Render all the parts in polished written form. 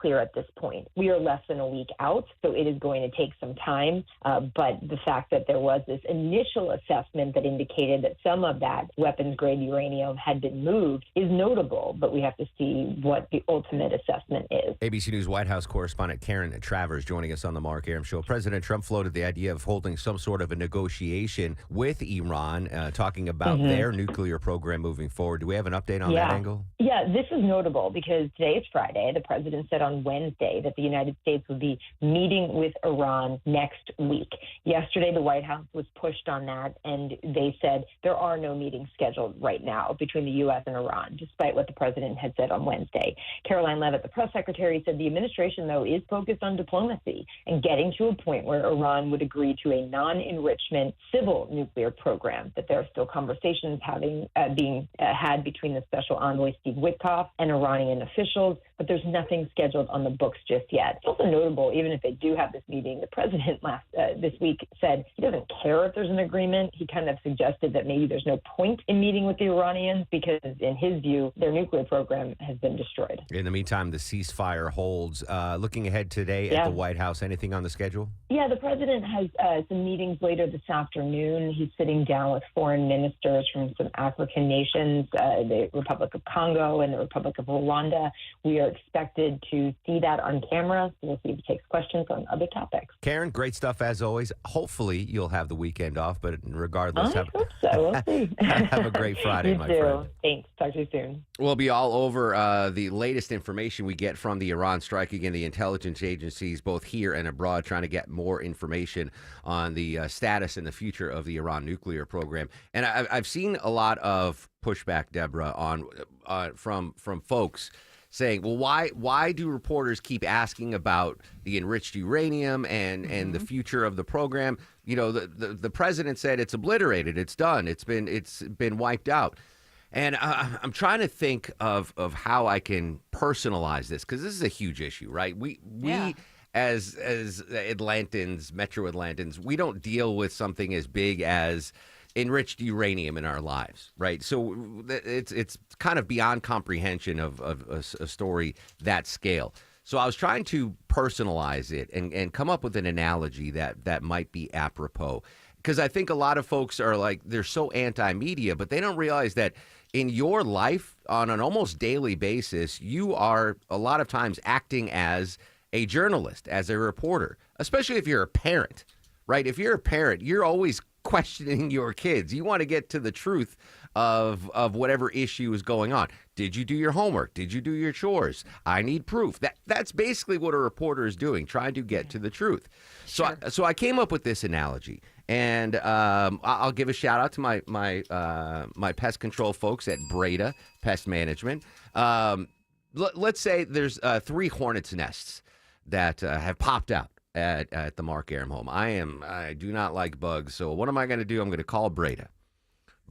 clear at this point. We are less than a week out, so it is going to take some time. But the fact that there was this initial assessment that indicated that some of that weapons-grade uranium had been moved is notable, but we have to see what the ultimate assessment is. ABC News White House correspondent Karen Travers joining us on the Mark Arum Show. President Trump floated the idea of holding some sort of a negotiation with Iran, talking about their nuclear program moving forward. Do we have an update on that angle? Yeah, this is notable because today is Friday. The president said on Wednesday that the United States would be meeting with Iran next week. Yesterday, the White House was pushed on that, and they said there are no meetings scheduled right now between the U.S. and Iran, despite what the president had said on Wednesday. Caroline Leavitt, the press secretary, said the administration, though, is focused on diplomacy and getting to a point where Iran would agree to a non-enrichment civil nuclear program, that there are still conversations being had between the special envoy Steve Witkoff and Iranian officials, but there's nothing scheduled on the books just yet. It's also notable, even if they do have this meeting, the president this week said he doesn't care if there's an agreement. He kind of suggested that maybe there's no point in meeting with the Iranians because, in his view, their nuclear program has been destroyed. In the meantime, the ceasefire holds. Looking ahead today at the White House, anything on the schedule? Yeah, the president has some meetings later this afternoon. He's sitting down with foreign ministers from some African nations, the Republic of Congo and the Republic of Rwanda. We are expected to see that on camera. So we'll see if he takes questions on other topics. Karen, great stuff as always. Hopefully you'll have the weekend off, but regardless, I hope so. We'll see. Have a great Friday, my friend. Thanks. Talk to you soon. We'll be all over the latest information we get from the Iran strike. Again, the intelligence agencies, both here and abroad, trying to get more information on the status and the future of the Iran nuclear program. And I've seen a lot of pushback, Deborah, from folks saying, well, why do reporters keep asking about the enriched uranium and the future of the program? You know, the president said it's obliterated, it's done, it's been wiped out. And I'm trying to think of how I can personalize this, because this is a huge issue, right? We as Atlantans, Metro Atlantans, we don't deal with something as big as enriched uranium in our lives, right? So it's kind of beyond comprehension of a story that scale. So I was trying to personalize it and come up with an analogy that might be apropos, because I think a lot of folks are like, they're so anti-media, but they don't realize that in your life on an almost daily basis, you are a lot of times acting as a journalist, as a reporter, especially if you're a parent, right? If you're a parent, you're always questioning your kids. You want to get to the truth of whatever issue is going on. Did you do your homework? Did you do your chores? I need proof. That's basically what a reporter is doing, trying to get to the truth. Sure. So I came up with this analogy, and I'll give a shout out to my pest control folks at Breda Pest Management. Let's say there's 3 hornets' nests that have popped out at the Mark Arum home. I do not like bugs, so what am I going to do? I'm going to call Breda.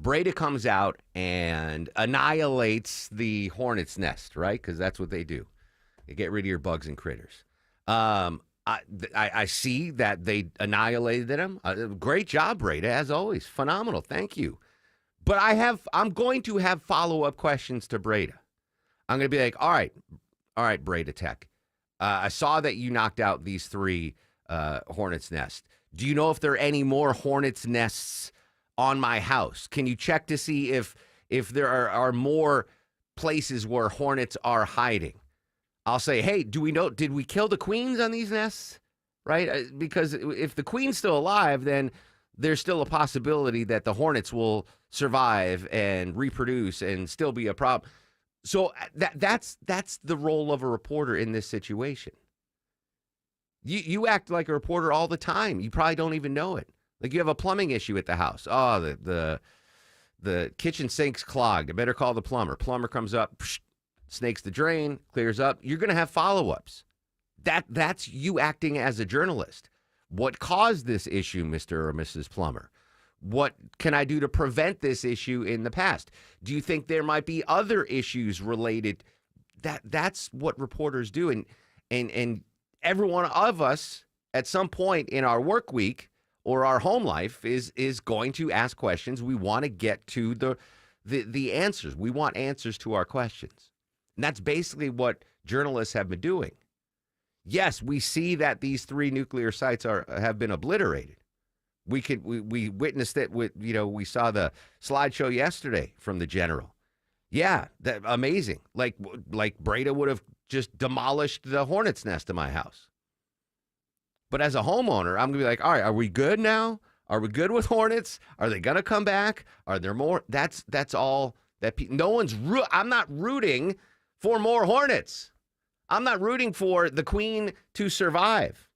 Breda comes out and annihilates the hornet's nest, right? Because that's what they do. They get rid of your bugs and critters. I see that they annihilated them. Great job, Breda, as always. Phenomenal. Thank you. But I'm going to have follow-up questions to Breda. I'm going to be like, all right, Breda Tech. I saw that you knocked out these 3 hornets' nests. Do you know if there are any more hornets' nests on my house? Can you check to see if there are more places where hornets are hiding? I'll say, hey, did we kill the queens on these nests? Right? Because if the queen's still alive, then there's still a possibility that the hornets will survive and reproduce and still be a problem. So that's the role of a reporter in this situation. You act like a reporter all the time. You probably don't even know it. Like you have a plumbing issue at the house. Oh, the kitchen sink's clogged. I better call the plumber. Plumber comes up, snakes the drain, clears up. You're going to have follow-ups. That's you acting as a journalist. What caused this issue, Mr. or Mrs. Plumber? What can I do to prevent this issue in the past? Do you think there might be other issues related? That's what reporters do. And every one of us at some point in our work week or our home life is going to ask questions. We want to get to the answers. We want answers to our questions. And that's basically what journalists have been doing. Yes, we see that these 3 nuclear sites have been obliterated. We witnessed it with, we saw the slideshow yesterday from the general. Yeah, that amazing. Like Breda would have just demolished the hornet's nest in my house. But as a homeowner, I'm going to be like, all right, are we good now? Are we good with hornets? Are they going to come back? Are there more? That's all that I'm not rooting for more hornets. I'm not rooting for the queen to survive.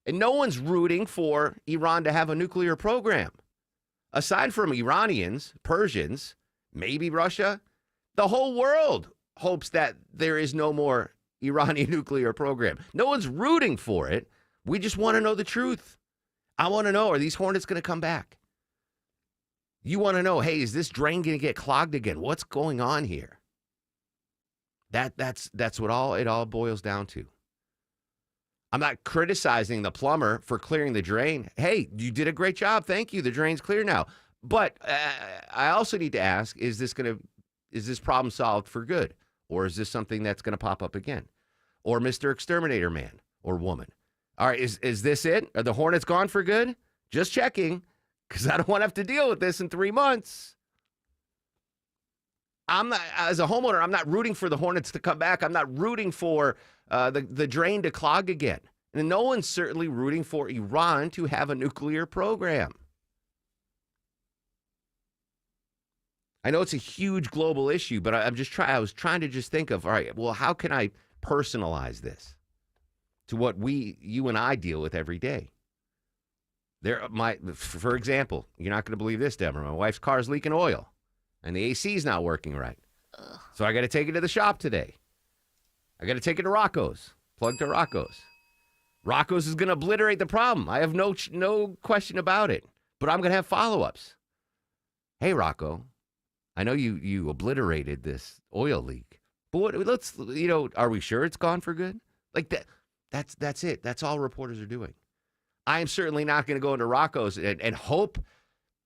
And no one's rooting for Iran to have a nuclear program. Aside from Iranians, Persians, maybe Russia, the whole world hopes that there is no more Iranian nuclear program. No one's rooting for it. We just want to know the truth. I want to know, are these hornets going to come back? You want to know, hey, is this drain going to get clogged again? What's going on here? That's what it all boils down to. I'm not criticizing the plumber for clearing the drain. Hey, you did a great job. Thank you. The drain's clear now. But I also need to ask, is this problem solved for good? Or is this something that's going to pop up again? Or Mr. Exterminator man or woman? All right, is this it? Are the hornets gone for good? Just checking, because I don't want to have to deal with this in 3 months. I'm not, as a homeowner, I'm not rooting for the hornets to come back. I'm not rooting for the drain to clog again. And no one's certainly rooting for Iran to have a nuclear program. I know it's a huge global issue, but I was trying to just think of, all right, well, how can I personalize this to what you and I deal with every day? For example, you're not going to believe this, Deborah. My wife's car is leaking oil, and the AC is not working right. Ugh. So I got to take it to the shop today. I got to take it to Rocco's. Plug to Rocco's. Rocco's is going to obliterate the problem. I have no question about it. But I'm going to have follow-ups. Hey, Rocco, I know you obliterated this oil leak, but let's are we sure it's gone for good? Like that. That's it. That's all reporters are doing. I am certainly not going to go into Rocco's and hope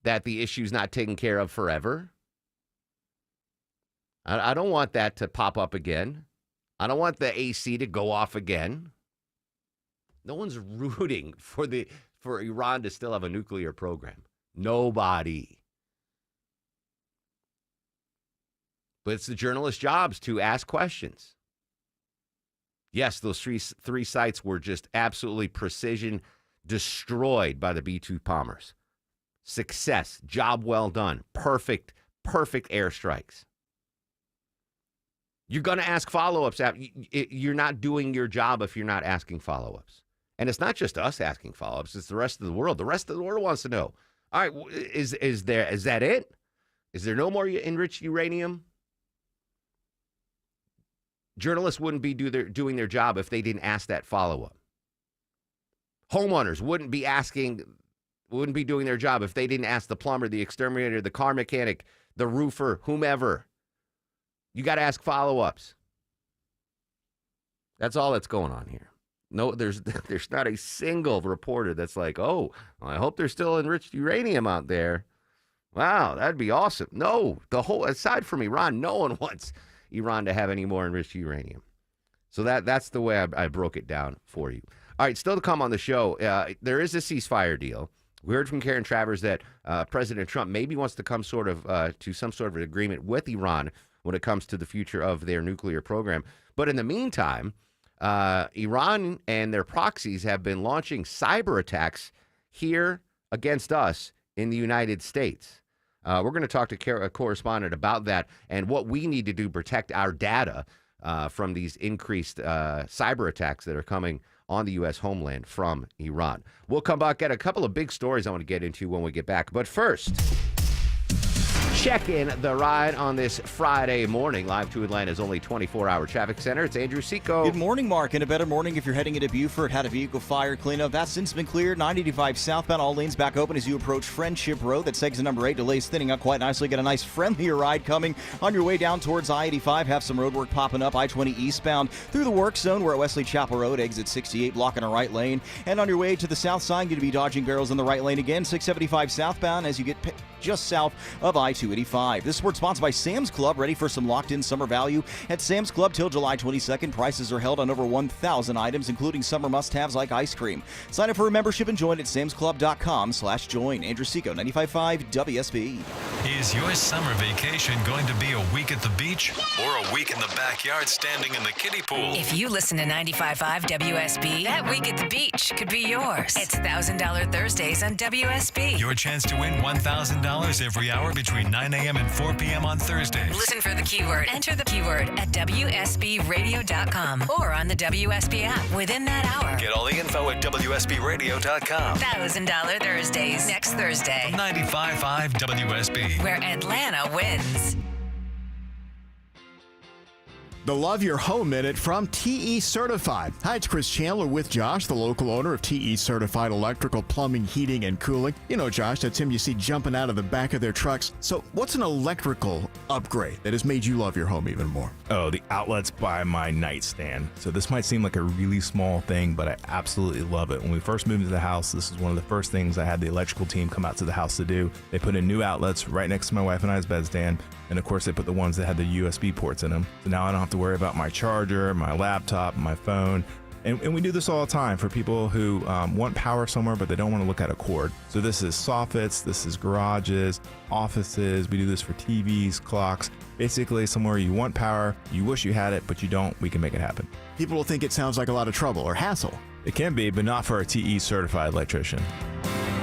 that the issue's not taken care of forever. I don't want that to pop up again. I don't want the AC to go off again. No one's rooting for Iran to still have a nuclear program. Nobody. But it's the journalist's jobs to ask questions. Yes, those three sites were just absolutely precision destroyed by the B-2 bombers. Success, job well done, perfect airstrikes. You're going to ask follow-ups. You're not doing your job if you're not asking follow-ups. And it's not just us asking follow-ups, it's the rest of the world. The rest of the world wants to know. All right, is that it? Is there no more enriched uranium? Journalists wouldn't be doing their job if they didn't ask that follow-up. Homeowners wouldn't be doing their job if they didn't ask the plumber, the exterminator, the car mechanic, the roofer, whomever. You got to ask follow-ups. That's all that's going on here. No, there's not a single reporter that's like, oh, I hope there's still enriched uranium out there. Wow, that'd be awesome. No, aside from Iran, no one wants Iran to have any more enriched uranium. So that's the way I broke it down for you. All right, still to come on the show, there is a ceasefire deal. We heard from Karen Travers that President Trump maybe wants to come to some sort of an agreement with Iran when it comes to the future of their nuclear program. But in the meantime, Iran and their proxies have been launching cyber attacks here against us in the United States. We're going to talk to a correspondent about that and what we need to do to protect our data from these increased cyber attacks that are coming on the U.S. homeland from Iran. We'll come back at a couple of big stories I want to get into when we get back. But first, check in the ride on this Friday morning. Live to Atlanta's only 24-hour traffic center. It's Andrew Seco. Good morning, Mark, and a better morning if you're heading into Beaufort. Had a vehicle fire cleanup. That's since been cleared. 985 southbound, all lanes back open as you approach Friendship Road. That's exit number 8. Delays thinning up quite nicely. Got a nice friendlier ride coming on your way down towards I-85. Have some road work popping up. I-20 eastbound through the work zone. We're at Wesley Chapel Road, exit 68, blocking a right lane. And on your way to the south side, going to be dodging barrels in the right lane again. 675 southbound as you get just south of I-2. $285. This sports sponsored by Sam's Club. Ready for some locked-in summer value at Sam's Club till July 22nd. Prices are held on over 1,000 items, including summer must-haves like ice cream. Sign up for a membership and join at samsclub.com/join. Andrew Seco, 95.5 WSB. Is your summer vacation going to be a week at the beach or a week in the backyard standing in the kiddie pool? If you listen to 95.5 WSB, that week at the beach could be yours. It's $1,000 Thursdays on WSB. Your chance to win $1,000 every hour between 9 a.m. and 4 p.m. on Thursdays. Listen for the keyword. Enter the keyword at WSBradio.com or on the WSB app within that hour. Get all the info at WSBradio.com. $1,000 Thursdays next Thursday. 95.5 WSB. Where Atlanta wins. The Love Your Home Minute from TE Certified. Hi, it's Chris Chandler with Josh, the local owner of TE Certified Electrical, Plumbing, Heating, and Cooling. You know, Josh, that's him you see jumping out of the back of their trucks. So what's an electrical upgrade that has made you love your home even more? Oh, the outlets by my nightstand. So this might seem like a really small thing, but I absolutely love it. When we first moved into the house, this is one of the first things I had the electrical team come out to the house to do. They put in new outlets right next to my wife and I's bedstand. And of course, they put the ones that had the USB ports in them. So now I don't have to worry about my charger, my laptop, my phone. And we do this all the time for people who want power somewhere, but they don't want to look at a cord. So this is soffits, this is garages, offices. We do this for TVs, clocks. Basically, somewhere you want power, you wish you had it, but you don't, we can make it happen. People will think it sounds like a lot of trouble or hassle. It can be, but not for a TE certified electrician.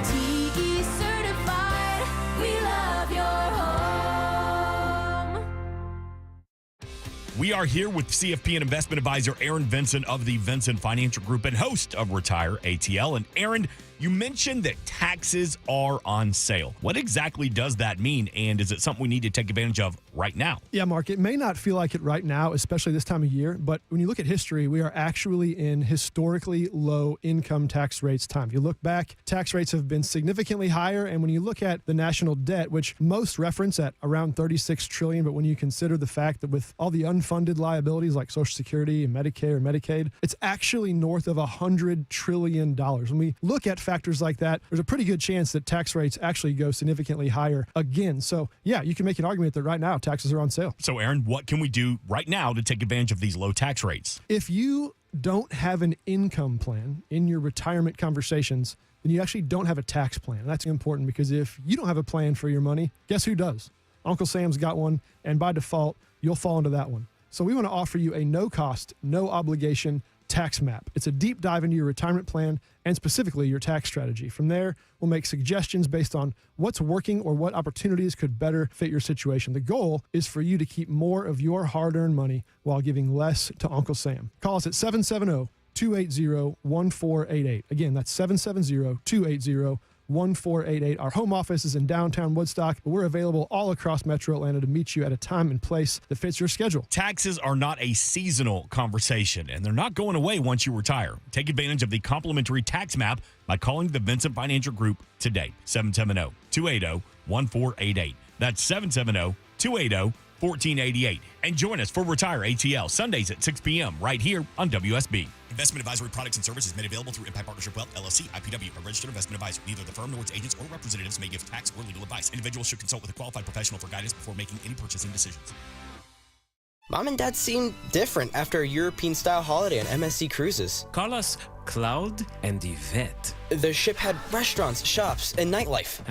TE certified, we love your home. We are here with CFP and investment advisor Aaron Vincent of the Vincent Financial Group and host of Retire ATL. And Aaron, you mentioned that taxes are on sale. What exactly does that mean? And is it something we need to take advantage of right now? Yeah, Mark, it may not feel like it right now, especially this time of year, but when you look at history, we are actually in historically low income tax rates time. If you look back, tax rates have been significantly higher. And when you look at the national debt, which most reference at around $36 trillion, but when you consider the fact that with all the unfunded liabilities like Social Security and Medicare and Medicaid, it's actually north of $100 trillion. When we look at factors like that, there's a pretty good chance that tax rates actually go significantly higher again. So yeah, you can make an argument that right now taxes are on sale. So Aaron, what can we do right now to take advantage of these low tax rates? If you don't have an income plan in your retirement conversations, then you actually don't have a tax plan. And that's important because if you don't have a plan for your money, guess who does? Uncle Sam's got one, and by default, you'll fall into that one. So we want to offer you a no-cost, no-obligation tax map. It's a deep dive into your retirement plan and specifically your tax strategy. From there, we'll make suggestions based on what's working or what opportunities could better fit your situation. The goal is for you to keep more of your hard-earned money while giving less to Uncle Sam. Call us at 770-280-1488. Again, that's 770-280-1488. Our home office is in downtown Woodstock, but we're available all across Metro Atlanta to meet you at a time and place that fits your schedule. Taxes are not a seasonal conversation, and they're not going away once you retire. Take advantage of the complimentary tax map by calling the Vincent Financial Group today. 770-280-1488. That's 770-280-1488. And join us for Retire ATL Sundays at 6 p.m. right here on WSB. Investment advisory products and services made available through Impact Partnership Wealth, LLC, IPW, a registered investment advisor. Neither the firm nor its agents or representatives may give tax or legal advice. Individuals should consult with a qualified professional for guidance before making any purchasing decisions. Mom and Dad seemed different after a European-style holiday on MSC Cruises. Call us Cloud and Yvette. The ship had restaurants, shops, and nightlife.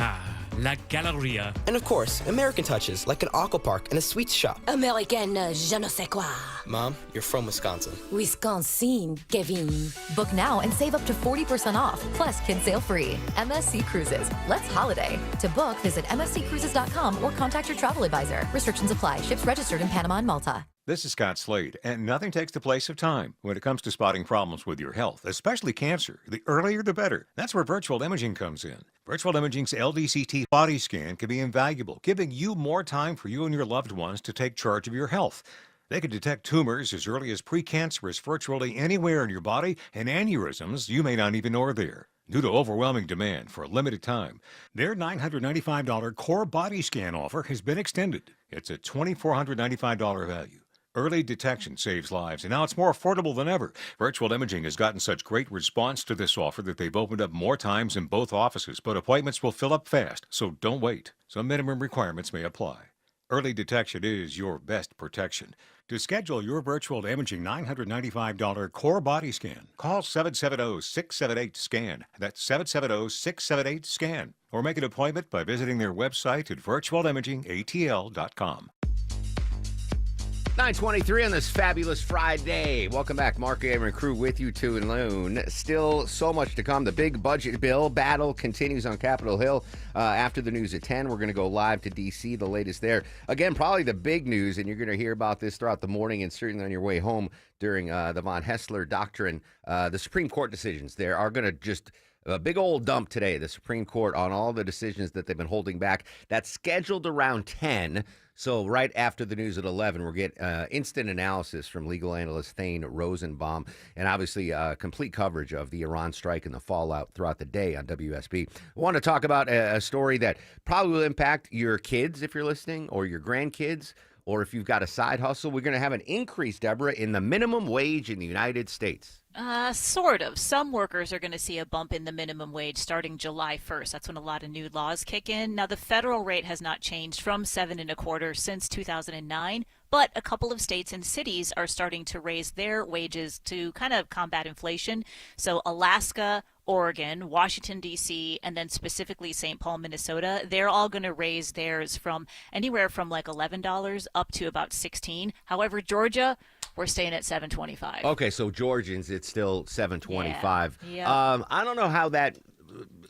La Galleria. And of course, American touches, like an aqua park and a sweets shop. American je ne sais quoi. Mom, you're from Wisconsin. Wisconsin, Kevin. Book now and save up to 40% off, plus kids sail free. MSC Cruises. Let's holiday. To book, visit msccruises.com or contact your travel advisor. Restrictions apply. Ships registered in Panama and Malta. This is Scott Slade, and nothing takes the place of time when it comes to spotting problems with your health, especially cancer. The earlier, the better. That's where virtual imaging comes in. Virtual imaging's LDCT body scan can be invaluable, giving you more time for you and your loved ones to take charge of your health. They can detect tumors as early as precancerous virtually anywhere in your body, and aneurysms you may not even know are there. Due to overwhelming demand for a limited time, their $995 core body scan offer has been extended. It's a $2,495 value. Early detection saves lives, and now it's more affordable than ever. Virtual Imaging has gotten such great response to this offer that they've opened up more times in both offices, but appointments will fill up fast, so don't wait. Some minimum requirements may apply. Early detection is your best protection. To schedule your virtual imaging $995 core body scan, call 770-678-SCAN. That's 770-678-SCAN. Or make an appointment by visiting their website at virtualimagingatl.com. 9:23 on this fabulous Friday. Welcome back. Mark Arum and crew with you to and noon. Still so much to come. The big budget bill battle continues on Capitol Hill. After the news at 10, we're going to go live to D.C., the latest there. Again, probably the big news, and you're going to hear about this throughout the morning and certainly on your way home during the Von Hessler doctrine. The Supreme Court decisions there are going to just... a big old dump today, the Supreme Court, on all the decisions that they've been holding back. That's scheduled around 10. So right after the news at 11, we'll get instant analysis from legal analyst Thane Rosenbaum, and obviously complete coverage of the Iran strike and the fallout throughout the day on WSB. I want to talk about a story that probably will impact your kids if you're listening, or your grandkids, or if you've got a side hustle. We're going to have an increase, Deborah, in the minimum wage in the United States. Sort of. Some workers are going to see a bump in the minimum wage starting July 1st. That's when a lot of new laws kick in. Now, the federal rate has not changed from 7.25 since 2009, but a couple of states and cities are starting to raise their wages to kind of combat inflation. So Alaska, Oregon, Washington, D.C., and then specifically St. Paul, Minnesota, they're all going to raise theirs from anywhere from like $11 up to about $16. However, Georgia, we're staying at $7.25. Okay, so Georgians, it's still $7.25. Yeah. I don't know how that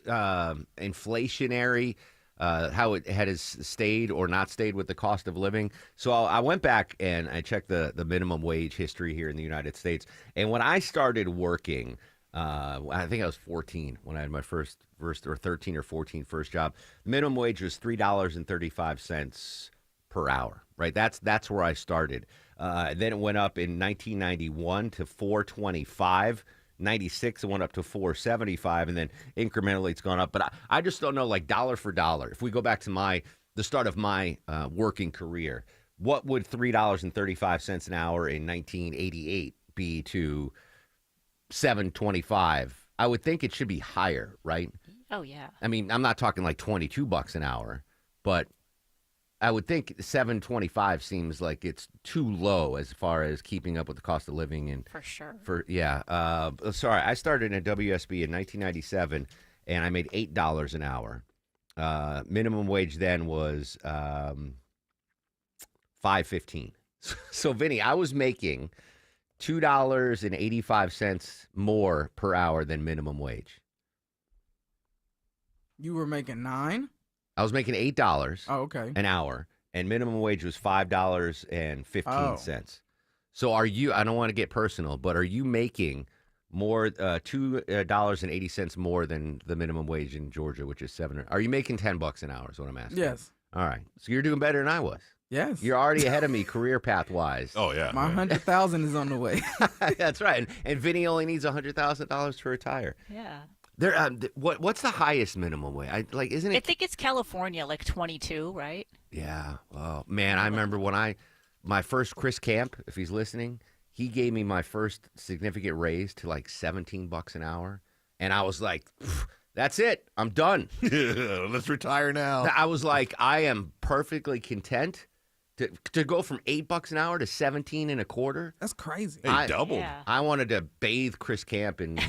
inflationary, how it has stayed or not stayed with the cost of living. So I went back and I checked the minimum wage history here in the United States. And when I started working, I think I was 14 when I had my first or 13 or 14 first job. Minimum wage was $3.35 per hour, right? That's where I started. Then it went up in 1991 to $4.25. 96 it went up to $4.75, and then incrementally it's gone up. But I just don't know, like dollar for dollar. If we go back to the start of my working career, what would $3.35 an hour in 1988 be to $7.25? I would think it should be higher, right? Oh yeah. I mean, I'm not talking like $22 an hour, but I would think $7.25 seems like it's too low as far as keeping up with the cost of living. And for sure. Sorry, I started in WSB in 1997, and I made $8 an hour. Minimum wage then was $5.15. So, Vinny, I was making $2.85 more per hour than minimum wage. You were making $9? I was making $8 an hour, and minimum wage was $5.15. So are you, I don't want to get personal, but are you making more, $2.80 more than the minimum wage in Georgia, which is $7? Are you making $10 an hour is what I'm asking? Yes. All right. So you're doing better than I was. Yes. You're already ahead of me career path-wise. Oh, yeah. My $100,000 is on the way. That's right. And Vinny only needs $100,000 to retire. Yeah. What's the highest minimum wage? Isn't it? I think it's California, like 22, right? Yeah. Well, man, I remember when my first Chris Camp, if he's listening, he gave me my first significant raise to like $17 an hour, and I was like, that's it, I'm done. Let's retire now. I was like, I am perfectly content to go from $8 an hour to 17 and a quarter. That's crazy. Hey, doubled. Yeah. I wanted to bathe Chris Camp and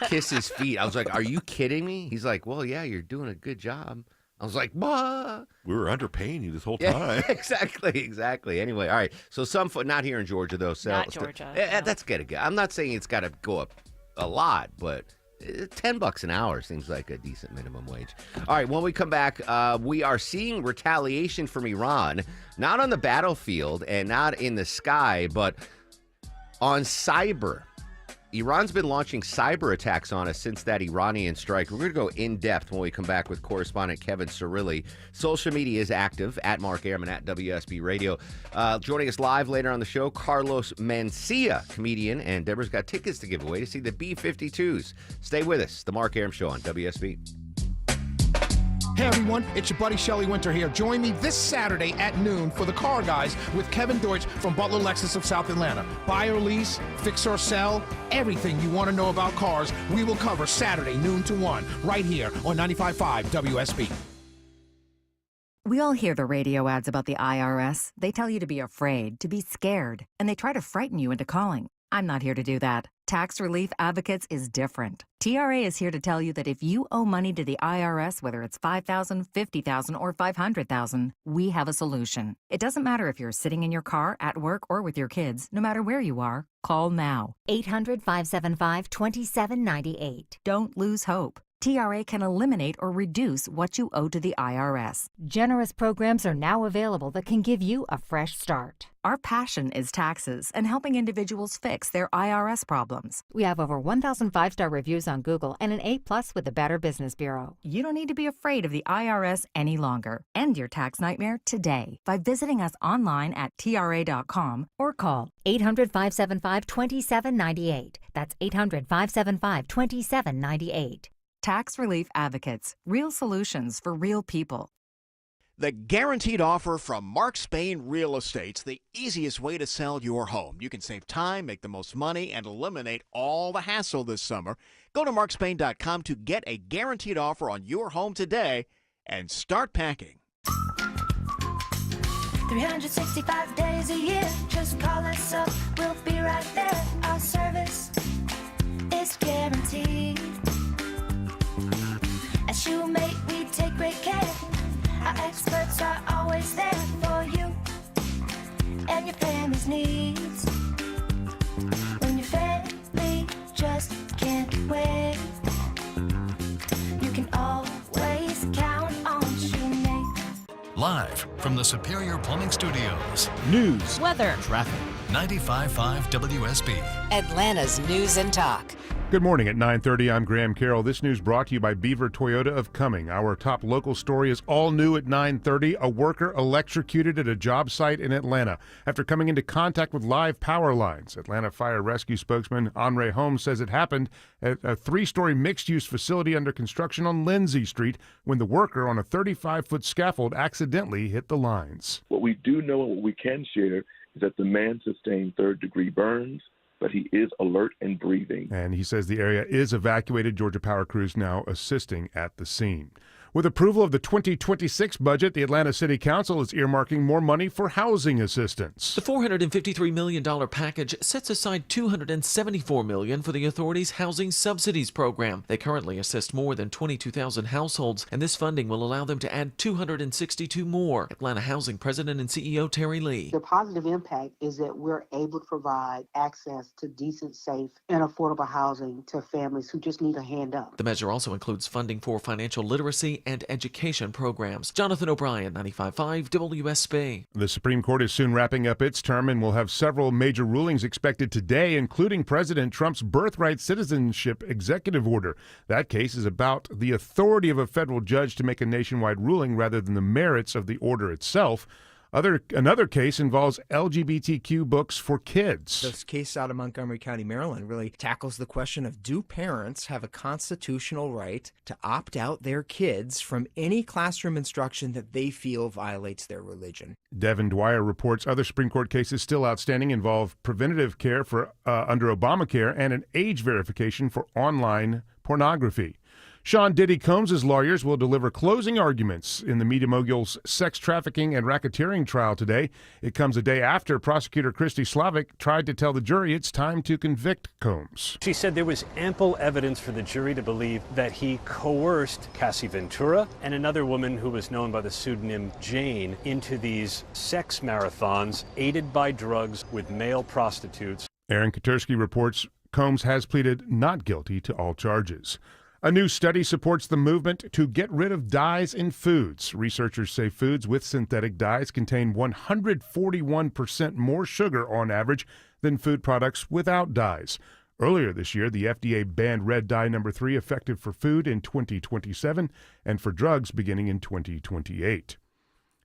kiss his feet. I was like, are you kidding me? He's like, well, yeah, you're doing a good job. I was like, bah. We were underpaying you this whole Yeah, time. exactly. Anyway, all right. So not here in Georgia, though. Not Georgia. No. That's good. I'm not saying it's got to go up a lot, but $10 an hour seems like a decent minimum wage. All right, when we come back, we are seeing retaliation from Iran, not on the battlefield and not in the sky, but on cyber. Iran's been launching cyber attacks on us since that Iranian strike. We're going to go in depth when we come back with correspondent Kevin Cirilli. Social media is active, at Mark Arum, at WSB Radio. Joining us live later on the show, Carlos Mencia, comedian, and Deborah's got tickets to give away to see the B-52s. Stay with us, the Mark Arum Show on WSB. Hey everyone, it's your buddy Shelly Winter here. Join me this Saturday at noon for The Car Guys with Kevin Deutsch from Butler Lexus of South Atlanta. Buy or lease, fix or sell, everything you want to know about cars, we will cover Saturday noon to 1 right here on 95.5 WSB. We all hear the radio ads about the IRS. They tell you to be afraid, to be scared, and they try to frighten you into calling. I'm not here to do that. Tax Relief Advocates is different. TRA is here to tell you that if you owe money to the IRS, whether it's $5,000, $50,000, or $500,000, we have a solution. It doesn't matter if you're sitting in your car, at work, or with your kids. No matter where you are, call now. 800-575-2798. Don't lose hope. TRA can eliminate or reduce what you owe to the IRS. Generous programs are now available that can give you a fresh start. Our passion is taxes and helping individuals fix their IRS problems. We have over 1,000 5-star reviews on Google and an A+ with the Better Business Bureau. You don't need to be afraid of the IRS any longer. End your tax nightmare today by visiting us online at TRA.com or call 800-575-2798. That's 800-575-2798. Tax Relief Advocates. Real solutions for real people. The guaranteed offer from Mark Spain Real Estate's the easiest way to sell your home. You can save time, make the most money, and eliminate all the hassle this summer. Go to markspain.com to get a guaranteed offer on your home today and start packing. 365 days a year. Just call us up. We'll be right there. Our service is guaranteed. At Shoemate, we take great care. Our experts are always there for you and your family's needs. When your family just can't wait, you can always count on Shoemate. Live from the Superior Plumbing Studios. News, weather, traffic. 95.5 WSB. Atlanta's News and Talk. Good morning at 9:30. I'm Graham Carroll. This news brought to you by Beaver Toyota of Cumming. Our top local story is all new at 9:30. A worker electrocuted at a job site in Atlanta after coming into contact with live power lines. Atlanta Fire Rescue spokesman Andre Holmes says it happened at a 3-story mixed-use facility under construction on Lindsay Street when the worker on a 35-foot scaffold accidentally hit the lines. What we do know and what we can share is that the man sustained third-degree burns, but he is alert and breathing. And he says the area is evacuated. Georgia Power crews now assisting at the scene. With approval of the 2026 budget, the Atlanta City Council is earmarking more money for housing assistance. The $453 million package sets aside $274 million for the authority's housing subsidies program. They currently assist more than 22,000 households, and this funding will allow them to add 262 more. Atlanta Housing President and CEO Terry Lee. The positive impact is that we're able to provide access to decent, safe, and affordable housing to families who just need a hand up. The measure also includes funding for financial literacy and education programs. Jonathan O'Brien, 95.5 WSB. The Supreme Court is soon wrapping up its term and will have several major rulings expected today, including President Trump's birthright citizenship executive order. That case is about the authority of a federal judge to make a nationwide ruling rather than the merits of the order itself. Another case involves LGBTQ books for kids. This case out of Montgomery County, Maryland, really tackles the question of, do parents have a constitutional right to opt out their kids from any classroom instruction that they feel violates their religion? Devin Dwyer reports other Supreme Court cases still outstanding involve preventative care for under Obamacare and an age verification for online pornography. Sean Diddy Combs' lawyers will deliver closing arguments in the media mogul's sex trafficking and racketeering trial today. It comes a day after prosecutor Christy Slavic tried to tell the jury it's time to convict Combs. She said there was ample evidence for the jury to believe that he coerced Cassie Ventura and another woman who was known by the pseudonym Jane into these sex marathons aided by drugs with male prostitutes. Aaron Katursky reports Combs has pleaded not guilty to all charges. A new study supports the movement to get rid of dyes in foods. Researchers say foods with synthetic dyes contain 141% more sugar on average than food products without dyes. Earlier this year, the FDA banned red dye number 3 effective for food in 2027 and for drugs beginning in 2028.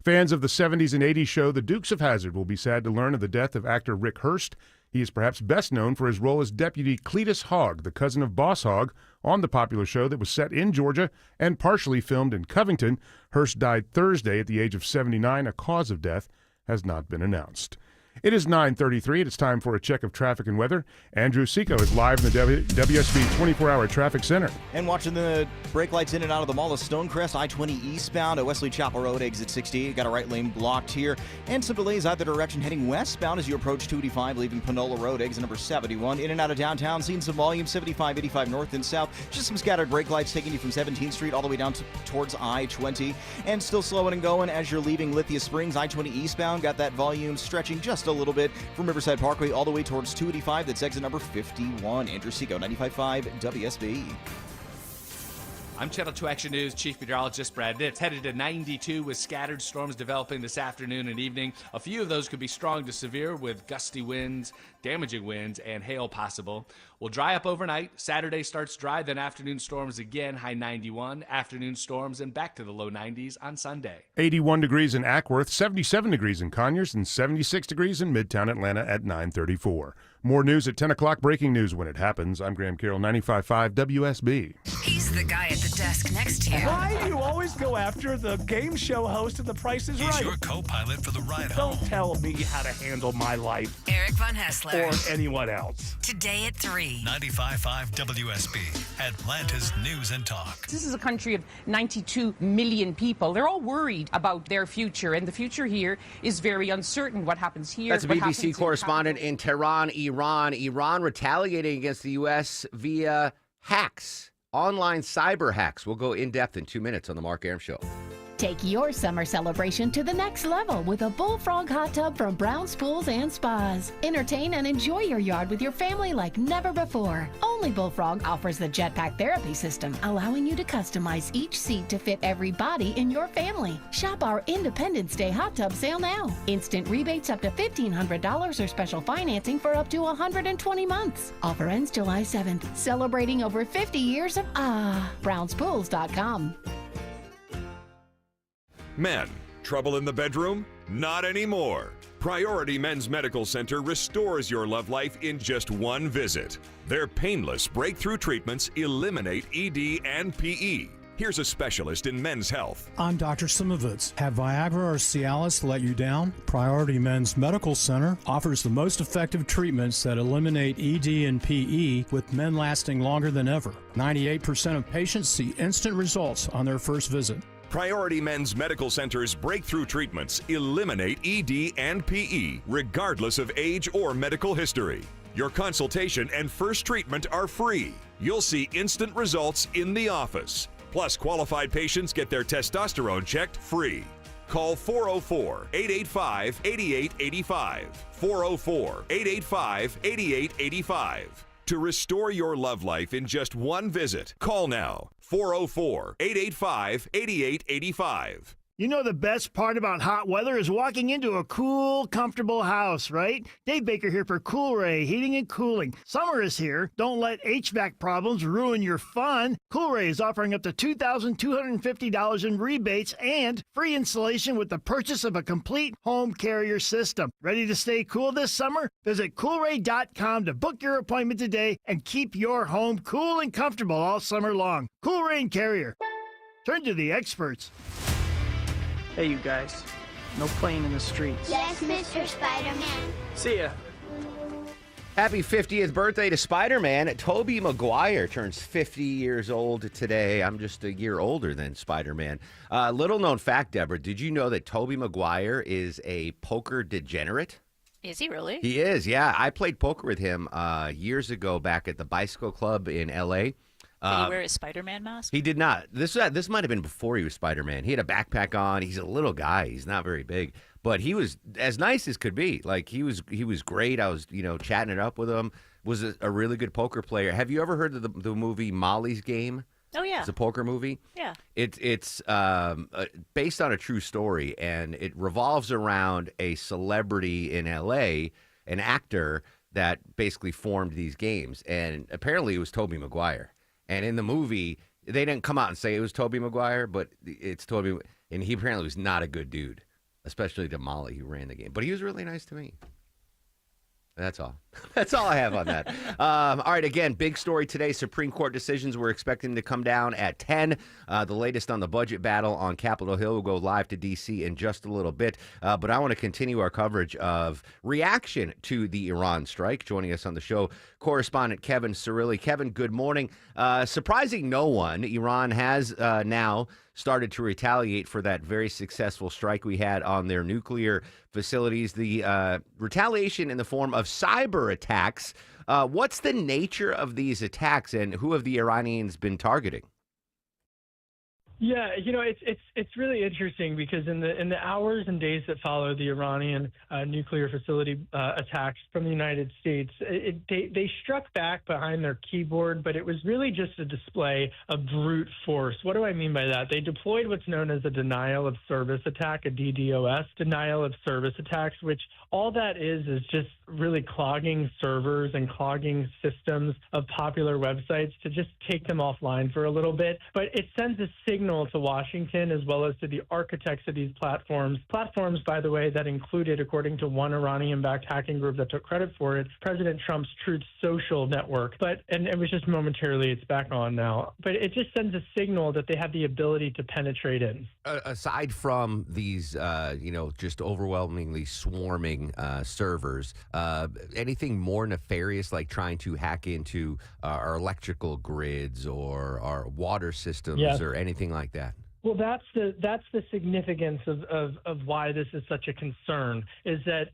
Fans of the 70s and 80s show The Dukes of Hazzard will be sad to learn of the death of actor Rick Hurst. He is perhaps best known for his role as Deputy Cletus Hogg, the cousin of Boss Hogg, on the popular show that was set in Georgia and partially filmed in Covington. Hearst died Thursday at the age of 79. A cause of death has not been announced. It is 9:33, and it's time for a check of traffic and weather. Andrew Seco is live in the WSB 24-hour traffic center. And watching the brake lights in and out of the mall of Stonecrest, I-20 eastbound at Wesley Chapel Road, exit 60. Got a right lane blocked here. And some delays either direction heading westbound as you approach 285, leaving Panola Road, exit number 71. In and out of downtown, seeing some volume, 75, 85 north and south. Just some scattered brake lights taking you from 17th Street all the way down towards I-20. And still slowing and going as you're leaving Lithia Springs, I-20 eastbound. Got that volume stretching just a little bit from Riverside Parkway all the way towards 285. That's exit number 51. Andrew Seco, 95.5 WSB. I'm Channel 2 Action News Chief Meteorologist Brad Nitz. Headed to 92 with scattered storms developing this afternoon and evening. A few of those could be strong to severe with gusty winds, damaging winds, and hail possible. Will dry up overnight. Saturday starts dry, then afternoon storms again, high 91. Afternoon storms and back to the low 90s on Sunday. 81 degrees in Ackworth, 77 degrees in Conyers, and 76 degrees in Midtown Atlanta at 9:34. More news at 10 o'clock. Breaking news when it happens. I'm Graham Carroll, 95.5 WSB. He's the guy at the desk next to you. Why do you always go after the game show host of The Price is Right? He's your co-pilot for the ride home. Don't tell me how to handle my life. Eric Von Hessler. Or anyone else. Today at 3. 95.5 WSB, Atlanta's News and Talk. This is a country of 92 million people. They're all worried about their future, and the future here is very uncertain. What happens here? That's a BBC correspondent in Tehran, Iran. Iran retaliating against the U.S. via hacks, online cyber hacks. We'll go in depth in 2 minutes on the Mark Arum Show. Take your summer celebration to the next level with a Bullfrog hot tub from Brown's Pools and Spas. Entertain and enjoy your yard with your family like never before. Only Bullfrog offers the Jetpack Therapy System, allowing you to customize each seat to fit every body in your family. Shop our Independence Day hot tub sale now. Instant rebates up to $1,500 or special financing for up to 120 months. Offer ends July 7th. Celebrating over 50 years of BrownsPools.com. Men, trouble in the bedroom? Not anymore. Priority Men's Medical Center restores your love life in just one visit. Their painless breakthrough treatments eliminate ED and PE. Here's a specialist in men's health. I'm Dr. Simovitz. Have Viagra or Cialis let you down? Priority Men's Medical Center offers the most effective treatments that eliminate ED and PE, with men lasting longer than ever. 98% of patients see instant results on their first visit. Priority Men's Medical Center's breakthrough treatments eliminate ED and PE, regardless of age or medical history. Your consultation and first treatment are free. You'll see instant results in the office. Plus, qualified patients get their testosterone checked free. Call 404-885-8885. 404-885-8885. To restore your love life in just one visit, call now. 404-885-8885. You know the best part about hot weather is walking into a cool, comfortable house, right? Dave Baker here for Coolray Heating and Cooling. Summer is here. Don't let HVAC problems ruin your fun. Coolray is offering up to $2,250 in rebates and free installation with the purchase of a complete home carrier system. Ready to stay cool this summer? Visit Coolray.com to book your appointment today and keep your home cool and comfortable all summer long. Cool Rain Carrier. Turn to the experts. Hey, you guys. No playing in the streets. Yes, Mr. Spider-Man. See ya. Happy 50th birthday to Spider-Man. Tobey Maguire turns 50 years old today. I'm just a year older than Spider-Man. Little known fact, Deborah, did you know that Tobey Maguire is a poker degenerate? Is he really? He is, yeah. I played poker with him years ago back at the Bicycle Club in L.A. Did he wear his Spider-Man mask? He did not. This might have been before he was Spider-Man. He had a backpack on. He's a little guy. He's not very big, but he was as nice as could be. Like he was great. I was chatting it up with him. Was a really good poker player. Have you ever heard of the movie Molly's Game? Oh yeah, it's a poker movie. Yeah, it's based on a true story, and it revolves around a celebrity in L.A., an actor that basically formed these games, and apparently it was Tobey Maguire. And in the movie, they didn't come out and say it was Tobey Maguire, but it's Tobey, and he apparently was not a good dude, especially to Molly, who ran the game. But he was really nice to me. That's all. That's all I have on that. All right, again, big story today. Supreme Court decisions we're expecting to come down at 10. The latest on the budget battle on Capitol Hill will go live to D.C. in just a little bit. But I want to continue our coverage of reaction to the Iran strike. Joining us on the show, correspondent Kevin Cirilli. Kevin, good morning. Surprising no one, Iran has now started to retaliate for that very successful strike we had on their nuclear facilities. The retaliation in the form of cyber attacks. What's the nature of these attacks, and who have the Iranians been targeting? Yeah, it's really interesting because in the hours and days that follow the Iranian nuclear facility attacks from the United States, they struck back behind their keyboard, but it was really just a display of brute force. What do I mean by that? They deployed what's known as a denial of service attack, a DDoS, denial of service attacks, which all that is just really clogging servers and clogging systems of popular websites to just take them offline for a little bit. But it sends a signal to Washington as well as to the architects of these platforms. Platforms, by the way, that included, according to one Iranian-backed hacking group that took credit for it, President Trump's Truth Social network. And it was just momentarily, it's back on now. But it just sends a signal that they have the ability to penetrate in. Aside from these, just overwhelmingly swarming servers, anything more nefarious like trying to hack into our electrical grids or our water systems or anything like that? Well, that's the significance of why this is such a concern, is that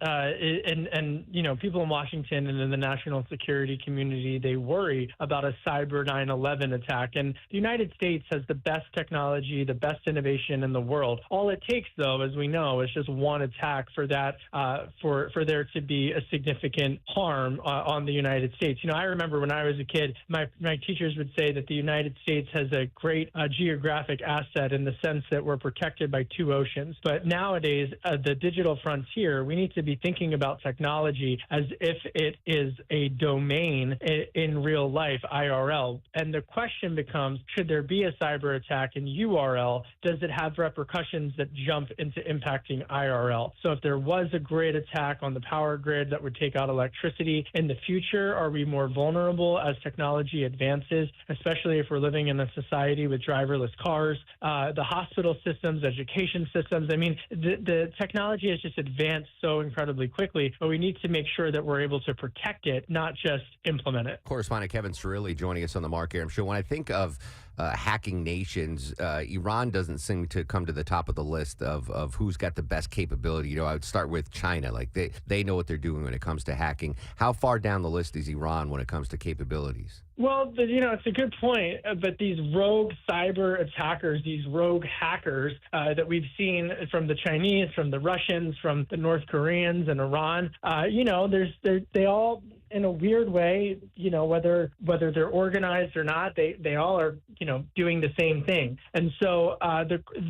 people in Washington and in the national security community, they worry about a cyber 9/11 attack. And the United States has the best technology, the best innovation in the world. All it takes, though, as we know, is just one attack for that for there to be a significant harm on the United States. I remember when I was a kid, my teachers would say that the United States has a great geographic asset in the sense that we're protected by two oceans. But nowadays, the digital frontier, we need to be thinking about technology as if it is a domain in real life, IRL. And the question becomes, should there be a cyber attack in URL? Does it have repercussions that jump into impacting IRL? So if there was a grid attack on the power grid that would take out electricity in the future, are we more vulnerable as technology advances, especially if we're living in a society with driverless cars? The hospital systems, education systems. I mean, the technology has just advanced so incredibly quickly, but we need to make sure that we're able to protect it, not just implement it. Correspondent Kevin Cirilli joining us on the Mark Arum Show. When I think of hacking nations, Iran doesn't seem to come to the top of the list of who's got the best capability. I would start with China. Like they know what they're doing when it comes to hacking. How far down the list is Iran when it comes to capabilities? Well, it's a good point, but these rogue cyber attackers, these rogue hackers that we've seen from the Chinese, from the Russians, from the North Koreans and Iran, they all, in a weird way, whether they're organized or not, they all are, doing the same thing. And so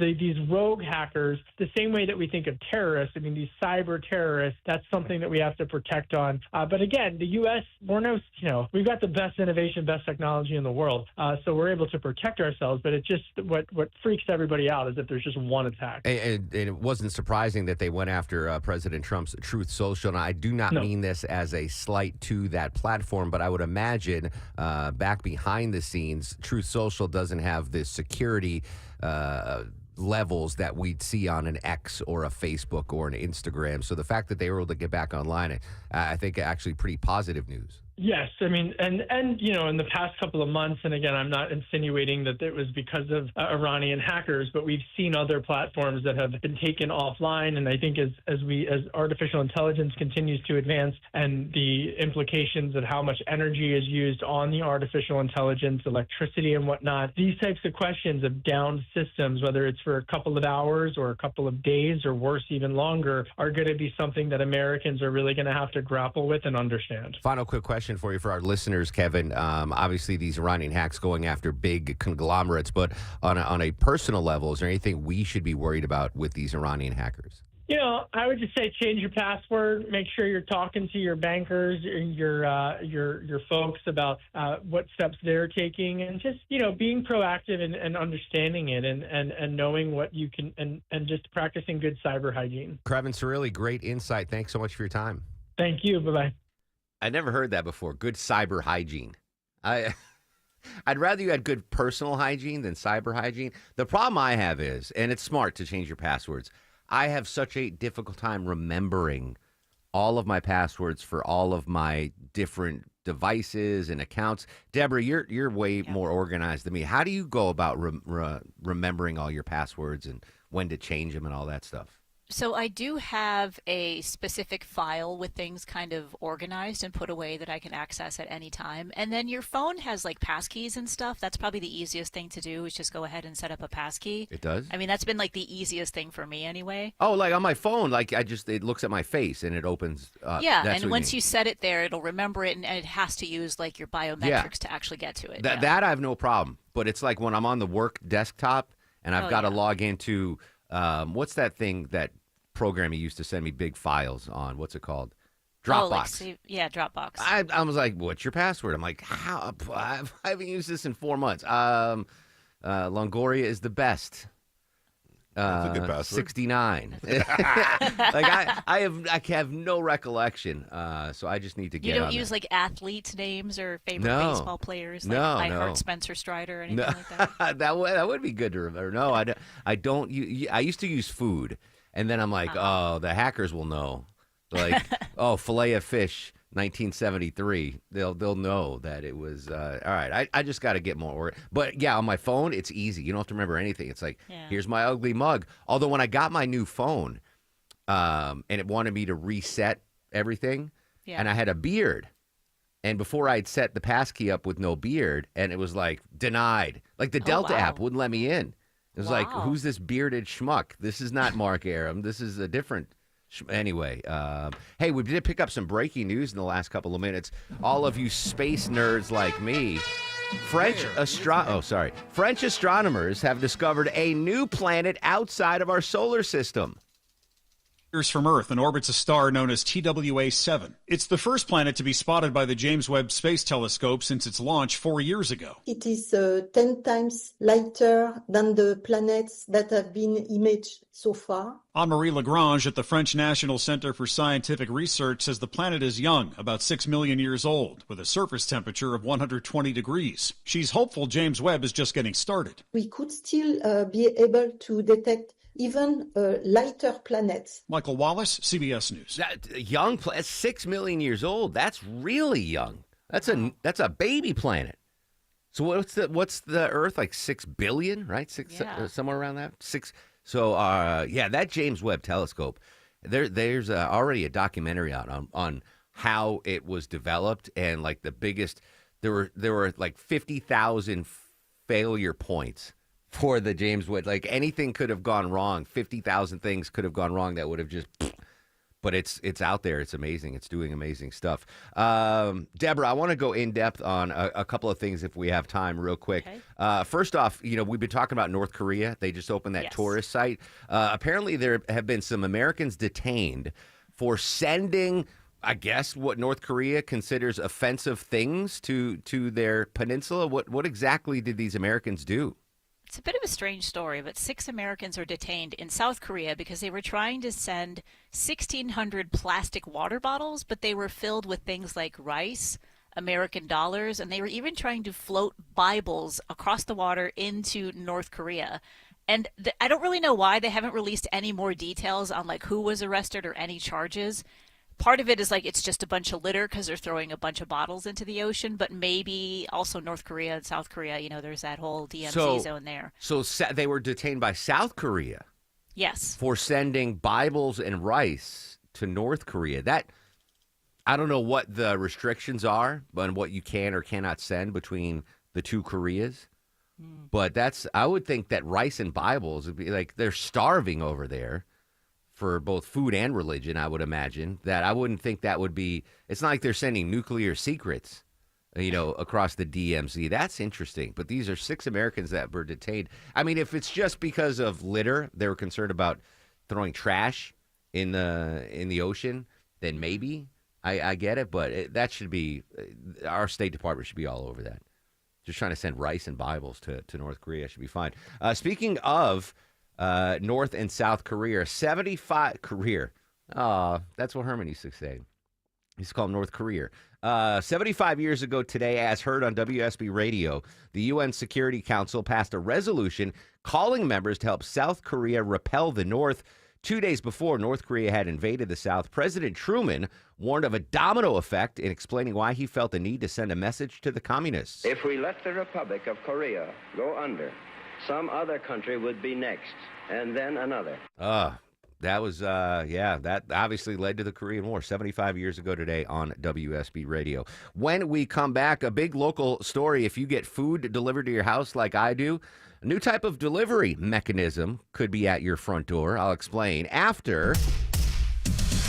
these rogue hackers, the same way that we think of terrorists, I mean, these cyber terrorists, that's something that we have to protect on. But again, the U.S., we've got the best innovation, best technology in the world. So we're able to protect ourselves. But it just, what freaks everybody out is if there's just one attack. And it wasn't surprising that they went after President Trump's Truth Social. And I do not mean this as a slight to that platform, but I would imagine back behind the scenes, Truth Social doesn't have the security levels that we'd see on an X or a Facebook or an Instagram. So the fact that they were able to get back online, I think actually pretty positive news. Yes, I mean, and in the past couple of months, and again, I'm not insinuating that it was because of Iranian hackers, but we've seen other platforms that have been taken offline. And I think as artificial intelligence continues to advance and the implications of how much energy is used on the artificial intelligence, electricity and whatnot, these types of questions of downed systems, whether it's for a couple of hours or a couple of days or worse, even longer, are going to be something that Americans are really going to have to grapple with and understand. Final quick question for you for our listeners, Kevin. Obviously, these Iranian hacks going after big conglomerates, but on a personal level, is there anything we should be worried about with these Iranian hackers? I would just say change your password. Make sure you're talking to your bankers, your folks about what steps they're taking, and just being proactive and understanding it and knowing what you can and just practicing good cyber hygiene. Kevin Cirilli, great insight. Thanks so much for your time. Thank you. Bye bye. I never heard that before. Good cyber hygiene. I'd rather you had good personal hygiene than cyber hygiene. The problem I have is, and it's smart to change your passwords, I have such a difficult time remembering all of my passwords for all of my different devices and accounts. Deborah, you're way more organized than me. How do you go about remembering all your passwords and when to change them and all that stuff? So I do have a specific file with things kind of organized and put away that I can access at any time. And then your phone has like passkeys and stuff. That's probably the easiest thing to do is just go ahead and set up a passkey. It does? I mean, that's been like the easiest thing for me anyway. Oh, like on my phone, like it looks at my face and it opens up. Yeah, That's and what once you set it there, it'll remember it, and it has to use like your biometrics to actually get to it. That I have no problem. But it's like when I'm on the work desktop and I've got to log into, what's that thing that program you used to send me big files on? What's it called? Dropbox. Dropbox. I was like, what's your password? I'm like, how? I haven't used this in 4 months. Longoria is the best. That's a good password. 69. I have no recollection, so I just need to get. You don't use like athlete names or favorite baseball players, like I Heart Spencer Strider or anything like that. that would be good to remember. No, I don't. I used to use food, and then I'm like, oh, the hackers will know. Like, oh, fillet of fish, 1973. They'll know that it was all right. I just got to get more. But yeah, on my phone, it's easy. You don't have to remember anything. It's like, here's my ugly mug. Although when I got my new phone, and it wanted me to reset everything, and I had a beard, and before I'd set the passkey up with no beard, and it was like denied. Like the Delta app wouldn't let me in. It was like, who's this bearded schmuck? This is not Mark Aram. This is a different. Anyway, hey, we did pick up some breaking news in the last couple of minutes. All of you space nerds like me, French astronomers have discovered a new planet outside of our solar system. From Earth and orbits a star known as TWA-7. It's the first planet to be spotted by the James Webb Space Telescope since its launch 4 years ago. It is 10 times lighter than the planets that have been imaged so far. Anne-Marie Lagrange at the French National Center for Scientific Research says the planet is young, about 6 million years old, with a surface temperature of 120 degrees. She's hopeful James Webb is just getting started. We could still be able to detect even lighter planets. Michael Wallace, CBS News. Young, 6 million years old. That's really young. That's a baby planet. So what's the Earth, like 6 billion, right? Somewhere around that. 6. So that James Webb Telescope. There's already a documentary out on how it was developed, and like the biggest. There were like 50,000 failure points for the James Webb. Like anything could have gone wrong. 50,000 things could have gone wrong that would have just. But it's out there. It's amazing. It's doing amazing stuff. Deborah, I want to go in depth on a couple of things if we have time real quick. Okay. First off, we've been talking about North Korea. They just opened that tourist site. Apparently, there have been some Americans detained for sending, I guess, what North Korea considers offensive things to their peninsula. What exactly did these Americans do? It's a bit of a strange story, but 6 Americans are detained in South Korea because they were trying to send 1,600 plastic water bottles, but they were filled with things like rice, American dollars, and they were even trying to float Bibles across the water into North Korea. And I don't really know why they haven't released any more details on like who was arrested or any charges. Part of it is like it's just a bunch of litter because they're throwing a bunch of bottles into the ocean, but maybe also North Korea and South Korea, there's that whole DMZ zone there. So they were detained by South Korea. Yes. For sending Bibles and rice to North Korea. I don't know what the restrictions are on what you can or cannot send between the two Koreas. But I would think that rice and Bibles would be like they're starving over there. For both food and religion, I would imagine that I wouldn't think that would be. It's not like they're sending nuclear secrets, across the DMZ. That's interesting. But these are 6 Americans that were detained. I mean, if it's just because of litter, they were concerned about throwing trash in the ocean, then maybe I get it. But that should be our State Department should be all over that. Just trying to send rice and Bibles to North Korea should be fine. Speaking of. North and South Korea, 75 Korea. That's what Herman used to say. He's called North Korea. 75 years ago today, as heard on WSB Radio, the UN Security Council passed a resolution calling members to help South Korea repel the North. 2 days before North Korea had invaded the South, President Truman warned of a domino effect in explaining why he felt the need to send a message to the communists. If we let the Republic of Korea go under, some other country would be next, and then another. That was, that obviously led to the Korean War 75 years ago today on WSB Radio. When we come back, a big local story. If you get food delivered to your house like I do, a new type of delivery mechanism could be at your front door. I'll explain after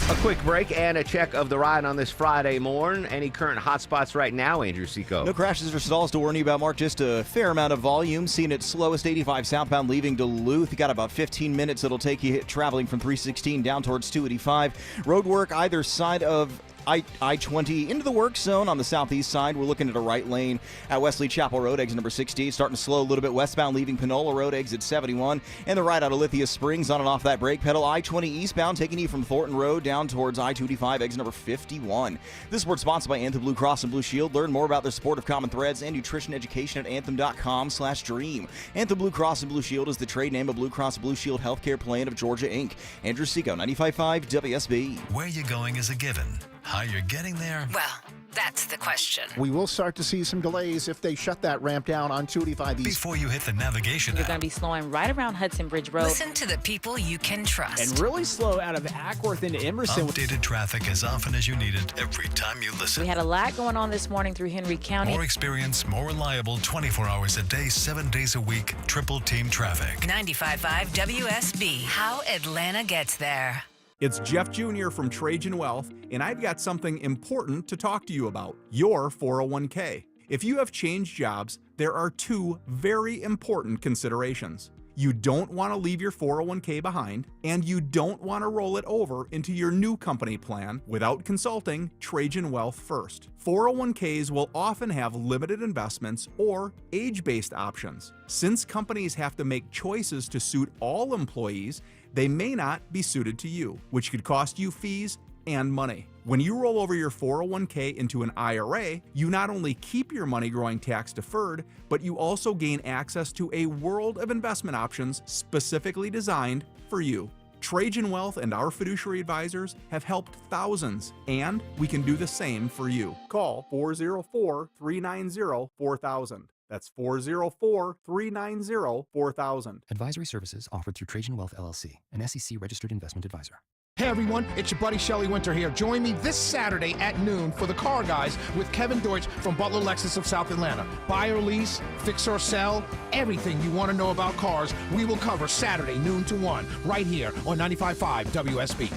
a quick break and a check of the ride on this Friday morn. Any current hotspots right now, Andrew Seco? No crashes or stalls to warn you about, Mark. Just a fair amount of volume. Seen it slowest 85 southbound leaving Duluth. You got about 15 minutes it'll take you traveling from 316 down towards 285. Road work either side of I-20 into the work zone on the southeast side. We're looking at a right lane at Wesley Chapel Road, exit number 60. Starting to slow a little bit westbound, leaving Panola Road, exit 71. And the right out of Lithia Springs on and off that brake pedal. I-20 eastbound, taking you from Thornton Road down towards I-285, exit number 51. This report sponsored by Anthem Blue Cross and Blue Shield. Learn more about their support of Common Threads and nutrition education at anthem.com/dream. Anthem Blue Cross and Blue Shield is the trade name of Blue Cross and Blue Shield Healthcare Plan of Georgia, Inc. Andrew Seco, 95.5 WSB. Where you going is a given. How you're getting there? Well, that's the question. We will start to see some delays if they shut that ramp down on 285 East. Before you hit the navigation You're app. going to be slowing right around Hudson Bridge Road. Listen to the people you can trust. And really slow out of Ackworth into Emerson. Updated traffic as often as you need it every time you listen. We had a lot going on this morning through Henry County. More experience, more reliable, 24 hours a day, 7 days a week, triple team traffic. 95.5 WSB. How Atlanta gets there. It's Jeff Jr. from Trajan Wealth, and I've got something important to talk to you about, your 401k. If you have changed jobs, there are two very important considerations. You don't want to leave your 401k behind, and you don't want to roll it over into your new company plan without consulting Trajan Wealth first. 401ks will often have limited investments or age-based options. Since companies have to make choices to suit all employees, they may not be suited to you, which could cost you fees and money. When you roll over your 401k into an IRA, you not only keep your money growing tax deferred, but you also gain access to a world of investment options specifically designed for you. Trajan Wealth and our fiduciary advisors have helped thousands, and we can do the same for you. Call 404-390-4000. That's 404-390-4000. Advisory services offered through Trajan Wealth LLC, an SEC registered investment advisor. Hey everyone, it's your buddy Shelly Winter here. Join me this Saturday at noon for the Car Guys with Kevin Deutsch from Butler Lexus of South Atlanta. Buy or lease, fix or sell, everything you want to know about cars, we will cover Saturday noon to 1 right here on 95.5 WSB.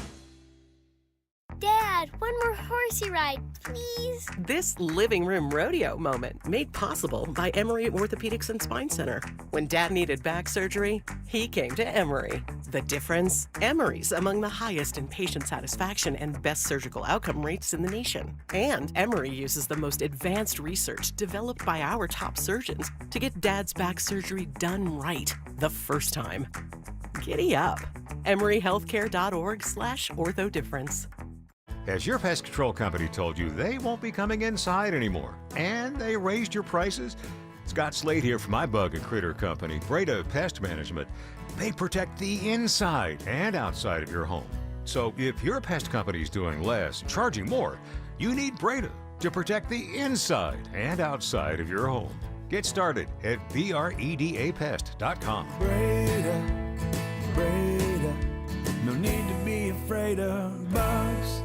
Dad, one more horsey ride, please. This living room rodeo moment made possible by Emory Orthopedics and Spine Center. When Dad needed back surgery, he came to Emory. The difference? Emory's among the highest in patient satisfaction and best surgical outcome rates in the nation. And Emory uses the most advanced research developed by our top surgeons to get Dad's back surgery done right the first time. Giddy up. EmoryHealthcare.org/orthodifference. Has your pest control company told you they won't be coming inside anymore, and they raised your prices? Scott Slade here from my bug and critter company, Breda Pest Management. They protect the inside and outside of your home. So if your pest company is doing less, charging more, you need Breda to protect the inside and outside of your home. Get started at BREDAPest.com. Breda, Breda, no need to be afraid of bugs.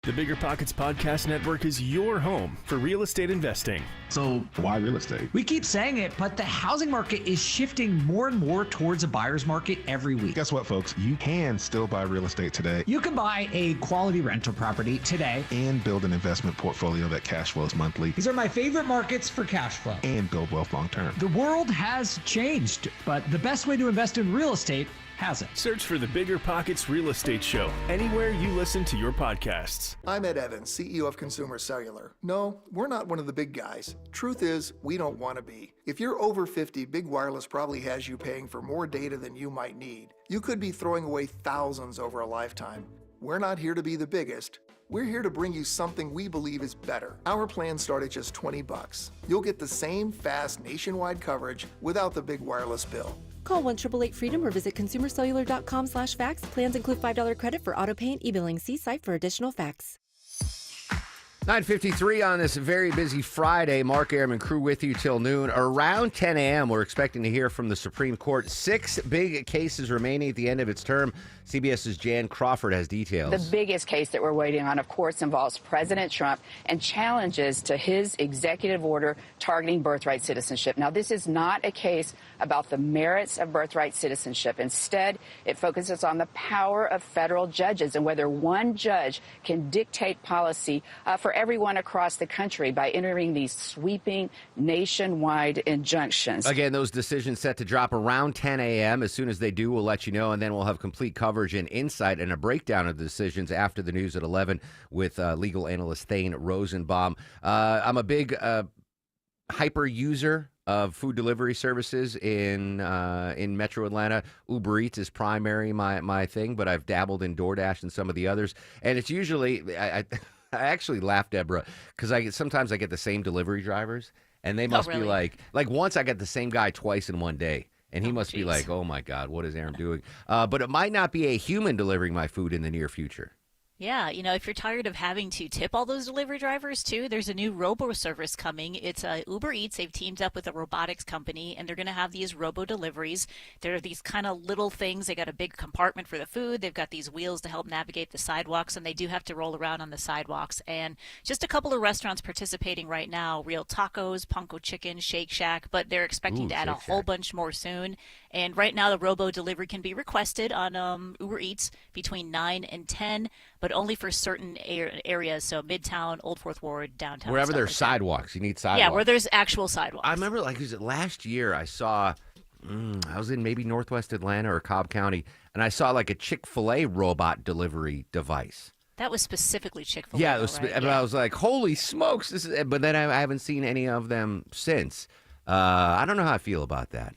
The Bigger Pockets Podcast Network is your home for real estate investing. So, why real estate? We keep saying it, but the housing market is shifting more and more towards a buyer's market every week. Guess what, folks? You can still buy real estate today. You can buy a quality rental property today. And build an investment portfolio that cash flows monthly. These are my favorite markets for cash flow. And build wealth long term. The world has changed, but the best way to invest in real estate hasn't. Search for the Bigger Pockets Real Estate Show anywhere you listen to your podcasts. I'm Ed Evans, CEO of Consumer Cellular. No, we're not one of the big guys. Truth is, we don't want to be. If you're over 50, Big Wireless probably has you paying for more data than you might need. You could be throwing away thousands over a lifetime. We're not here to be the biggest. We're here to bring you something we believe is better. Our plans start at just $20. You'll get the same fast nationwide coverage without the big wireless bill. Call 1-888-FREEDOM or visit consumercellular.com/facts. Plans include $5 credit for auto pay and e-billing. See site for additional facts. 9:53 on this very busy Friday. Mark Arum and crew with you till noon. Around 10 a.m., we're expecting to hear from the Supreme Court. 6 big cases remaining at the end of its term. CBS's Jan Crawford has details. The biggest case that we're waiting on, of course, involves President Trump and challenges to his executive order targeting birthright citizenship. Now, this is not a case about the merits of birthright citizenship. Instead, it focuses on the power of federal judges and whether one judge can dictate policy for everyone across the country by entering these sweeping nationwide injunctions. Again, those decisions set to drop around 10 a.m. As soon as they do, we'll let you know, and then we'll have complete coverage and insight and a breakdown of the decisions after the news at 11 with legal analyst Thane Rosenbaum. I'm a big hyper user of food delivery services in Metro Atlanta. Uber Eats is primary my thing, but I've dabbled in DoorDash and some of the others, and it's usually I actually laugh, Deborah, because sometimes I get the same delivery drivers, and they must be like once I got the same guy twice in one day. And he must be like, oh, my God, what is Aaron doing? But it might not be a human delivering my food in the near future. Yeah, if you're tired of having to tip all those delivery drivers, too, there's a new robo-service coming. It's Uber Eats. They've teamed up with a robotics company, and they're going to have these robo-deliveries. There are these kind of little things. They got a big compartment for the food. They've got these wheels to help navigate the sidewalks, and they do have to roll around on the sidewalks. And just a couple of restaurants participating right now, Real Tacos, Punko Chicken, Shake Shack, but they're expecting to add a whole bunch more soon. And right now, the robo-delivery can be requested on Uber Eats between 9 and 10, but only for certain areas, so Midtown, Old Fourth Ward, downtown. Wherever there's sidewalks, you need sidewalks. Yeah, where there's actual sidewalks. I remember, last year I saw, I was in maybe Northwest Atlanta or Cobb County, and I saw a Chick-fil-A robot delivery device. That was specifically Chick-fil-A. Yeah, it was, right? But I was like, holy smokes. But then I haven't seen any of them since. I don't know how I feel about that.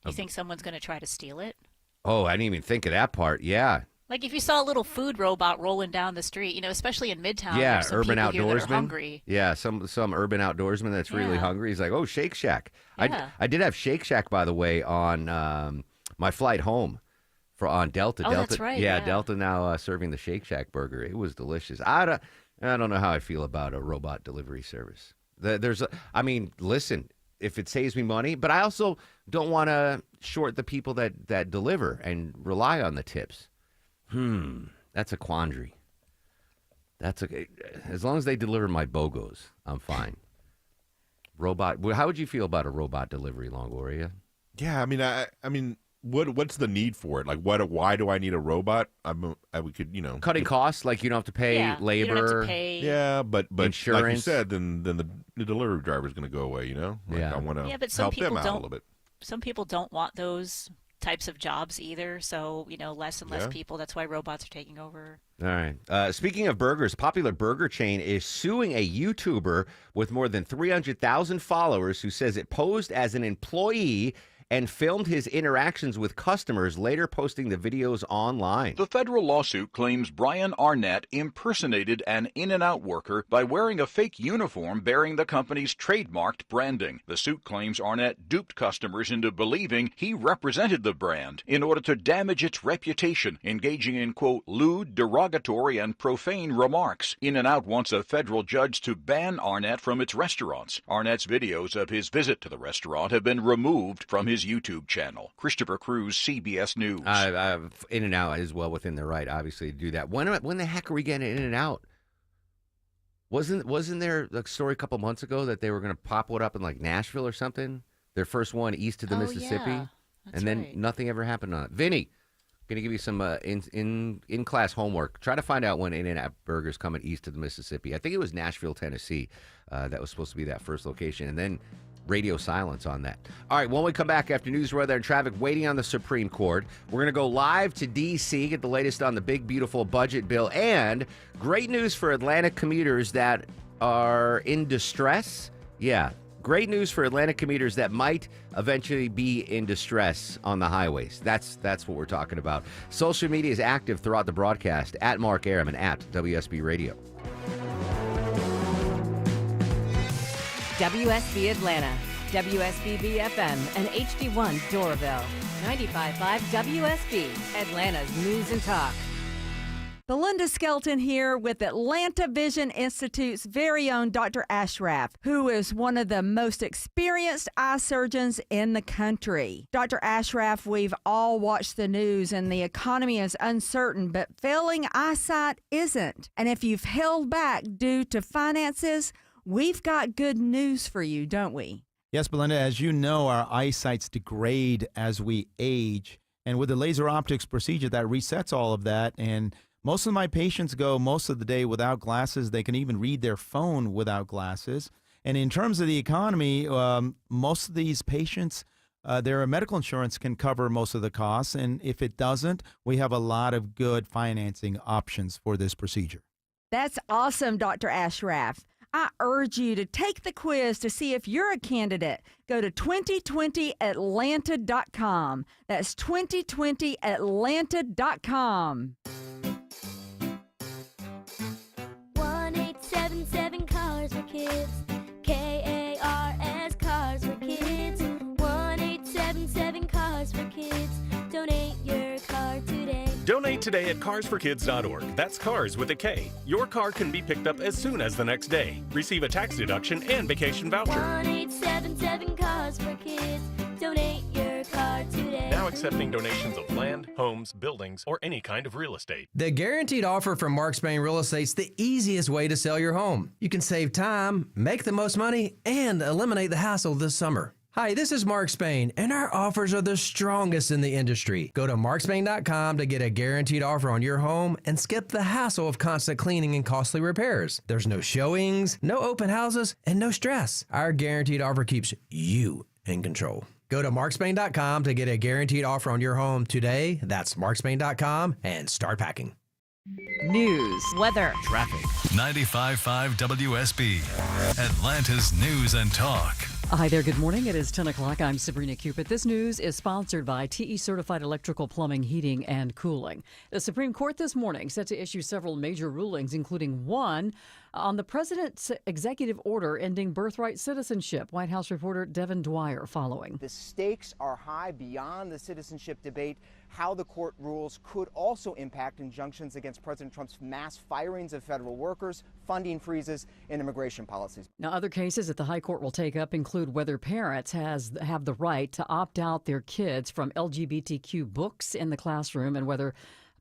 You think someone's going to try to steal it? Oh, I didn't even think of that part. Yeah. Like if you saw a little food robot rolling down the street, especially in Midtown. Yeah, there's some urban people here that are outdoorsman. Hungry. Yeah, some urban outdoorsman that's really hungry. He's like, oh, Shake Shack. Yeah. I did have Shake Shack, by the way, on my flight home on Delta. Oh, Delta, that's right. Yeah, Delta now serving the Shake Shack burger. It was delicious. I don't know how I feel about a robot delivery service. Listen, if it saves me money, but I also don't want to short the people that deliver and rely on the tips. That's a quandary. As long as they deliver my BOGOs, I'm fine. Robot. How would you feel about a robot delivery, Longoria? Yeah, I mean, what's the need for it? Why do I need a robot? We could, cutting costs. Like you don't have to pay labor. You don't have to pay. Yeah, but insurance. Like you said, then the delivery driver is going to go away. Yeah. I want to but some help people them out a little bit. Some people don't want those types of jobs either. So less and less people. That's why robots are taking over. All right. Speaking of burgers, a popular burger chain is suing a YouTuber with more than 300,000 followers who says it posed as an employee and filmed his interactions with customers, later posting the videos online. The federal lawsuit claims Brian Arnett impersonated an In-N-Out worker by wearing a fake uniform bearing the company's trademarked branding. The suit claims Arnett duped customers into believing he represented the brand in order to damage its reputation, engaging in, quote, lewd, derogatory, and profane remarks. In-N-Out wants a federal judge to ban Arnett from its restaurants. Arnett's videos of his visit to the restaurant have been removed from his YouTube channel. Christopher Cruz, CBS News. In-N-Out is well within their right, obviously, to do that. When the heck are we getting In-N-Out? Wasn't there a story a couple months ago that they were going to pop one up in Nashville or something? Their first one east of the Mississippi, and then nothing ever happened on it. Vinny, going to give you some in-class homework. Try to find out when In-N-Out Burger's coming east of the Mississippi. I think it was Nashville, Tennessee. That was supposed to be that first location, and then radio silence on that. All right, when we come back after news, weather, and traffic, waiting on the Supreme Court, we're going to go live to D.C., get the latest on the big, beautiful budget bill, and great news for Atlanta commuters that are in distress. Yeah, great news for Atlanta commuters that might eventually be in distress on the highways. That's what we're talking about. Social media is active throughout the broadcast, at Mark Arum and at WSB Radio. WSB Atlanta, WSB BFM, and HD1 Doraville. 95.5 WSB, Atlanta's News and Talk. Belinda Skelton here with Atlanta Vision Institute's very own Dr. Ashraf, who is one of the most experienced eye surgeons in the country. Dr. Ashraf, we've all watched the news and the economy is uncertain, but failing eyesight isn't. And if you've held back due to finances, we've got good news for you, don't we? Yes, Belinda, as you know, our eyesights degrade as we age. And with the laser optics procedure, that resets all of that. And most of my patients go most of the day without glasses. They can even read their phone without glasses. And in terms of the economy, most of these patients, their medical insurance can cover most of the costs. And if it doesn't, we have a lot of good financing options for this procedure. That's awesome, Dr. Ashraf. I urge you to take the quiz to see if you're a candidate. Go to 2020atlanta.com. That's 2020atlanta.com. 1877 Cars for Kids. KARS Cars for Kids. 1877 Cars for Kids. Donate your car today. Donate today at carsforkids.org. That's cars with a K. Your car can be picked up as soon as the next day. Receive a tax deduction and vacation voucher. 1877 Cars for Kids. Donate your car today. Now accepting donations of land, homes, buildings, or any kind of real estate. The guaranteed offer from Mark Spain Real Estate's the easiest way to sell your home. You can save time, make the most money, and eliminate the hassle this summer. Hi, this is Mark Spain, and our offers are the strongest in the industry. Go to markspain.com to get a guaranteed offer on your home and skip the hassle of constant cleaning and costly repairs. There's no showings, no open houses, and no stress. Our guaranteed offer keeps you in control. Go to markspain.com to get a guaranteed offer on your home today. That's markspain.com and start packing. News, weather, traffic. 95.5 WSB, Atlanta's News and Talk. Hi there, good morning. It is 10 o'clock. I'm Sabrina Cupid. This news is sponsored by TE Certified Electrical Plumbing, Heating, and Cooling. The Supreme Court this morning set to issue several major rulings, including one on the president's executive order ending birthright citizenship. White House reporter Devin Dwyer following. The stakes are high beyond the citizenship debate. How the court rules could also impact injunctions against President Trump's mass firings of federal workers, funding freezes, and immigration policies. Now, other cases that the high court will take up include whether parents have the right to opt out their kids from LGBTQ books in the classroom and whether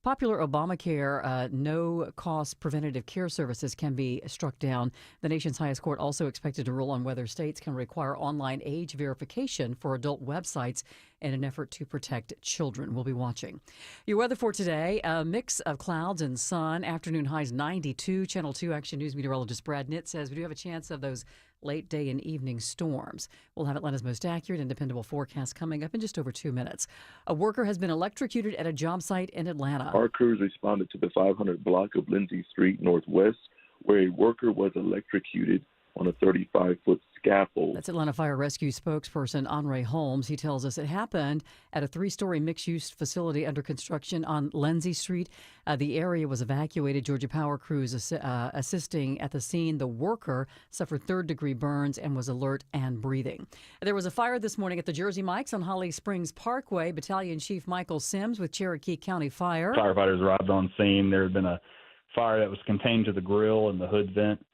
popular Obamacare no-cost preventative care services can be struck down. The nation's highest court also expected to rule on whether states can require online age verification for adult websites in an effort to protect children. We'll be watching. Your weather for today, a mix of clouds and sun. Afternoon highs 92. Channel 2 Action News meteorologist Brad Nitt says we do have a chance of those late day and evening storms. We'll have Atlanta's most accurate and dependable forecast coming up in just over 2 minutes. A worker has been electrocuted at a job site in Atlanta. Our crews responded to the 500 block of Lindsay Street Northwest, where a worker was electrocuted on a 35-foot scaffold. That's Atlanta Fire Rescue spokesperson Andre Holmes. He tells us it happened at a 3-story mixed-use facility under construction on Lindsay Street. The area was evacuated. Georgia Power crews assisting at the scene. The worker suffered third-degree burns and was alert and breathing. There was a fire this morning at the Jersey Mike's on Holly Springs Parkway. Battalion Chief Michael Sims with Cherokee County Fire. Firefighters arrived on scene. There had been a fire that was contained to the grill and the hood vent.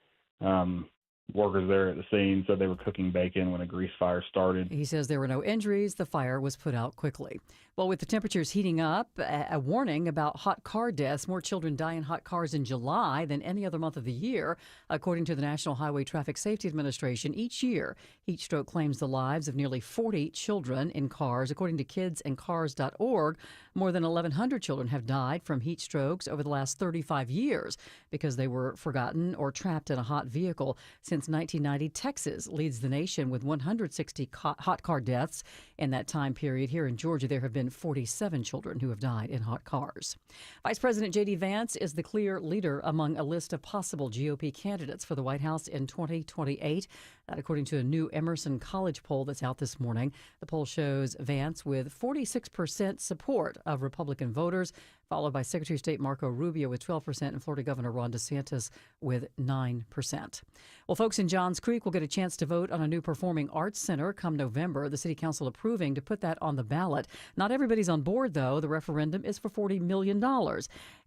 Workers there at the scene said they were cooking bacon when a grease fire started. He says there were no injuries. The fire was put out quickly. Well, with the temperatures heating up, a warning about hot car deaths. More children die in hot cars in July than any other month of the year. According to the National Highway Traffic Safety Administration, each year, heat stroke claims the lives of nearly 40 children in cars. According to kidsandcars.org, more than 1,100 children have died from heat strokes over the last 35 years because they were forgotten or trapped in a hot vehicle. Since 1990, Texas leads the nation with 160 hot car deaths. In that time period here in Georgia, there have been 47 children who have died in hot cars. Vice President J.D. Vance is the clear leader among a list of possible GOP candidates for the White House in 2028. That according to a new Emerson College poll that's out this morning. The poll shows Vance with 46% support of Republican voters, followed by Secretary of State Marco Rubio with 12% and Florida Governor Ron DeSantis with 9%. Well, folks in Johns Creek will get a chance to vote on a new performing arts center come November. The city council approving to put that on the ballot. Not everybody's on board, though. The referendum is for $40 million.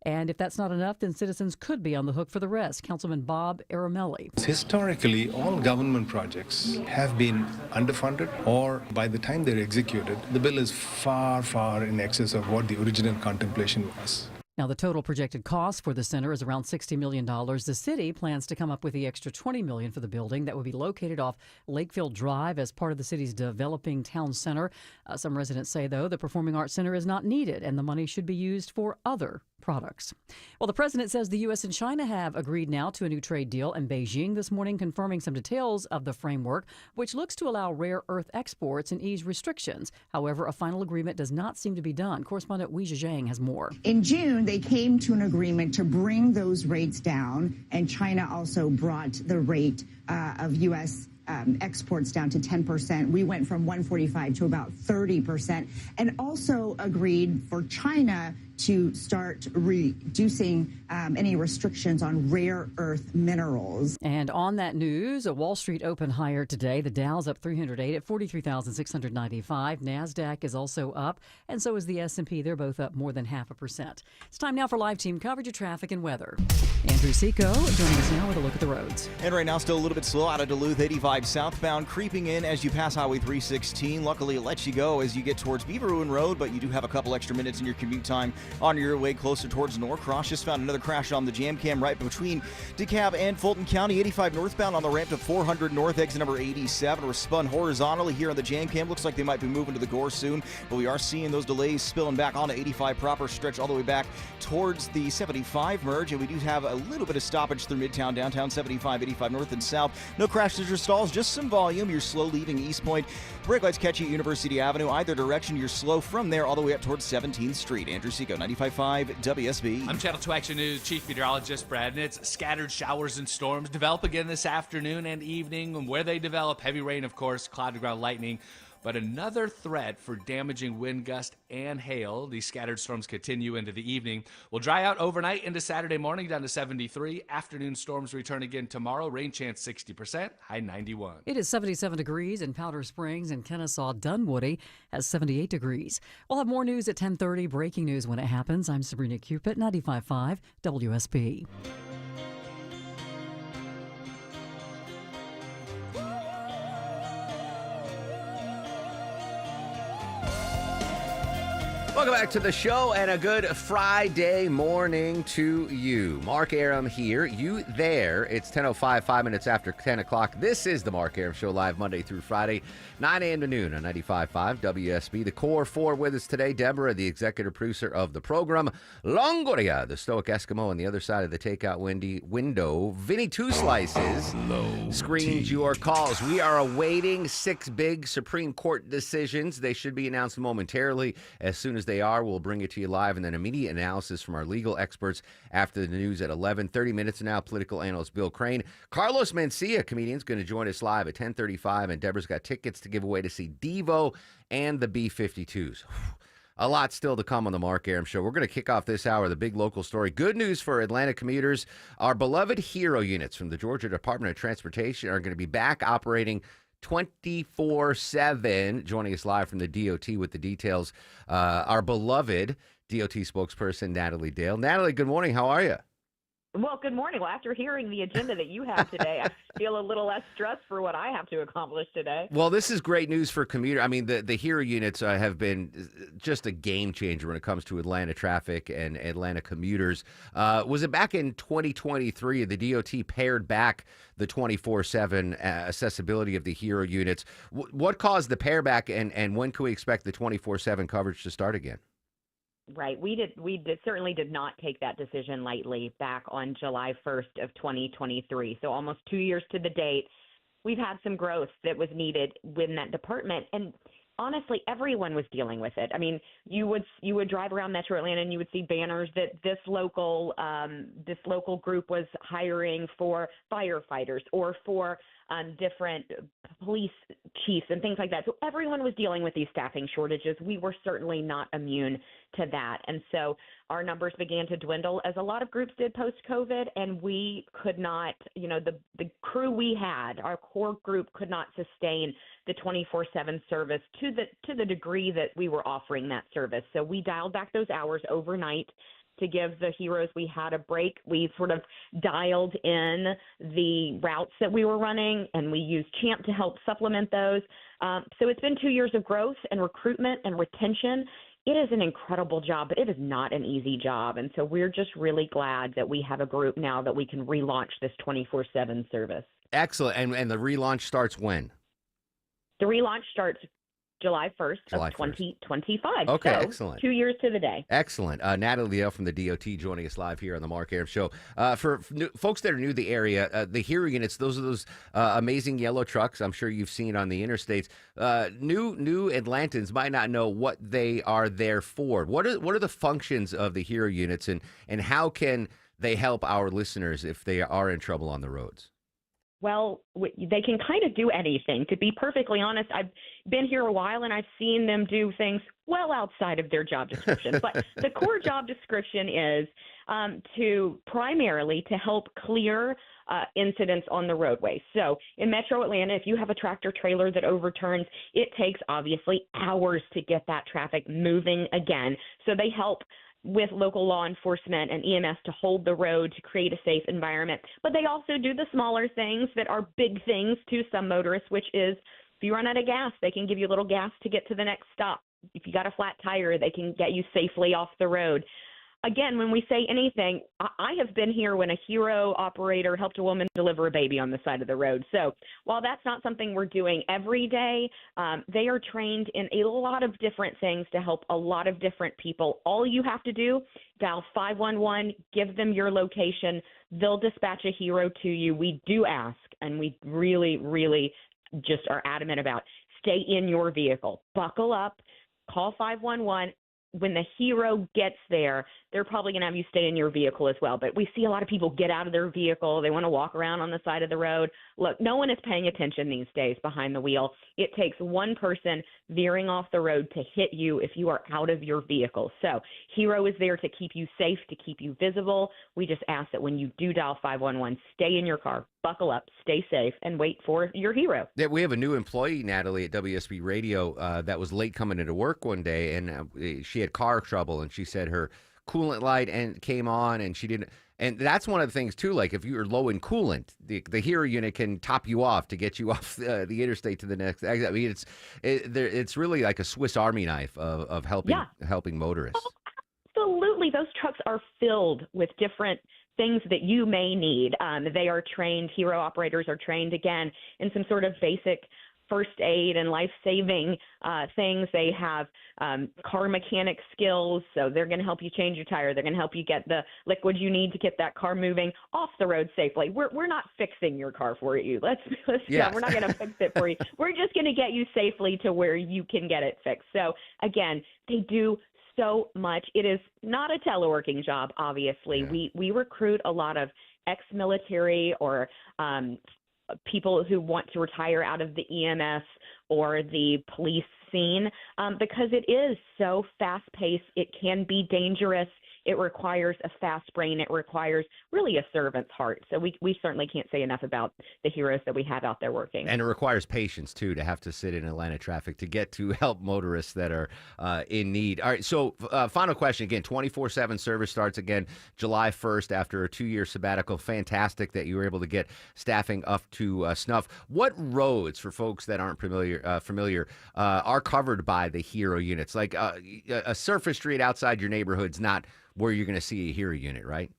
And if that's not enough, then citizens could be on the hook for the rest. Councilman Bob Aramelli. Historically, all government projects have been underfunded, or by the time they're executed, the bill is far, far in excess of what the original contemplation was. Now, the total projected cost for the center is around $60 million. The city plans to come up with the extra $20 million for the building that would be located off Lakefield Drive as part of the city's developing town center. Some residents say, though, the Performing Arts Center is not needed and the money should be used for other products. Well, the president says the U.S. and China have agreed now to a new trade deal, and Beijing this morning confirming some details of the framework, which looks to allow rare earth exports and ease restrictions. However, a final agreement does not seem to be done. Correspondent Wei Zhang has more. In June, they came to an agreement to bring those rates down, and China also brought the rate of U.S. Exports down to 10%. We went from 145 to about 30%, and also agreed for China to start reducing any restrictions on rare earth minerals. And on that news, a Wall Street open higher today. The Dow's up 308 at 43,695. NASDAQ is also up, and so is the S&P. They're both up more than 0.5%. It's time now for live team coverage of traffic and weather. Andrew Seco joining us now with a look at the roads. And right now, still a little bit slow out of Duluth, 85 southbound, creeping in as you pass Highway 316. Luckily, it lets you go as you get towards Beaver Ruin Road, but you do have a couple extra minutes in your commute time on your way closer towards Norcross. Just found another crash on the jam cam right between DeKalb and Fulton County. 85 northbound on the ramp to 400 north, exit number 87. We're spun horizontally here on the jam cam. Looks like they might be moving to the Gore soon, but we are seeing those delays spilling back onto 85 proper, stretch all the way back towards the 75 merge, and we do have a little bit of stoppage through Midtown, downtown, 75, 85 north and south. No crashes or stalls, just some volume. You're slow leaving East Point. Brake lights catch you at University Avenue. Either direction, you're slow from there all the way up towards 17th Street. Andrew Seco, 95.5 WSB. I'm Channel 2 Action News Chief Meteorologist Brad Nitz. Scattered showers and storms develop again this afternoon and evening. And where they develop, heavy rain, of course, cloud to ground lightning. But another threat for damaging wind gust and hail. These scattered storms continue into the evening. Will dry out overnight into Saturday morning down to 73. Afternoon storms return again tomorrow. Rain chance 60%, high 91. It is 77 degrees in Powder Springs, and Kennesaw Dunwoody has 78 degrees. We'll have more news at 10:30. Breaking news when it happens. I'm Sabrina Cupid, 95.5 WSB. Welcome back to the show and a good Friday morning to you. Mark Arum here, you there. It's 10:05, 5 minutes after 10 o'clock. This is the Mark Arum Show, live Monday through Friday, 9 a.m. to noon on 95.5 WSB. The Core 4 with us today. Deborah, the executive producer of the program. Longoria, the stoic Eskimo on the other side of the takeout window. Vinny Two Slices screens your calls. We are awaiting 6 big Supreme Court decisions. They should be announced momentarily. As soon as they are, we'll bring it to you live, and then immediate analysis from our legal experts after the news at 11. 30 minutes now, political analyst Bill Crane. Carlos Mencia, comedian, is going to join us live at 10:35, and Deborah's got tickets to give away to see Devo and the B-52s. A lot still to come on the Mark Arum Show. We're going to kick off this hour, the big local story. Good news for Atlanta commuters. Our beloved HERO units from the Georgia Department of Transportation are going to be back operating 24/7. Joining us live from the DOT with the details, our beloved DOT spokesperson, Natalie Dale. Natalie, good morning. How are you? Well, good morning. Well, after hearing the agenda that you have today, I feel a little less stressed for what I have to accomplish today. Well, this is great news for commuters. I mean, the HERO units have been just a game changer when it comes to Atlanta traffic and Atlanta commuters. Was it back in 2023, the DOT pared back the 24/7 accessibility of the HERO units? What caused the pare back, and when can we expect the 24/7 coverage to start again? Right. We certainly did not take that decision lightly back on July 1st of 2023. So almost 2 years to the date, we've had some growth that was needed within that department. And honestly, everyone was dealing with it. I mean, you would drive around Metro Atlanta and you would see banners that this local group was hiring for firefighters or for different police chiefs and things like that. So everyone was dealing with these staffing shortages. We were certainly not immune to that. And so our numbers began to dwindle, as a lot of groups did post-COVID, and we could not, the crew we had, our core group could not sustain the 24/7 service to the degree that we were offering that service. So we dialed back those hours overnight to give the heroes we had a break. We sort of dialed in the routes that we were running, and we used Champ to help supplement those. So it's been 2 years of growth and recruitment and retention. It is an incredible job, but it is not an easy job. And so we're just really glad that we have a group now that we can relaunch this 24/7 service. Excellent. And the relaunch starts when? The relaunch starts July 1st July of 1st. 2025. Okay, so excellent. 2 years to the day. Excellent. Natalie Liddell from the DOT joining us live here on the Mark Arum Show. For folks that are new to the area, the Hero units, those are those amazing yellow trucks I'm sure you've seen on the interstates. New Atlantans might not know what they are there for. What are the functions of the Hero units, and how can they help our listeners if they are in trouble on the roads? Well, they can kind of do anything. To be perfectly honest, I've been here a while and I've seen them do things well outside of their job description. But the core job description is primarily to help clear incidents on the roadway. So in Metro Atlanta, if you have a tractor trailer that overturns, it takes obviously hours to get that traffic moving again. So they help with local law enforcement and EMS to hold the road, to create a safe environment. But they also do the smaller things that are big things to some motorists, which is if you run out of gas, they can give you a little gas to get to the next stop. If you got a flat tire, they can get you safely off the road. Again, when we say anything, I have been here when a Hero operator helped a woman deliver a baby on the side of the road. So while that's not something we're doing every day, they are trained in a lot of different things to help a lot of different people. All you have to do, dial 511, give them your location. They'll dispatch a Hero to you. We do ask, and we really, really just are adamant about, stay in your vehicle. Buckle up, call 511. When the Hero gets there, they're probably going to have you stay in your vehicle as well. But we see a lot of people get out of their vehicle. They want to walk around on the side of the road. Look, no one is paying attention these days behind the wheel. It takes one person veering off the road to hit you if you are out of your vehicle. So Hero is there to keep you safe, to keep you visible. We just ask that when you do dial 511, stay in your car, buckle up, stay safe, and wait for your Hero. Yeah, we have a new employee, Natalie, at WSB Radio that was late coming into work one day, and she had car trouble, and she said her coolant light came on, and she didn't. And that's one of the things too. Like if you're low in coolant, the Hero unit can top you off to get you off the interstate to the next exit. I mean, it's really like a Swiss Army knife of helping motorists. Oh, absolutely, those trucks are filled with different things that you may need. They are trained. Hero operators are trained again in some sort of basic first aid and life-saving things. They have car mechanic skills, so they're going to help you change your tire. They're going to help you get the liquid you need to get that car moving off the road safely. We're not fixing your car for you. Let's Yes. we're not going to fix it for you. We're just going to get you safely to where you can get it fixed. So again, they do so much. It is not a teleworking job, obviously. Yeah. We recruit a lot of ex-military or people who want to retire out of the EMS or the police scene because it is so fast-paced. It can be dangerous. It requires a fast brain. It requires really a servant's heart. So we certainly can't say enough about the heroes that we have out there working. And it requires patience, too, to have to sit in Atlanta traffic to get to help motorists that are in need. All right, so final question. Again, 24/7 service starts again July 1st after a 2-year sabbatical. Fantastic that you were able to get staffing up to snuff. What roads, for folks that aren't familiar, are covered by the Hero units? Like a surface street outside your neighborhood's not where you're going to see a Hero unit, right?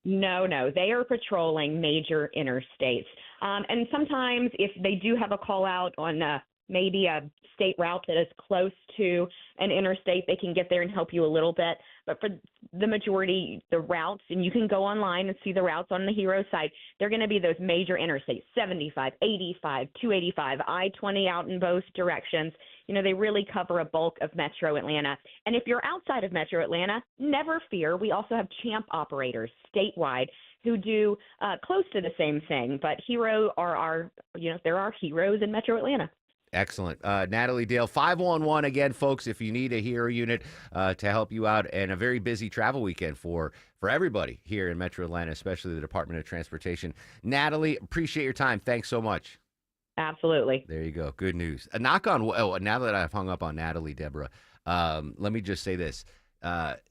No. They are patrolling major interstates. And sometimes if they do have a call out on maybe a state route that is close to an interstate, they can get there and help you a little bit. But for the majority, the routes, and you can go online and see the routes on the Hero site, they're going to be those major interstates, 75, 85, 285, I-20 out in both directions. You know, they really cover a bulk of Metro Atlanta. And if you're outside of Metro Atlanta, never fear. We also have Champ operators statewide who do close to the same thing. But Hero are our, there are heroes in Metro Atlanta. Excellent. Natalie Dale, 511 again, folks, if you need a Hero unit to help you out, and a very busy travel weekend for everybody here in Metro Atlanta, especially the Department of Transportation. Natalie, appreciate your time. Thanks so much. Absolutely. There you go. Good news. A knock on, now that I've hung up on Natalie, Deborah, let me just say this.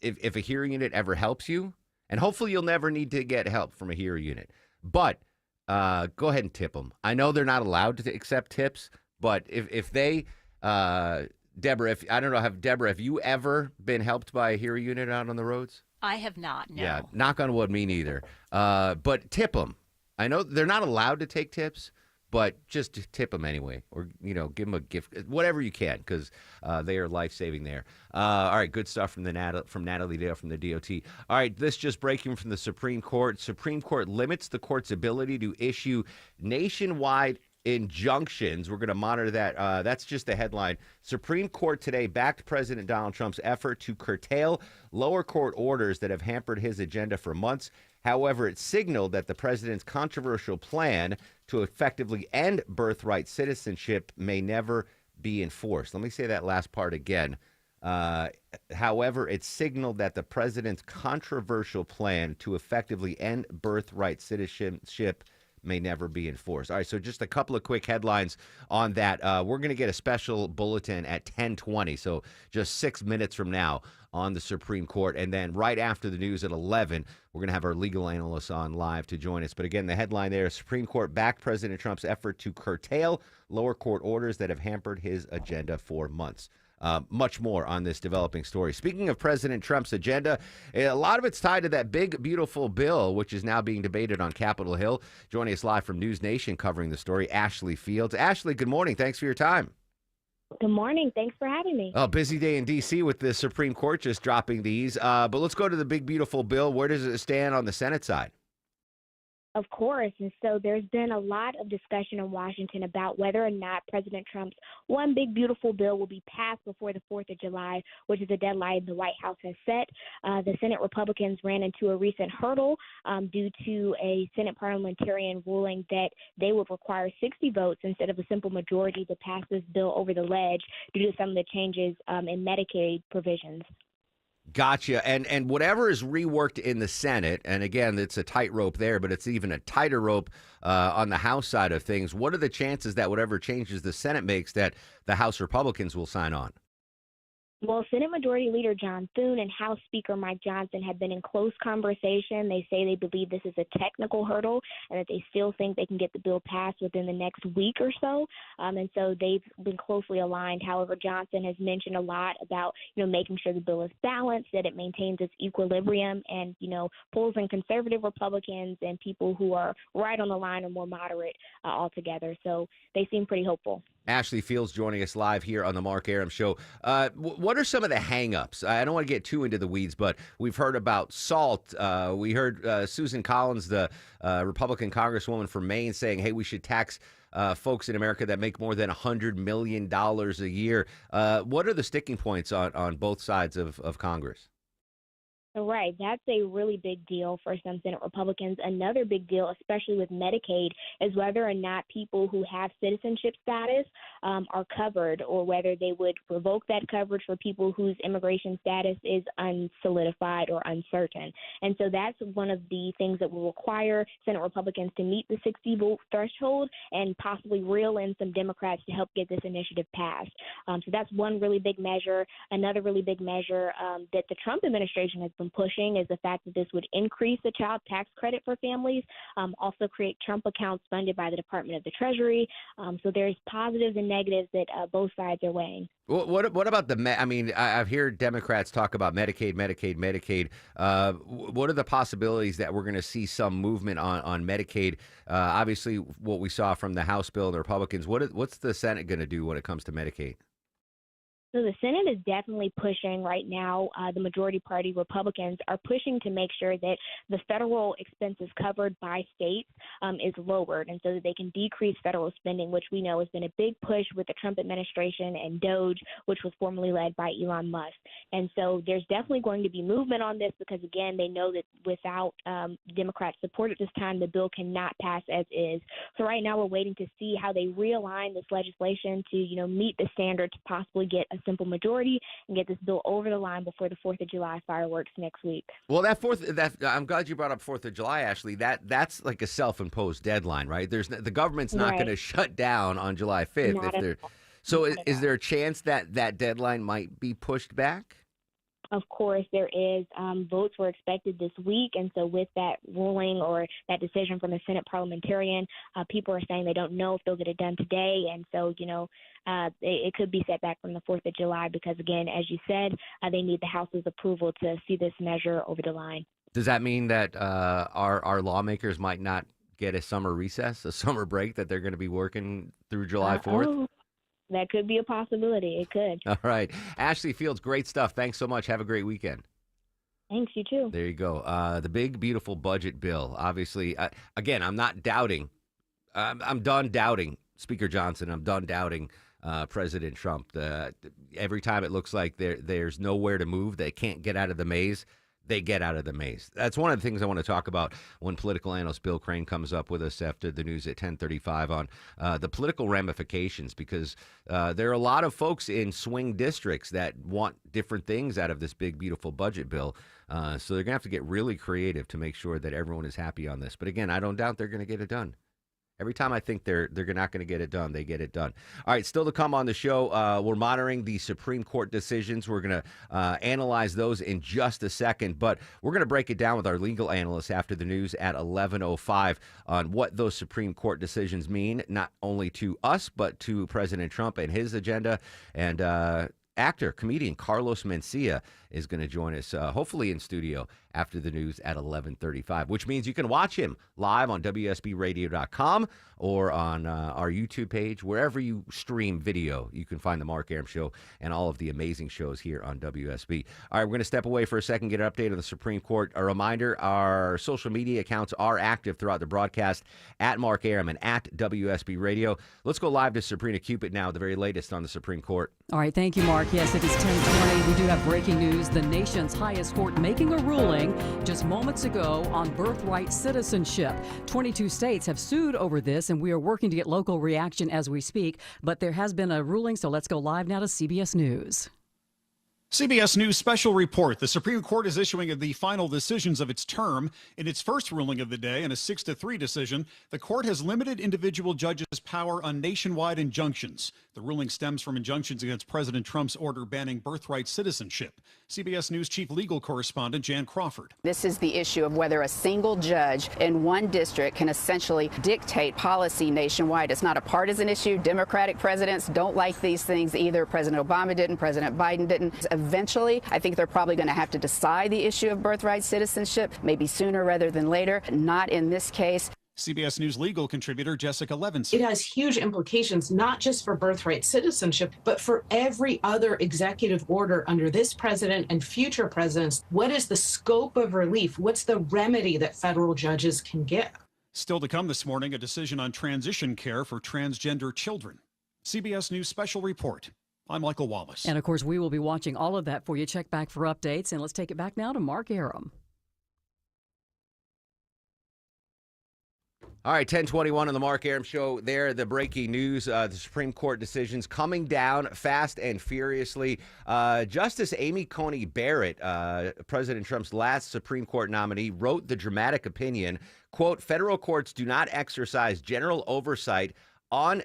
If a Hero unit ever helps you, and hopefully you'll never need to get help from a Hero unit, but go ahead and tip them. I know they're not allowed to accept tips, but if they, Deborah, have you ever been helped by a Hero unit out on the roads? I have not, no. Yeah, knock on wood, me neither. But tip them. I know they're not allowed to take tips, but just tip them anyway, or give them a gift, whatever you can, because they are life-saving there. All right, good stuff from Natalie Dale from the DOT. All right, this just breaking from the Supreme Court. Supreme Court limits the court's ability to issue nationwide injunctions. We're going to monitor that. That's just the headline. Supreme Court today backed President Donald Trump's effort to curtail lower court orders that have hampered his agenda for months. However, it signaled that the president's controversial plan to effectively end birthright citizenship may never be enforced. Let me say that last part again. However, it signaled that the president's controversial plan to effectively end birthright citizenship may never be enforced. All right, so just a couple of quick headlines on that. We're going to get a special bulletin at 10:20, so just 6 minutes from now on the Supreme Court. And then right after the news at 11, we're going to have our legal analysts on live to join us. But again, the headline there, Supreme Court backed President Trump's effort to curtail lower court orders that have hampered his agenda for months. Much more on this developing story. Speaking of President Trump's agenda, a lot of it's tied to that big, beautiful bill, which is now being debated on Capitol Hill. Joining us live from News Nation covering the story, Ashley Fields. Ashley, good morning. Thanks for your time. Good morning. Thanks for having me. Oh, busy day in D.C. with the Supreme Court just dropping these. But let's go to the big, beautiful bill. Where does it stand on the Senate side? Of course. And so there's been a lot of discussion in Washington about whether or not President Trump's one big, beautiful bill will be passed before the 4th of July, which is a deadline the White House has set. The Senate Republicans ran into a recent hurdle due to a Senate parliamentarian ruling that they would require 60 votes instead of a simple majority to pass this bill over the ledge due to some of the changes in Medicaid provisions. Gotcha. And whatever is reworked in the Senate, and again, it's a tightrope there, but it's even a tighter rope on the House side of things. What are the chances that whatever changes the Senate makes that the House Republicans will sign on? Well, Senate Majority Leader John Thune and House Speaker Mike Johnson have been in close conversation. They say they believe this is a technical hurdle and that they still think they can get the bill passed within the next week or so. And so they've been closely aligned. However, Johnson has mentioned a lot about, making sure the bill is balanced, that it maintains its equilibrium, and, pulls in conservative Republicans and people who are right on the line or more moderate altogether. So they seem pretty hopeful. Ashley Fields joining us live here on the Mark Arum Show. What are some of the hang-ups? I don't want to get too into the weeds, but we've heard about SALT. We heard Susan Collins, the Republican Congresswoman from Maine, saying, hey, we should tax folks in America that make more than $100 million a year. What are the sticking points on both sides of Congress? Right. That's a really big deal for some Senate Republicans. Another big deal, especially with Medicaid, is whether or not people who have citizenship status are covered, or whether they would revoke that coverage for people whose immigration status is unsolidified or uncertain. And so that's one of the things that will require Senate Republicans to meet the 60-vote threshold and possibly reel in some Democrats to help get this initiative passed. So that's one really big measure. Another really big measure that the Trump administration has been pushing is the fact that this would increase the child tax credit for families, also create Trump accounts funded by the Department of the Treasury. So there's positives and negatives that both sides are weighing. What about I mean, I've heard Democrats talk about Medicaid. What are the possibilities that we're going to see some movement on Medicaid? Obviously, what we saw from the House bill and the Republicans. What's the Senate going to do when it comes to Medicaid? So the Senate is definitely pushing right now. The majority party Republicans are pushing to make sure that the federal expenses covered by states is lowered, and so that they can decrease federal spending, which we know has been a big push with the Trump administration and DOGE, which was formerly led by Elon Musk. And so there's definitely going to be movement on this because, again, they know that without Democrat support at this time, the bill cannot pass as is. So right now we're waiting to see how they realign this legislation to, meet the standard to possibly get a simple majority and get this bill over the line before the 4th of July fireworks next week. Well, I'm glad you brought up 4th of July, Ashley. That's like a self-imposed deadline, right? The government's not going to shut down on July 5th. Is there a chance that deadline might be pushed back? Of course, there is. Votes were expected this week, and so with that ruling or that decision from the Senate parliamentarian, people are saying they don't know if they'll get it done today, and so, it could be set back from the 4th of July because, again, as you said, they need the House's approval to see this measure over the line. Does that mean that our lawmakers might not get a summer recess, a summer break, that they're going to be working through July 4th? That could be a possibility. It could. All right. Ashley Fields, great stuff. Thanks so much. Have a great weekend. Thanks, you too. There you go. The big, beautiful budget bill. Obviously, again, I'm not doubting. I'm done doubting Speaker Johnson. I'm done doubting President Trump. Every time it looks like there's nowhere to move, they can't get out of the maze. They get out of the maze. That's one of the things I want to talk about when political analyst Bill Crane comes up with us after the news at 10:35 on the political ramifications, because there are a lot of folks in swing districts that want different things out of this big, beautiful budget bill. So they're going to have to get really creative to make sure that everyone is happy on this. But again, I don't doubt they're going to get it done. Every time I think they're not going to get it done, they get it done. All right, still to come on the show, we're monitoring the Supreme Court decisions. We're going to analyze those in just a second, but we're going to break it down with our legal analyst after the news at 11:05 on what those Supreme Court decisions mean, not only to us, but to President Trump and his agenda. And actor, comedian Carlos Mencia is going to join us, hopefully in studio after the news at 11:35, which means you can watch him live on WSBRadio.com or on our YouTube page. Wherever you stream video, you can find The Mark Arum Show and all of the amazing shows here on WSB. All right, we're going to step away for a second, get an update on the Supreme Court. A reminder, our social media accounts are active throughout the broadcast, at Mark Arum and at WSB Radio. Let's go live to Sabrina Cupid now, the very latest on the Supreme Court. All right, thank you, Mark. Yes, it is 10:20. We do have breaking news. The nation's highest court making a ruling just moments ago on birthright citizenship. 22 states have sued over this, and we are working to get local reaction as we speak. But there has been a ruling, so let's go live now to CBS News. CBS News special report. The Supreme Court is issuing the final decisions of its term. In its first ruling of the day, in a 6-3 decision, the court has limited individual judges' power on nationwide injunctions. The ruling stems from injunctions against President Trump's order banning birthright citizenship. CBS News chief legal correspondent Jan Crawford. This is the issue of whether a single judge in one district can essentially dictate policy nationwide. It's not a partisan issue. Democratic presidents don't like these things either. President Obama didn't. President Biden didn't. Eventually, I think they're probably going to have to decide the issue of birthright citizenship, maybe sooner rather than later. Not in this case. CBS News legal contributor Jessica Levinson. It has huge implications, not just for birthright citizenship, but for every other executive order under this president and future presidents. What is the scope of relief? What's the remedy that federal judges can give? Still to come this morning, a decision on transition care for transgender children. CBS News special report. I'm Michael Wallace. And of course, we will be watching all of that for you. Check back for updates. And let's take it back now to Mark Arum. All right, 10:21 on the Mark Arum Show. There, the breaking news, the Supreme Court decisions coming down fast and furiously. Justice Amy Coney Barrett, President Trump's last Supreme Court nominee, wrote the dramatic opinion, quote, "Federal courts do not exercise general oversight of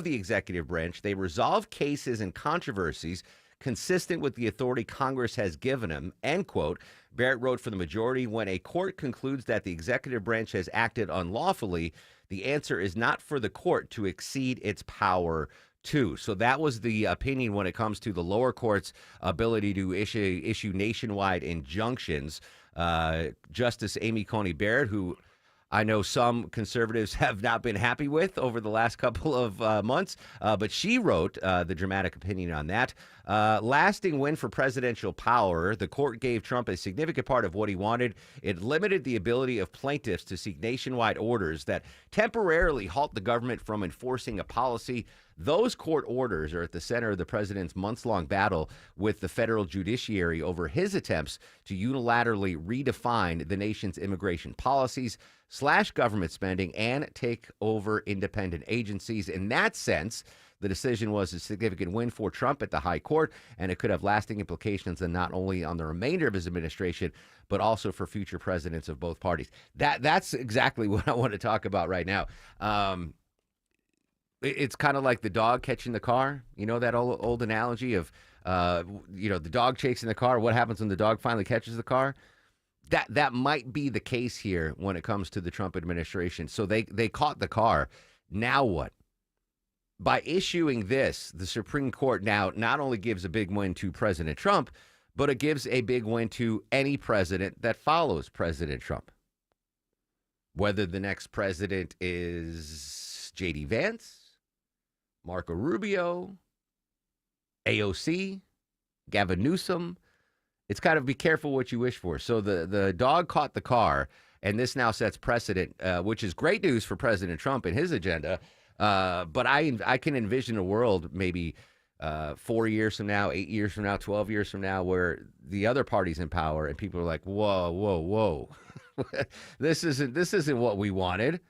the executive branch. They resolve cases and controversies consistent with the authority Congress has given them, end quote. Barrett wrote for the majority, when a court concludes that the executive branch has acted unlawfully, the answer is not for the court to exceed its power to. So that was the opinion when it comes to the lower court's ability to issue nationwide injunctions. Justice Amy Coney Barrett, who I know some conservatives have not been happy with over the last couple of months, but she wrote the dramatic opinion on that. Lasting win for presidential power. The court gave Trump a significant part of what he wanted. It limited the ability of plaintiffs to seek nationwide orders that temporarily halt the government from enforcing a policy. Those court orders are at the center of the president's months-long battle with the federal judiciary over his attempts to unilaterally redefine the nation's immigration policies, slash government spending, and take over independent agencies. In that sense, the decision was a significant win for Trump at the high court, and it could have lasting implications and not only on the remainder of his administration, but also for future presidents of both parties. That's exactly what I want to talk about right now. It's kind of like the dog catching the car. You know that old analogy of, the dog chasing the car. What happens when the dog finally catches the car? That might be the case here when it comes to the Trump administration. So they caught the car. Now what? By issuing this, the Supreme Court now not only gives a big win to President Trump, but it gives a big win to any president that follows President Trump. Whether the next president is J.D. Vance, Marco Rubio, AOC, Gavin Newsom. It's kind of be careful what you wish for. So the dog caught the car, and this now sets precedent, which is great news for President Trump and his agenda. But I can envision a world maybe 4 years from now, 8 years from now, 12 years from now, where the other party's in power and people are like, whoa. This isn't what we wanted.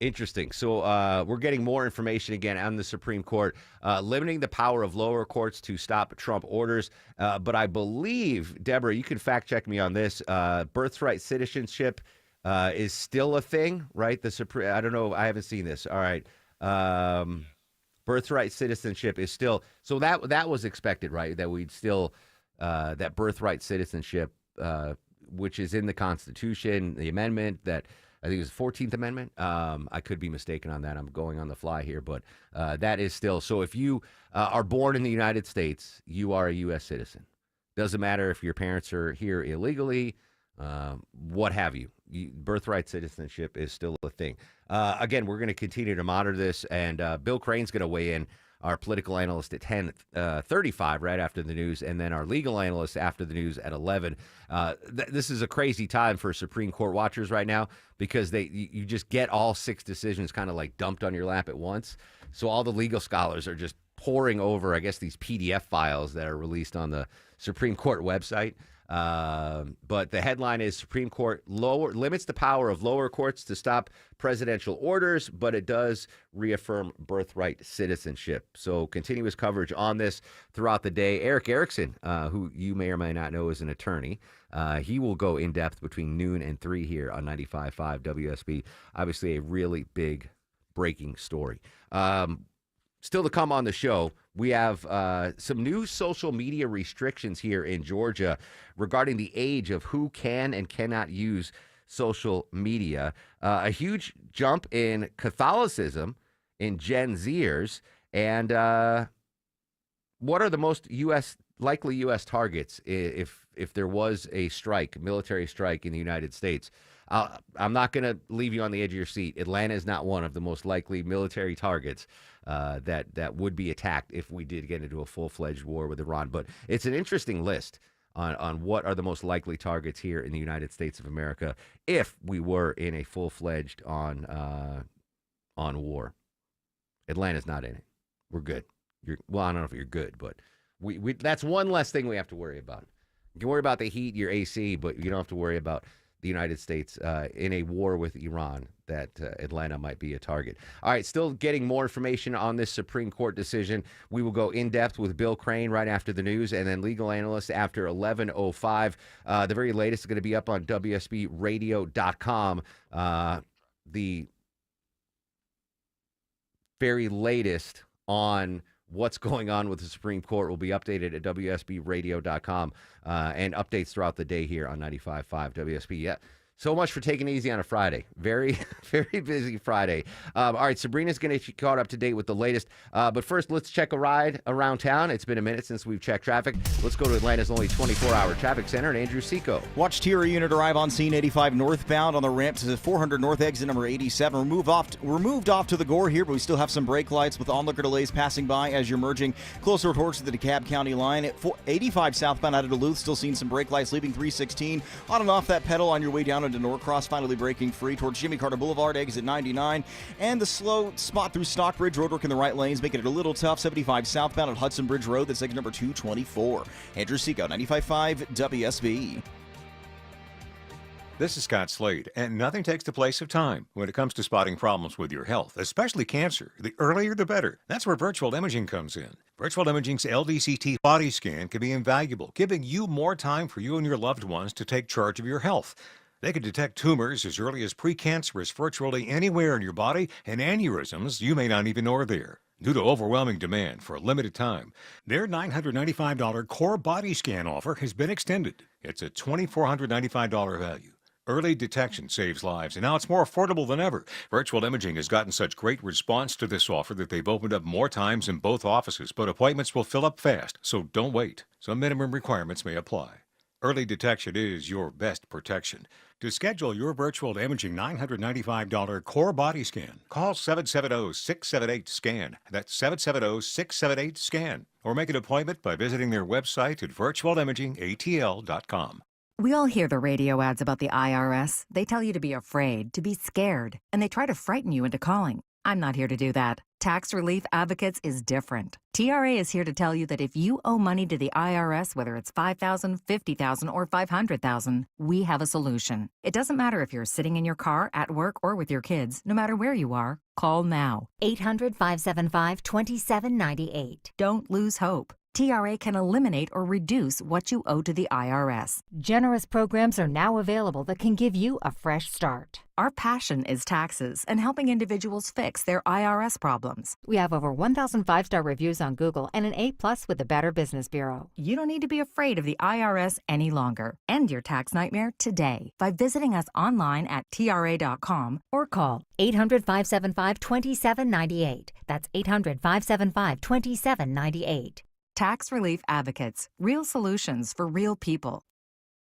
Interesting. So we're getting more information again on the Supreme Court, limiting the power of lower courts to stop Trump orders. But I believe, Deborah, you can fact check me on this. Birthright citizenship is still a thing, right? I don't know. I haven't seen this. All right. Birthright citizenship is still. So that was expected, right? That we'd still that birthright citizenship, which is in the Constitution, the amendment that. I think it was the 14th Amendment. I could be mistaken on that. I'm going on the fly here, but that is still. So if you are born in the United States, you are a U.S. citizen. Doesn't matter if your parents are here illegally, what have you. Birthright citizenship is still a thing. Again, we're going to continue to monitor this, and Bill Crane's going to weigh in, our political analyst at 10:35 right after the news, and then our legal analyst after the news at 11. This is a crazy time for Supreme Court watchers right now because you just get all 6 decisions kind of like dumped on your lap at once. So all the legal scholars are just poring over, I guess, these PDF files that are released on the Supreme Court website. But the headline is Supreme Court limits the power of lower courts to stop presidential orders, but it does reaffirm birthright citizenship. So continuous coverage on this throughout the day. Erick Erickson, who you may or may not know is an attorney, he will go in depth between noon and 3 here on 95.5 WSB. Obviously a really big breaking story. Still to come on the show, we have some new social media restrictions here in Georgia regarding the age of who can and cannot use social media. A huge jump in Catholicism in Gen Zers. And what are the most likely U.S. targets if there was a military strike in the United States? I'm not going to leave you on the edge of your seat. Atlanta is not one of the most likely military targets that would be attacked if we did get into a full-fledged war with Iran. But it's an interesting list on what are the most likely targets here in the United States of America if we were in a full-fledged on war. Atlanta's not in it. We're good. Well, I don't know if you're good, but we that's one less thing we have to worry about. You can worry about the heat, your AC, but you don't have to worry about the United States in a war with Iran, that Atlanta might be a target. All right, still getting more information on this Supreme Court decision. We will go in depth with Bill Crane right after the news, and then legal analyst after 11:05. The very latest is going to be up on WSBradio.com. The very latest on what's going on with the Supreme Court will be updated at WSBradio.com and updates throughout the day here on 95.5 WSB. Yeah. So much for taking it easy on a Friday. Very, very busy Friday. All right, Sabrina's going to get you caught up to date with the latest. But first, let's check a ride around town. It's been a minute since we've checked traffic. Let's go to Atlanta's only 24-hour traffic center and Andrew Seco. Watch Tier unit arrive on scene 85 northbound on the ramp to the 400 north exit number 87. We're moved off to the Gore here, but we still have some brake lights with onlooker delays passing by as you're merging closer towards the DeKalb County line. At 85 southbound out of Duluth, still seeing some brake lights leaving 316. On and off that pedal on your way down into Norcross, finally breaking free towards Jimmy Carter Boulevard, exit 99. And the slow spot through Stockbridge, roadwork in the right lanes, making it a little tough. 75 southbound at Hudson Bridge Road, that's exit number 224. Andrew Seco, 95.5 WSB. This is Scott Slade, and nothing takes the place of time when it comes to spotting problems with your health, especially cancer. The earlier the better. That's where virtual imaging comes in. Virtual imaging's LDCT body scan can be invaluable, giving you more time for you and your loved ones to take charge of your health. They can detect tumors as early as precancerous virtually anywhere in your body, and aneurysms you may not even know are there. Due to overwhelming demand for a limited time, their $995 core body scan offer has been extended. It's a $2,495 value. Early detection saves lives, and now it's more affordable than ever. Virtual Imaging has gotten such great response to this offer that they've opened up more times in both offices, but appointments will fill up fast, so don't wait. Some minimum requirements may apply. Early detection is your best protection. To schedule your virtual imaging $995 core body scan, call 770-678-SCAN. That's 770-678-SCAN. Or make an appointment by visiting their website at virtualimagingatl.com. We all hear the radio ads about the IRS. They tell you to be afraid, to be scared, and they try to frighten you into calling. I'm not here to do that. Tax Relief Advocates is different. TRA is here to tell you that if you owe money to the IRS, whether it's $5,000, $50,000, or $500,000, we have a solution. It doesn't matter if you're sitting in your car, at work, or with your kids. No matter where you are, call now. 800-575-2798. Don't lose hope. TRA can eliminate or reduce what you owe to the IRS. Generous programs are now available that can give you a fresh start. Our passion is taxes and helping individuals fix their IRS problems. We have over 1,000 5-star reviews on Google and an A+ with the Better Business Bureau. You don't need to be afraid of the IRS any longer. End your tax nightmare today by visiting us online at TRA.com or call 800-575-2798. That's 800-575-2798. Tax Relief Advocates. Real solutions for real people.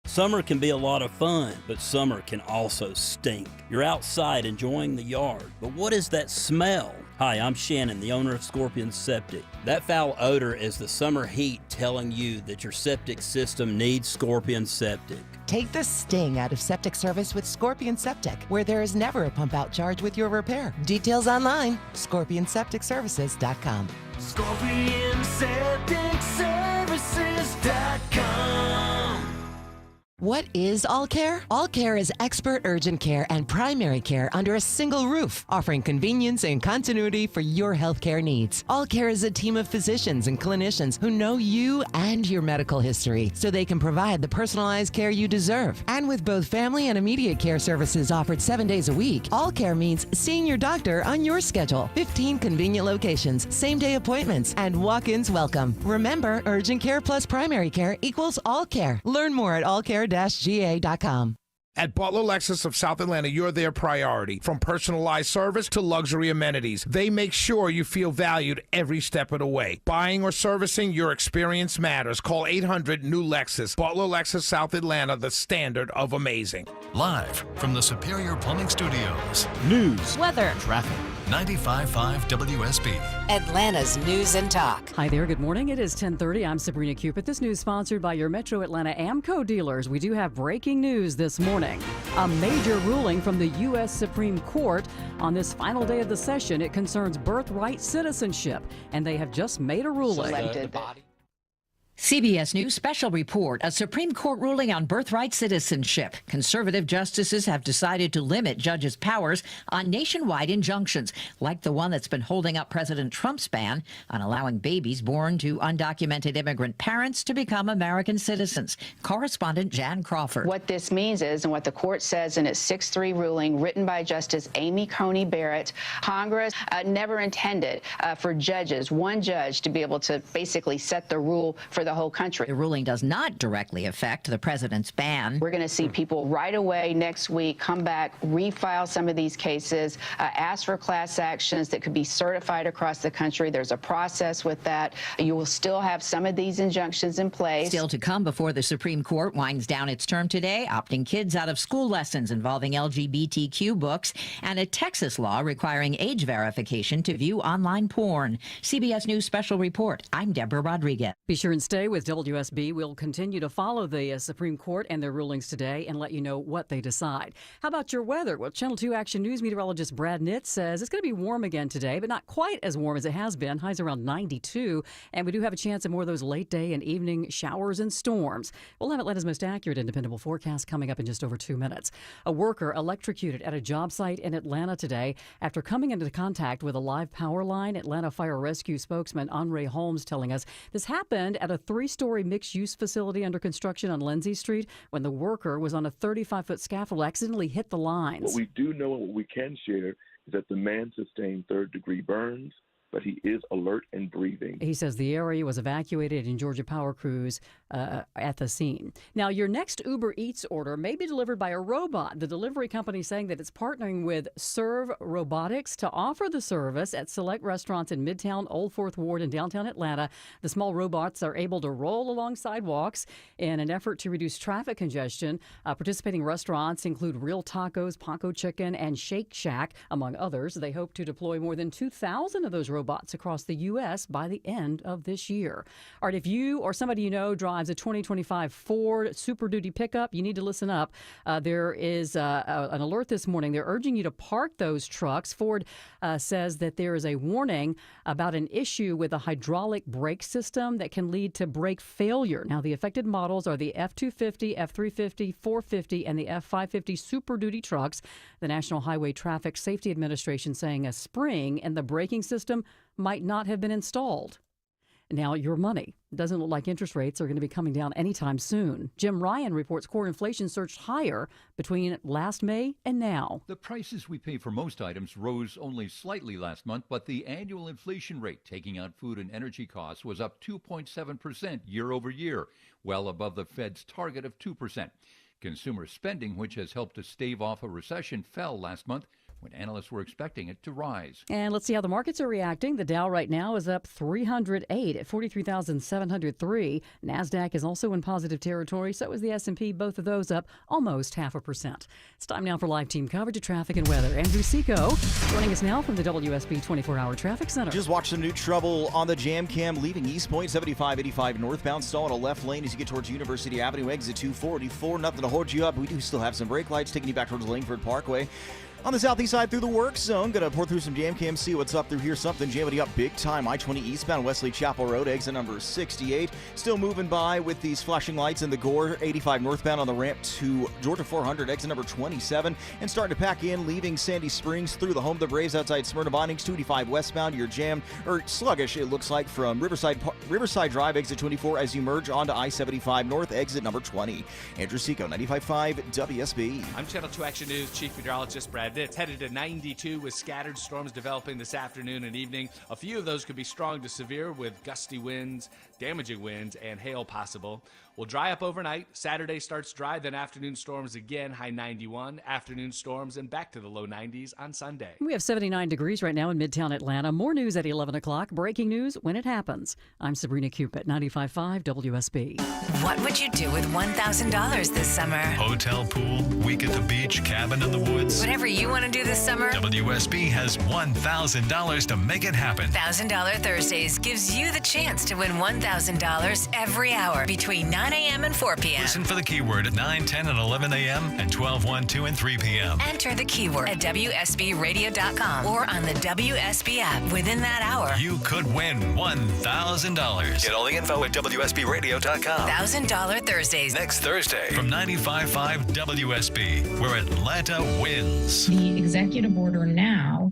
Summer can be a lot of fun, but summer can also stink. You're outside enjoying the yard, but what is that smell? Hi, I'm Shannon, the owner of Scorpion Septic. That foul odor is the summer heat telling you that your septic system needs Scorpion Septic. Take the sting out of septic service with Scorpion Septic, where there is never a pump-out charge with your repair. Details online, scorpionsepticservices.com. ScorpionSepticServices.com. What is All Care? All Care is expert urgent care and primary care under a single roof, offering convenience and continuity for your healthcare needs. All Care is a team of physicians and clinicians who know you and your medical history, so they can provide the personalized care you deserve. And with both family and immediate care services offered 7 days a week, All Care means seeing your doctor on your schedule. 15 convenient locations, same-day appointments, and walk-ins welcome. Remember, urgent care plus primary care equals All Care. Learn more at allcare-ga.com. At Butler Lexus of South Atlanta, you're their priority. From personalized service to luxury amenities, they make sure you feel valued every step of the way. Buying or servicing, your experience matters. Call 800-NEW-LEXUS. Butler Lexus South Atlanta, the standard of amazing. Live from the Superior Plumbing Studios. News, weather, Traffic. 95.5 WSB. Atlanta's News and Talk. Hi there. Good morning. It is 10:30. I'm Sabrina Cupid. This news sponsored by your Metro Atlanta AMCO dealers. We do have breaking news this morning. A major ruling from the U.S. Supreme Court on this final day of the session. It concerns birthright citizenship, and they have just made a ruling. CBS News special report, a Supreme Court ruling on birthright citizenship. Conservative justices have decided to limit judges' powers on nationwide injunctions, like the one that's been holding up President Trump's ban on allowing babies born to undocumented immigrant parents to become American citizens. Correspondent Jan Crawford. What this means is, and what the court says in its 6-3 ruling written by Justice Amy Coney Barrett, Congress never intended for judges, one judge, to be able to basically set the rule for the whole country. The ruling does not directly affect the president's ban. We're going to see people right away next week come back, refile some of these cases, ask for class actions that could be certified across the country. There's a process with that. You will still have some of these injunctions in place. Still to come before the Supreme Court winds down its term today, opting kids out of school lessons involving LGBTQ books, and a Texas law requiring age verification to view online porn. CBS News special report. I'm Deborah Rodriguez. Be sure and stay with WSB. We'll continue to follow the Supreme Court and their rulings today and let you know what they decide. How about your weather? Well, Channel 2 Action News meteorologist Brad Nitz says it's going to be warm again today, but not quite as warm as it has been. Highs around 92, and we do have a chance of more of those late day and evening showers and storms. We'll have Atlanta's most accurate and dependable forecast coming up in just over 2 minutes. A worker electrocuted at a job site in Atlanta today after coming into contact with a live power line. Atlanta Fire Rescue spokesman Andre Holmes telling us this happened at a 3-story mixed-use facility under construction on Lindsay Street when the worker was on a 35-foot scaffold, accidentally hit the lines. What we do know and what we can share is that the man sustained third-degree burns, but he is alert and breathing. He says the area was evacuated in Georgia Power crews at the scene. Now, your next Uber Eats order may be delivered by a robot. The delivery company saying that it's partnering with Serve Robotics to offer the service at select restaurants in Midtown, Old Fourth Ward, and downtown Atlanta. The small robots are able to roll along sidewalks in an effort to reduce traffic congestion. Participating restaurants include Real Tacos, Paco Chicken, and Shake Shack, among others. They hope to deploy more than 2,000 of those robots across the U.S. by the end of this year. All right, if you or somebody you know drives a 2025 Ford Super Duty pickup, you need to listen up. There is an alert this morning. They're urging you to park those trucks. Ford says that there is a warning about an issue with a hydraulic brake system that can lead to brake failure. Now, the affected models are the F-250, F-350, 450, and the F-550 Super Duty trucks. The National Highway Traffic Safety Administration saying a spring in the braking system might not have been installed. Now, your money. Doesn't look like interest rates are going to be coming down anytime soon. Jim Ryan reports core inflation surged higher between last May and now. The prices we pay for most items rose only slightly last month, but the annual inflation rate, taking out food and energy costs, was up 2.7% year over year, well above the Fed's target of 2%. Consumer spending, which has helped to stave off a recession, fell last month when analysts were expecting it to rise. And let's see how the markets are reacting. The Dow right now is up 308 at 43,703. NASDAQ is also in positive territory. So is the S&P, both of those up almost 0.5%. It's time now for live team coverage of traffic and weather. Andrew Seco joining us now from the WSB 24-hour traffic center. Just watch some new trouble on the Jam Cam leaving East Point, 75-85 northbound. Stall on a left lane as you get towards University Avenue, exit 244. Nothing to hold you up. We do still have some brake lights taking you back towards Langford Parkway. On the southeast side through the work zone, going to pour through some Jam Cam, see what's up through here. Something jamming up big time. I-20 eastbound Wesley Chapel Road, exit number 68. Still moving by with these flashing lights in the Gore. 85 northbound on the ramp to Georgia 400, exit number 27. And starting to pack in, leaving Sandy Springs through the home of the Braves outside Smyrna Bindings. 285 westbound, you're jammed, or sluggish, it looks like, from Riverside Drive, exit 24, as you merge onto I-75 north, exit number 20. Andrew Seco, 95.5 WSB. I'm Channel 2 Action News Chief Meteorologist Brad Nitz. Headed to 92 with scattered storms developing this afternoon and evening. A few of those could be strong to severe with gusty winds, damaging winds, and hail possible. Will dry up overnight. Saturday starts dry, then afternoon storms again, high 91. Afternoon storms and back to the low 90s on Sunday. We have 79 degrees right now in Midtown Atlanta. More news at 11 o'clock. Breaking news when it happens. I'm Sabrina Cupid, 95.5 WSB. What would you do with $1,000 this summer? Hotel, pool, week at the beach, cabin in the woods. Whatever you you want to do this summer? WSB has $1,000 to make it happen. $1,000 Thursdays gives you the chance to win $1,000 every hour between 9 a.m. and 4 p.m. Listen for the keyword at 9, 10, and 11 a.m. and 12, 1, 2, and 3 p.m. Enter the keyword at WSBradio.com or on the WSB app within that hour. You could win $1,000. Get all the info at WSBradio.com. $1,000 Thursdays. Next Thursday from 95.5 WSB, where Atlanta wins. The executive order now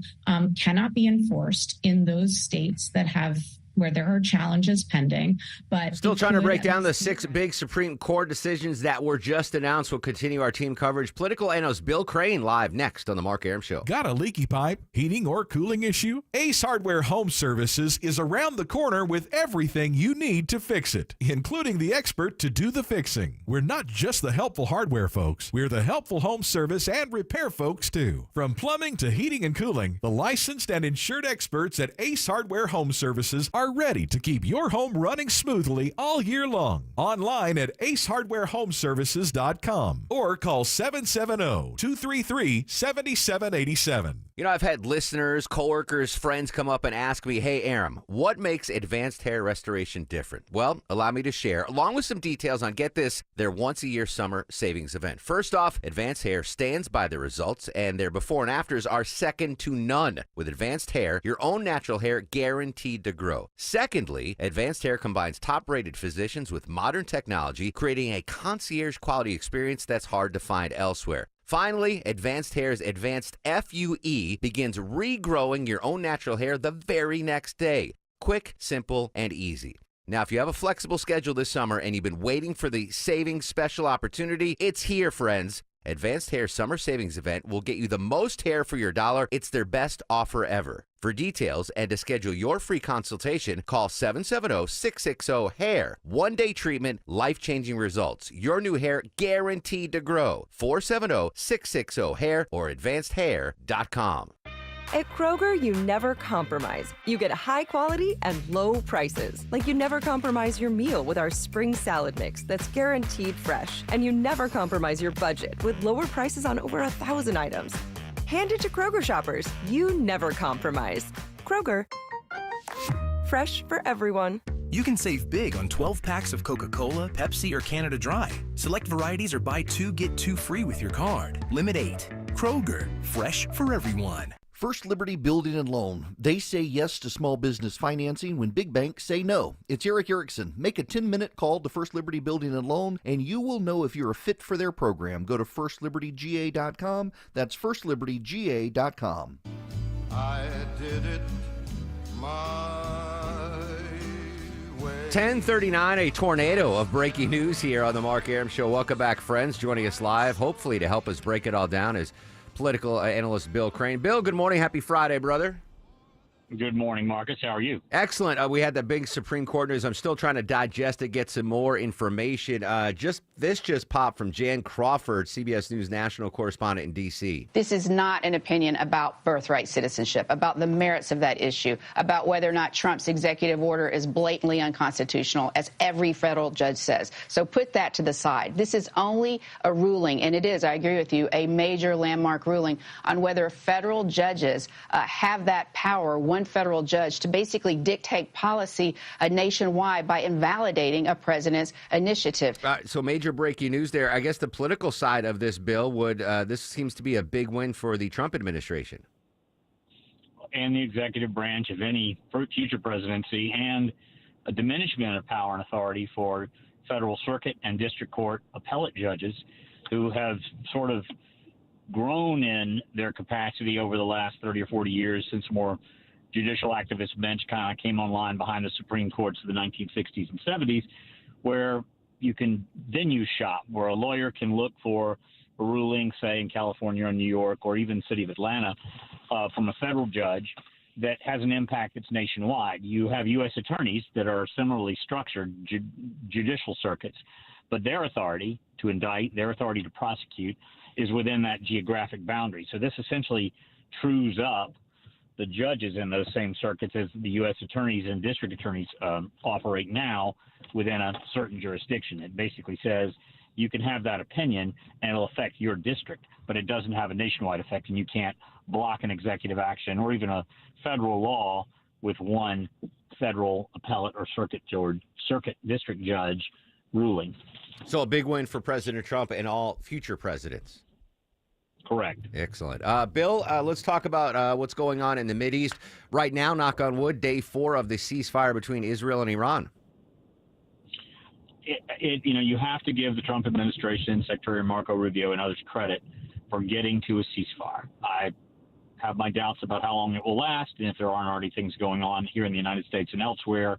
cannot be enforced in those states that have where there are challenges pending, but still trying to break down the 6 big Supreme Court decisions that were just announced. We'll continue our team coverage. Political analyst Bill Crane live next on the Mark Arum Show. Got a leaky pipe, heating, or cooling issue? Ace Hardware Home Services is around the corner with everything you need to fix it, including the expert to do the fixing. We're not just the helpful hardware folks. We're the helpful home service and repair folks too. From plumbing to heating and cooling, the licensed and insured experts at Ace Hardware Home Services are ready to keep your home running smoothly all year long. Online at aceHardwareHomeservices.com or call 770-233-7787. You know, I've had listeners, coworkers, friends come up and ask me, hey, Arum, what makes Advanced Hair Restoration different? Well, allow me to share, along with some details on, get this, their once-a-year summer savings event. First off, Advanced Hair stands by the results, and their before and afters are second to none. With Advanced Hair, your own natural hair guaranteed to grow. Secondly, Advanced Hair combines top-rated physicians with modern technology, creating a concierge-quality experience that's hard to find elsewhere. Finally, Advanced Hair's Advanced FUE begins regrowing your own natural hair the very next day. Quick, simple, and easy. Now, if you have a flexible schedule this summer and you've been waiting for the savings special opportunity, it's here, friends. Advanced Hair Summer Savings Event will get you the most hair for your dollar. It's their best offer ever. For details and to schedule your free consultation, call 770-660-HAIR. One-day treatment, life-changing results. Your new hair guaranteed to grow. 470-660-HAIR or advancedhair.com. At Kroger, you never compromise. You get high quality and low prices. Like you never compromise your meal with our spring salad mix that's guaranteed fresh. And you never compromise your budget with lower prices on over 1,000 items. Hand it to Kroger shoppers. You never compromise. Kroger. Fresh for everyone. You can save big on 12 packs of Coca-Cola, Pepsi, or Canada Dry. Select varieties or buy 2, get 2 free with your card. Limit 8. Kroger. Fresh for everyone. First Liberty Building and Loan. They say yes to small business financing when big banks say no. It's Eric Erickson. Make a 10-minute call to First Liberty Building and Loan, and you will know if you're a fit for their program. Go to firstlibertyga.com. That's firstlibertyga.com. I did it my way. 10:39, a tornado of breaking news here on the Mark Arum Show. Welcome back, friends. Joining us live, hopefully to help us break it all down, is political analyst Bill Crane. Bill, good morning. Happy Friday, brother. Good morning, Marcus. How are you? Excellent. We had the big Supreme Court news. I'm still trying to digest it, get some more information. This just popped from Jan Crawford, CBS News national correspondent in D.C. This is not an opinion about birthright citizenship, about the merits of that issue, about whether or not Trump's executive order is blatantly unconstitutional, as every federal judge says. So put that to the side. This is only a ruling, and it is, I agree with you, a major landmark ruling on whether federal judges have that power, one federal judge, to basically dictate policy nationwide by invalidating a president's initiative. So major breaking news there. I guess the political side of this bill would, this seems to be a big win for the Trump administration. And the executive branch of any future presidency, and a diminishment of power and authority for federal circuit and district court appellate judges who have sort of grown in their capacity over the last 30 or 40 years since more judicial activist bench kind of came online behind the Supreme Courts of the 1960s and 70s, where you can venue shop, where a lawyer can look for a ruling, say in California or New York or even city of Atlanta, from a federal judge that has an impact that's nationwide. You have U.S. attorneys that are similarly structured, judicial circuits, but their authority to indict, their authority to prosecute is within that geographic boundary. So this essentially trues up the judges in those same circuits as the U.S. attorneys and district attorneys operate now within a certain jurisdiction. It basically says you can have that opinion and it'll affect your district, but it doesn't have a nationwide effect, and you can't block an executive action or even a federal law with one federal appellate or circuit district judge ruling. So a big win for President Trump and all future presidents. Correct. Excellent. Bill, let's talk about what's going on in the Mideast right now. Knock on wood, day 4 of the ceasefire between Israel and Iran. You have to give the Trump administration, Secretary Marco Rubio and others credit for getting to a ceasefire. I have my doubts about how long it will last, and if there aren't already things going on here in the United States and elsewhere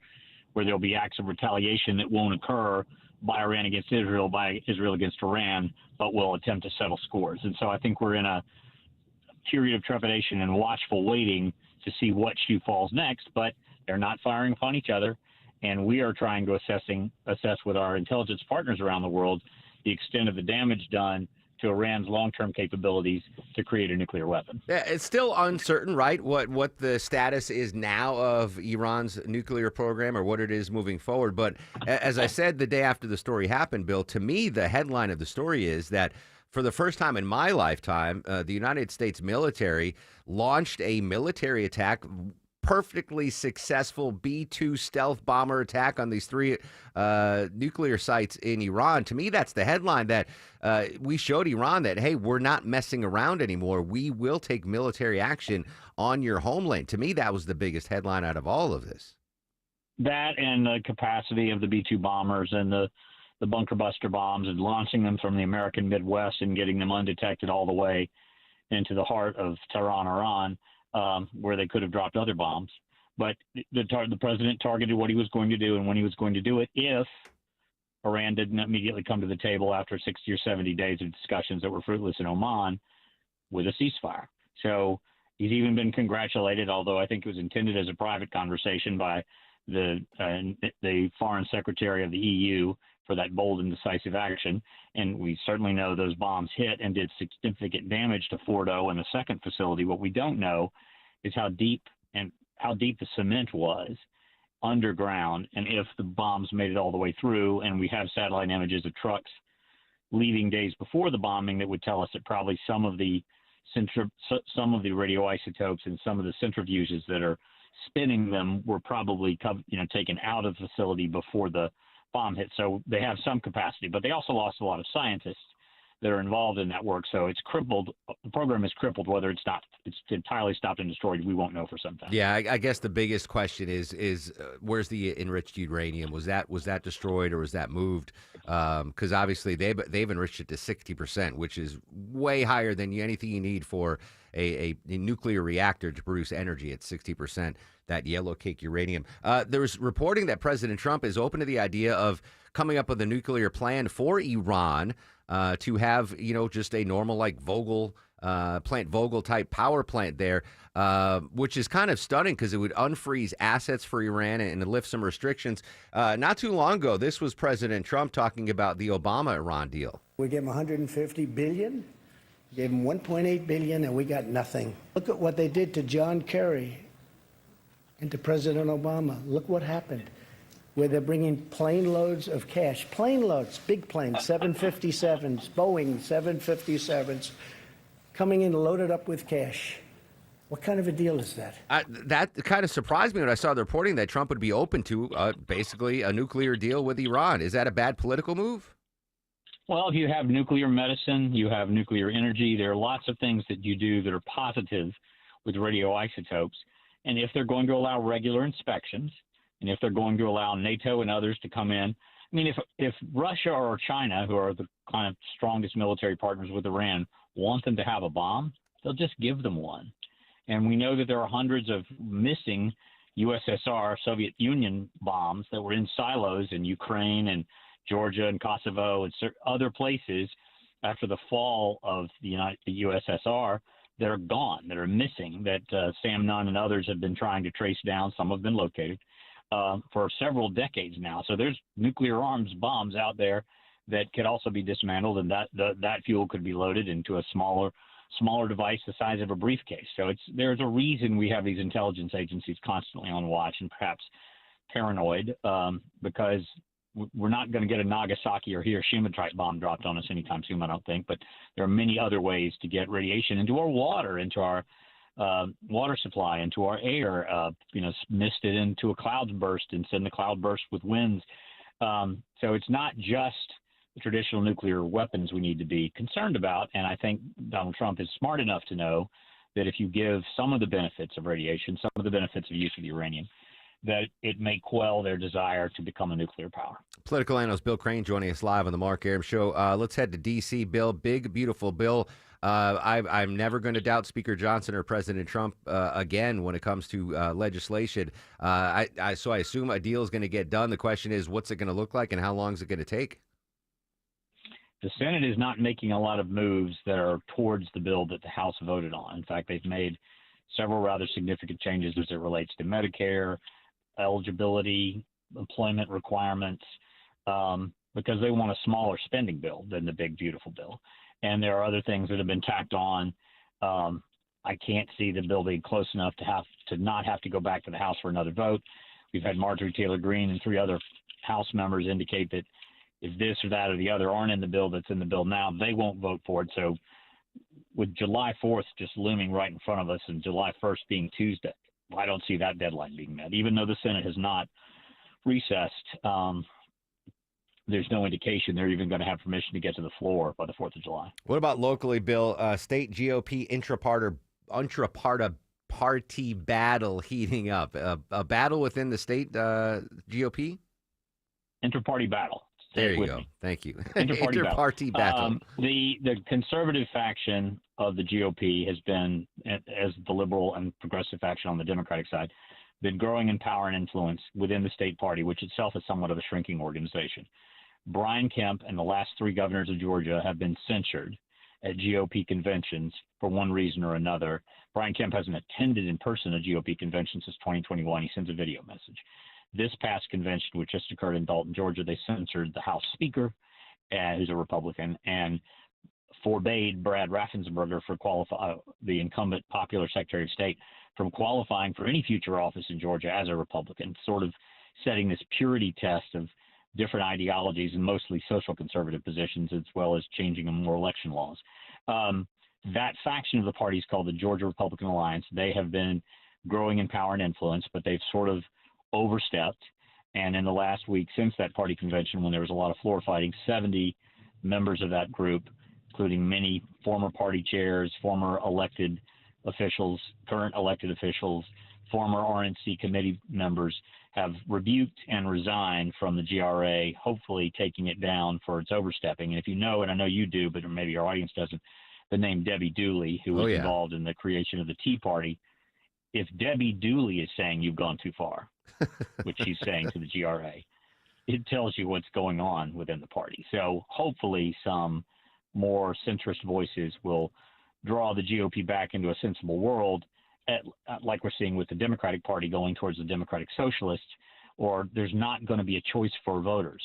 where there'll be acts of retaliation that won't occur by Iran against Israel, by Israel against Iran, but will attempt to settle scores. And so I think we're in a period of trepidation and watchful waiting to see what shoe falls next, but they're not firing upon each other. And we are trying to assess with our intelligence partners around the world the extent of the damage done to Iran's long-term capabilities to create a nuclear weapon. Yeah, it's still uncertain, right, what the status is now of Iran's nuclear program or what it is moving forward. But as I said the day after the story happened, Bill, to me, the headline of the story is that for the first time in my lifetime, the United States military launched a military attack, perfectly successful B-2 stealth bomber attack on these 3 nuclear sites in Iran. To me, that's the headline, that we showed Iran that, hey, we're not messing around anymore. We will take military action on your homeland. To me, that was the biggest headline out of all of this. That and the capacity of the B-2 bombers and the bunker buster bombs and launching them from the American Midwest and getting them undetected all the way into the heart of Tehran, Iran, where they could have dropped other bombs. But the president targeted what he was going to do and when he was going to do it if Iran didn't immediately come to the table after 60 or 70 days of discussions that were fruitless in Oman with a ceasefire. So he's even been congratulated, although I think it was intended as a private conversation, by the foreign secretary of the EU for that bold and decisive action. And we certainly know those bombs hit and did significant damage to Fordo and the second facility. What we don't know is how deep the cement was underground, and if the bombs made it all the way through. And we have satellite images of trucks leaving days before the bombing that would tell us that probably some of the radioisotopes and some of the centrifuges that are spinning them were probably taken out of the facility before the bomb hit. So they have some capacity, but they also lost a lot of scientists that are involved in that work. So it's crippled. The program is crippled. Whether it's entirely stopped and destroyed, we won't know for some time. Yeah, I guess the biggest question is where's the enriched uranium? Was that destroyed or was that moved? Because obviously they've enriched it to 60%, which is way higher than anything you need for a nuclear reactor to produce energy at 60%. That yellow cake uranium. There's reporting that President Trump is open to the idea of coming up with a nuclear plan for Iran to have, just a normal like Vogtle type power plant there, which is kind of stunning because it would unfreeze assets for Iran and lift some restrictions. Not too long ago, this was President Trump talking about the Obama-Iran deal. We gave him $150 billion, gave him $1.8 billion, and we got nothing. Look at what they did to John Kerry and to President Obama. Look what happened, where they're bringing plane loads of cash, plane loads, big planes, 757s, Boeing 757s, coming in loaded up with cash. What kind of a deal is that? That kind of surprised me when I saw the reporting that Trump would be open to basically a nuclear deal with Iran. Is that a bad political move? Well, if you have nuclear medicine, you have nuclear energy, there are lots of things that you do that are positive with radioisotopes. And if they're going to allow regular inspections, and if they're going to allow NATO and others to come in, I mean, if Russia or China, who are the kind of strongest military partners with Iran, want them to have a bomb, they'll just give them one. And we know that there are hundreds of missing USSR, Soviet Union bombs that were in silos in Ukraine and Georgia and Kosovo and other places after the fall of the USSR that are gone, that are missing, that Sam Nunn and others have been trying to trace down. Some have been located for several decades now. So there's nuclear arms bombs out there that could also be dismantled, and that fuel could be loaded into a smaller device the size of a briefcase. So there's a reason we have these intelligence agencies constantly on watch and perhaps paranoid because we're not going to get a Nagasaki or Hiroshima type bomb dropped on us anytime soon, I don't think. But there are many other ways to get radiation into our water, into our water supply, into our air. Mist it into a cloudburst and send the cloudburst with winds. So it's not just the traditional nuclear weapons we need to be concerned about. And I think Donald Trump is smart enough to know that if you give some of the benefits of radiation, some of the benefits of use of uranium, that it may quell their desire to become a nuclear power. Political analyst Bill Crane joining us live on the Mark Arum Show. Let's head to D.C. Bill, big, beautiful Bill. I'm never going to doubt Speaker Johnson or President Trump again when it comes to legislation. So I assume a deal is going to get done. The question is, what's it going to look like and how long is it going to take? The Senate is not making a lot of moves that are towards the bill that the House voted on. In fact, they've made several rather significant changes as it relates to Medicare, eligibility, employment requirements, because they want a smaller spending bill than the big, beautiful bill. And there are other things that have been tacked on. I can't see the bill being close enough to not have to go back to the House for another vote. We've had Marjorie Taylor Greene and 3 other House members indicate that if this or that or the other aren't in the bill that's in the bill now, they won't vote for it. So with July 4th just looming right in front of us and July 1st being Tuesday, I don't see that deadline being met. Even though the Senate has not recessed, there's no indication they're even going to have permission to get to the floor by the 4th of July. What about locally, Bill? State GOP intra-party battle heating up. A battle within the state GOP? Inter-party battle. There you go. Thank you. Inter-party battle. The conservative faction of the GOP has been, as the liberal and progressive faction on the Democratic side, been growing in power and influence within the state party, which itself is somewhat of a shrinking organization. Brian Kemp and the last 3 governors of Georgia have been censured at GOP conventions for one reason or another. Brian Kemp hasn't attended in person a GOP convention since 2021. He sends a video message. This past convention, which just occurred in Dalton, Georgia, they censored the House Speaker, who's a Republican, and forbade Brad Raffensperger, the incumbent popular Secretary of State, from qualifying for any future office in Georgia as a Republican, sort of setting this purity test of different ideologies and mostly social conservative positions, as well as changing more election laws. That faction of the party is called the Georgia Republican Alliance. They have been growing in power and influence, but they've sort of overstepped. And in the last week since that party convention, when there was a lot of floor fighting, 70 members of that group, including many former party chairs, former elected officials, current elected officials, former RNC committee members, have rebuked and resigned from the GRA, hopefully taking it down for its overstepping. And if you know, and I know you do, but maybe your audience doesn't, the name Debbie Dooley, who was involved in the creation of the Tea Party, if Debbie Dooley is saying you've gone too far, which she's saying to the GRA, it tells you what's going on within the party. So hopefully some more centrist voices will draw the GOP back into a sensible world, like we're seeing with the Democratic Party going towards the Democratic Socialists, or there's not going to be a choice for voters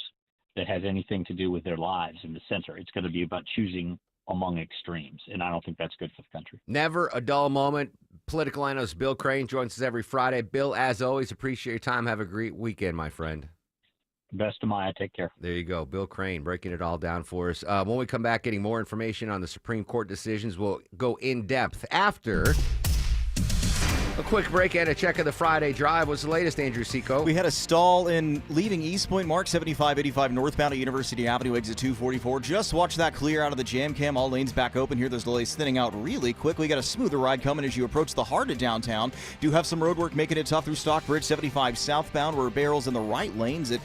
that has anything to do with their lives in the center. It's going to be about choosing among extremes, and I don't think that's good for the country. Never a dull moment. Political analyst Bill Crane joins us every Friday. Bill, as always, appreciate your time. Have a great weekend, my friend. Best of Maya. Take care. There you go. Bill Crane breaking it all down for us. When we come back, getting more information on the Supreme Court decisions, we'll go in depth after a quick break and a check of the Friday drive. What's the latest, Andrew Seco? We had a stall in leaving East Point, Mark 7585 northbound at University Avenue, exit 244. Just watch that clear out of the jam cam. All lanes back open here. Those delays thinning out really quick. We got a smoother ride coming as you approach the heart of downtown. Do have some road work making it tough through Stockbridge 75 southbound, where barrels in the right lanes at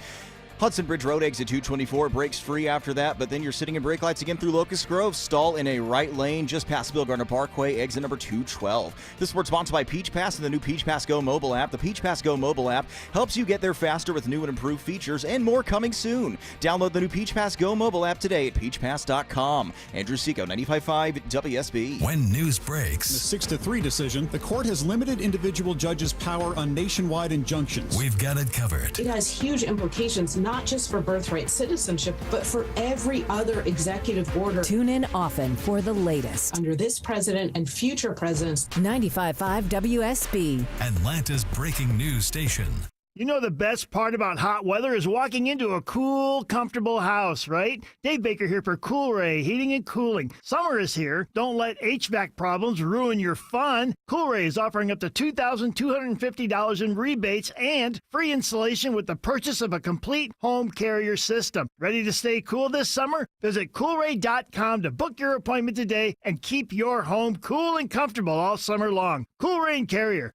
Hudson Bridge Road, exit 224, brakes free after that, but then you're sitting in brake lights again through Locust Grove. Stall in a right lane just past Bill Gardner Parkway, exit number 212. This sport's sponsored by Peach Pass and the new Peach Pass Go mobile app. The Peach Pass Go mobile app helps you get there faster with new and improved features and more coming soon. Download the new Peach Pass Go mobile app today at peachpass.com. Andrew Seco, 95.5 WSB. When news breaks. In a 6-3 decision, the court has limited individual judges' power on nationwide injunctions. We've got it covered. It has huge implications, not just for birthright citizenship, but for every other executive order. Tune in often for the latest. Under this president and future presidents. 95.5 WSB. Atlanta's breaking news station. You know the best part about hot weather is walking into a cool, comfortable house, right? Dave Baker here for Coolray Heating and Cooling. Summer is here. Don't let HVAC problems ruin your fun. Coolray is offering up to $2,250 in rebates and free installation with the purchase of a complete home carrier system. Ready to stay cool this summer? Visit Coolray.com to book your appointment today and keep your home cool and comfortable all summer long. Coolray Carrier.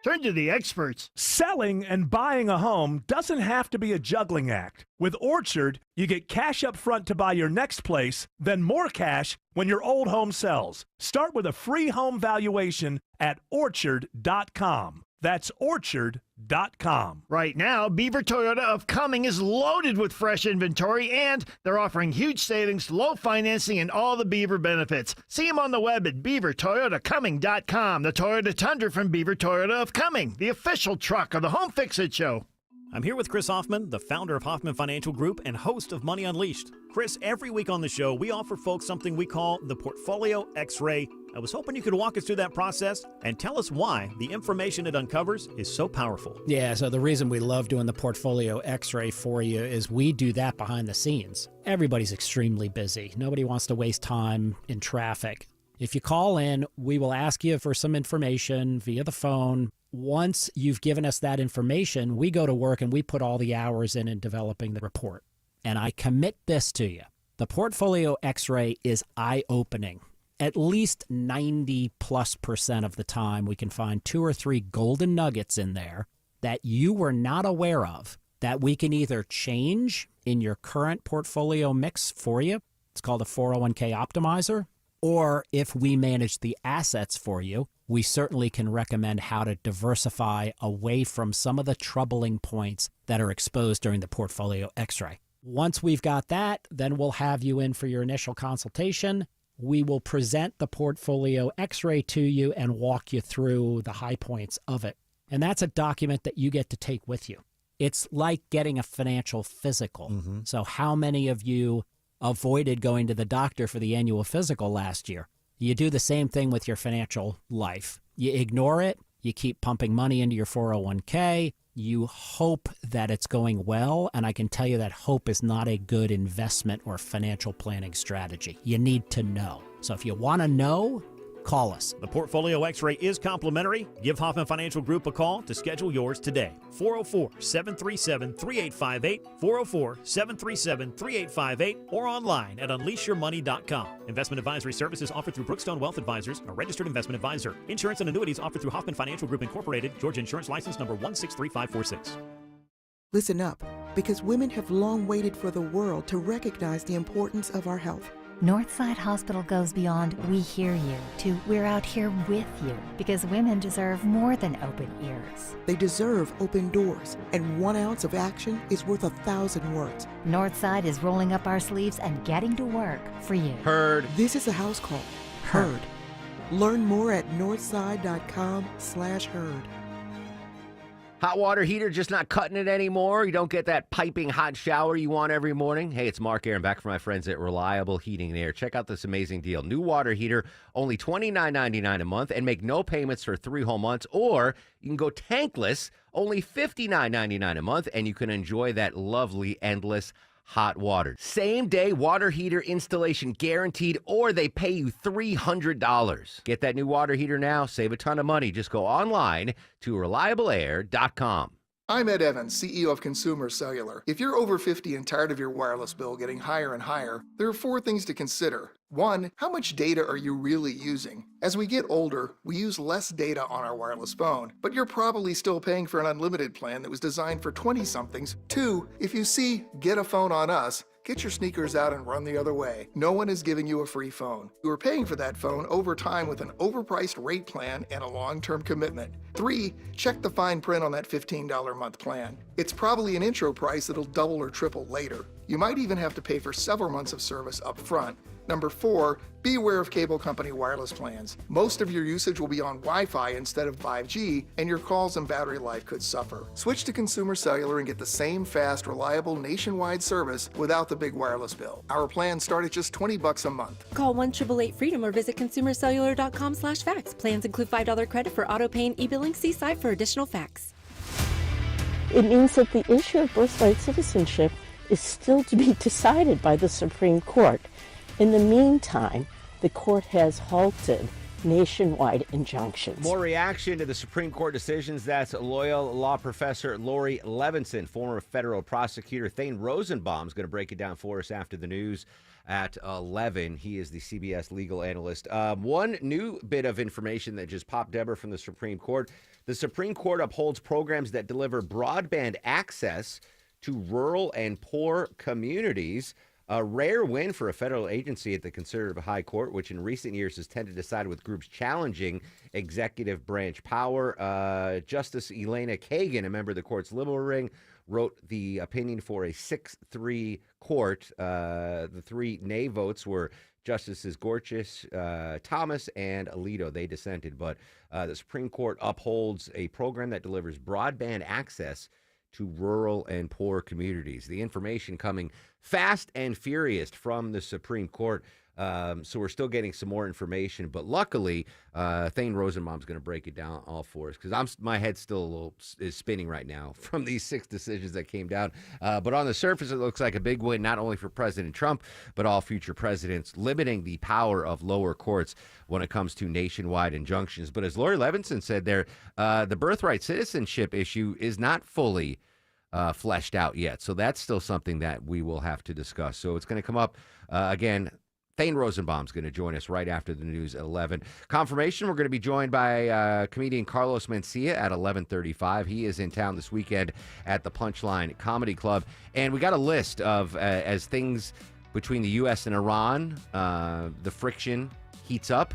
Turn to the experts. Selling and buying a home doesn't have to be a juggling act. With Orchard, you get cash up front to buy your next place, then more cash when your old home sells. Start with a free home valuation at Orchard.com. That's Orchard.com. Right now, Beaver Toyota of Cumming is loaded with fresh inventory, and they're offering huge savings, low financing, and all the Beaver benefits. See them on the web at BeaverToyotaCumming.com. The Toyota Tundra from Beaver Toyota of Cumming, the official truck of the Home Fix-It Show. I'm here with Chris Hoffman, the founder of Hoffman Financial Group and host of Money Unleashed. Chris, every week on the show, we offer folks something we call the Portfolio X-Ray. I was hoping you could walk us through that process and tell us why the information it uncovers is so powerful. Yeah, so the reason we love doing the Portfolio X-Ray for you is we do that behind the scenes. Everybody's extremely busy. Nobody wants to waste time in traffic. If you call in, we will ask you for some information via the phone. Once you've given us that information, we go to work and we put all the hours in developing the report. And I commit this to you. The Portfolio X-Ray is eye-opening. At least 90+% of the time, we can find 2 or 3 golden nuggets in there that you were not aware of that we can either change in your current portfolio mix for you. It's called a 401k optimizer. Or if we manage the assets for you, we certainly can recommend how to diversify away from some of the troubling points that are exposed during the Portfolio X-Ray. Once we've got that, then we'll have you in for your initial consultation. We will present the Portfolio X-Ray to you and walk you through the high points of it. And that's a document that you get to take with you. It's like getting a financial physical. Mm-hmm. So how many of you avoided going to the doctor for the annual physical last year? You do the same thing with your financial life. You ignore it. You keep pumping money into your 401k. You hope that it's going well, and I can tell you that hope is not a good investment or financial planning strategy. You need to know. So if you want to know, call us. The Portfolio X-Ray is complimentary. Give Hoffman Financial Group a call to schedule yours today. 404-737-3858, 404-737-3858, or online at unleashyourmoney.com. Investment advisory services offered through Brookstone Wealth Advisors, a registered investment advisor. Insurance and annuities offered through Hoffman Financial Group Incorporated, Georgia Insurance License number 163546. Listen up, because women have long waited for the world to recognize the importance of our health. Northside Hospital goes beyond "we hear you" to "we're out here with you," because women deserve more than open ears. They deserve open doors, and 1 ounce of action is worth 1,000 words. Northside is rolling up our sleeves and getting to work for you. Heard. This is a house call. Heard. Learn more at northside.com/heard. Hot water heater just not cutting it anymore? You don't get that piping hot shower you want every morning? Hey, it's Mark Aaron back from my friends at Reliable Heating and Air. Check out this amazing deal. New water heater, only $29.99 a month, and make no payments for 3 whole months. Or you can go tankless, only $59.99 a month, and you can enjoy that lovely, endless hot water. Same day water heater installation guaranteed, or they pay you $300. Get that new water heater now. Save a ton of money. Just go online to reliableair.com. I'm Ed Evans, CEO of Consumer Cellular. If you're over 50 and tired of your wireless bill getting higher and higher, there are 4 things to consider. 1, how much data are you really using? As we get older, we use less data on our wireless phone, but you're probably still paying for an unlimited plan that was designed for 20-somethings. 2, if you see "get a phone on us," get your sneakers out and run the other way. No one is giving you a free phone. You are paying for that phone over time with an overpriced rate plan and a long-term commitment. 3, check the fine print on that $15 a month plan. It's probably an intro price that'll double or triple later. You might even have to pay for several months of service up front. Number 4, be aware of cable company wireless plans. Most of your usage will be on Wi-Fi instead of 5G, and your calls and battery life could suffer. Switch to Consumer Cellular and get the same fast, reliable nationwide service without the big wireless bill. Our plans start at just $20 a month. Call 1-888-FREEDOM or visit consumercellular.com/facts. Plans include $5 credit for auto pay and e-billing. See site for additional facts. It means that the issue of birthright citizenship is still to be decided by the Supreme Court. In the meantime, the court has halted nationwide injunctions. More reaction to the Supreme Court decisions. That's Loyola law professor Laurie Levenson. Former federal prosecutor Thane Rosenbaum is going to break it down for us after the news at 11. He is the CBS legal analyst. One new bit of information that just popped, Deborah, from the Supreme Court. The Supreme Court upholds programs that deliver broadband access to rural and poor communities. A rare win for a federal agency at the Conservative High Court, which in recent years has tended to side with groups challenging executive branch power. Justice Elena Kagan, a member of the court's liberal ring, wrote the opinion for a 6-3 court. The three nay votes were Justices Gorsuch, Thomas, and Alito. They dissented, but the Supreme Court upholds a program that delivers broadband access to rural and poor communities. The information coming fast and furious from the Supreme Court. So we're still getting some more information, but luckily, Thane Rosenbaum's going to break it down all for us, because my head's still a little is spinning right now from these 6 decisions that came down. But on the surface, it looks like a big win, not only for President Trump, but all future presidents, limiting the power of lower courts when it comes to nationwide injunctions. But as Laurie Levenson said there, the birthright citizenship issue is not fully fleshed out yet. So that's still something that we will have to discuss. So it's going to come up again. Thane Rosenbaum's going to join us right after the news at 11. Confirmation, we're going to be joined by comedian Carlos Mencia at 11:35. He is in town this weekend at the Punchline Comedy Club. And we got a list of, as things between the U.S. and Iran, the friction heats up.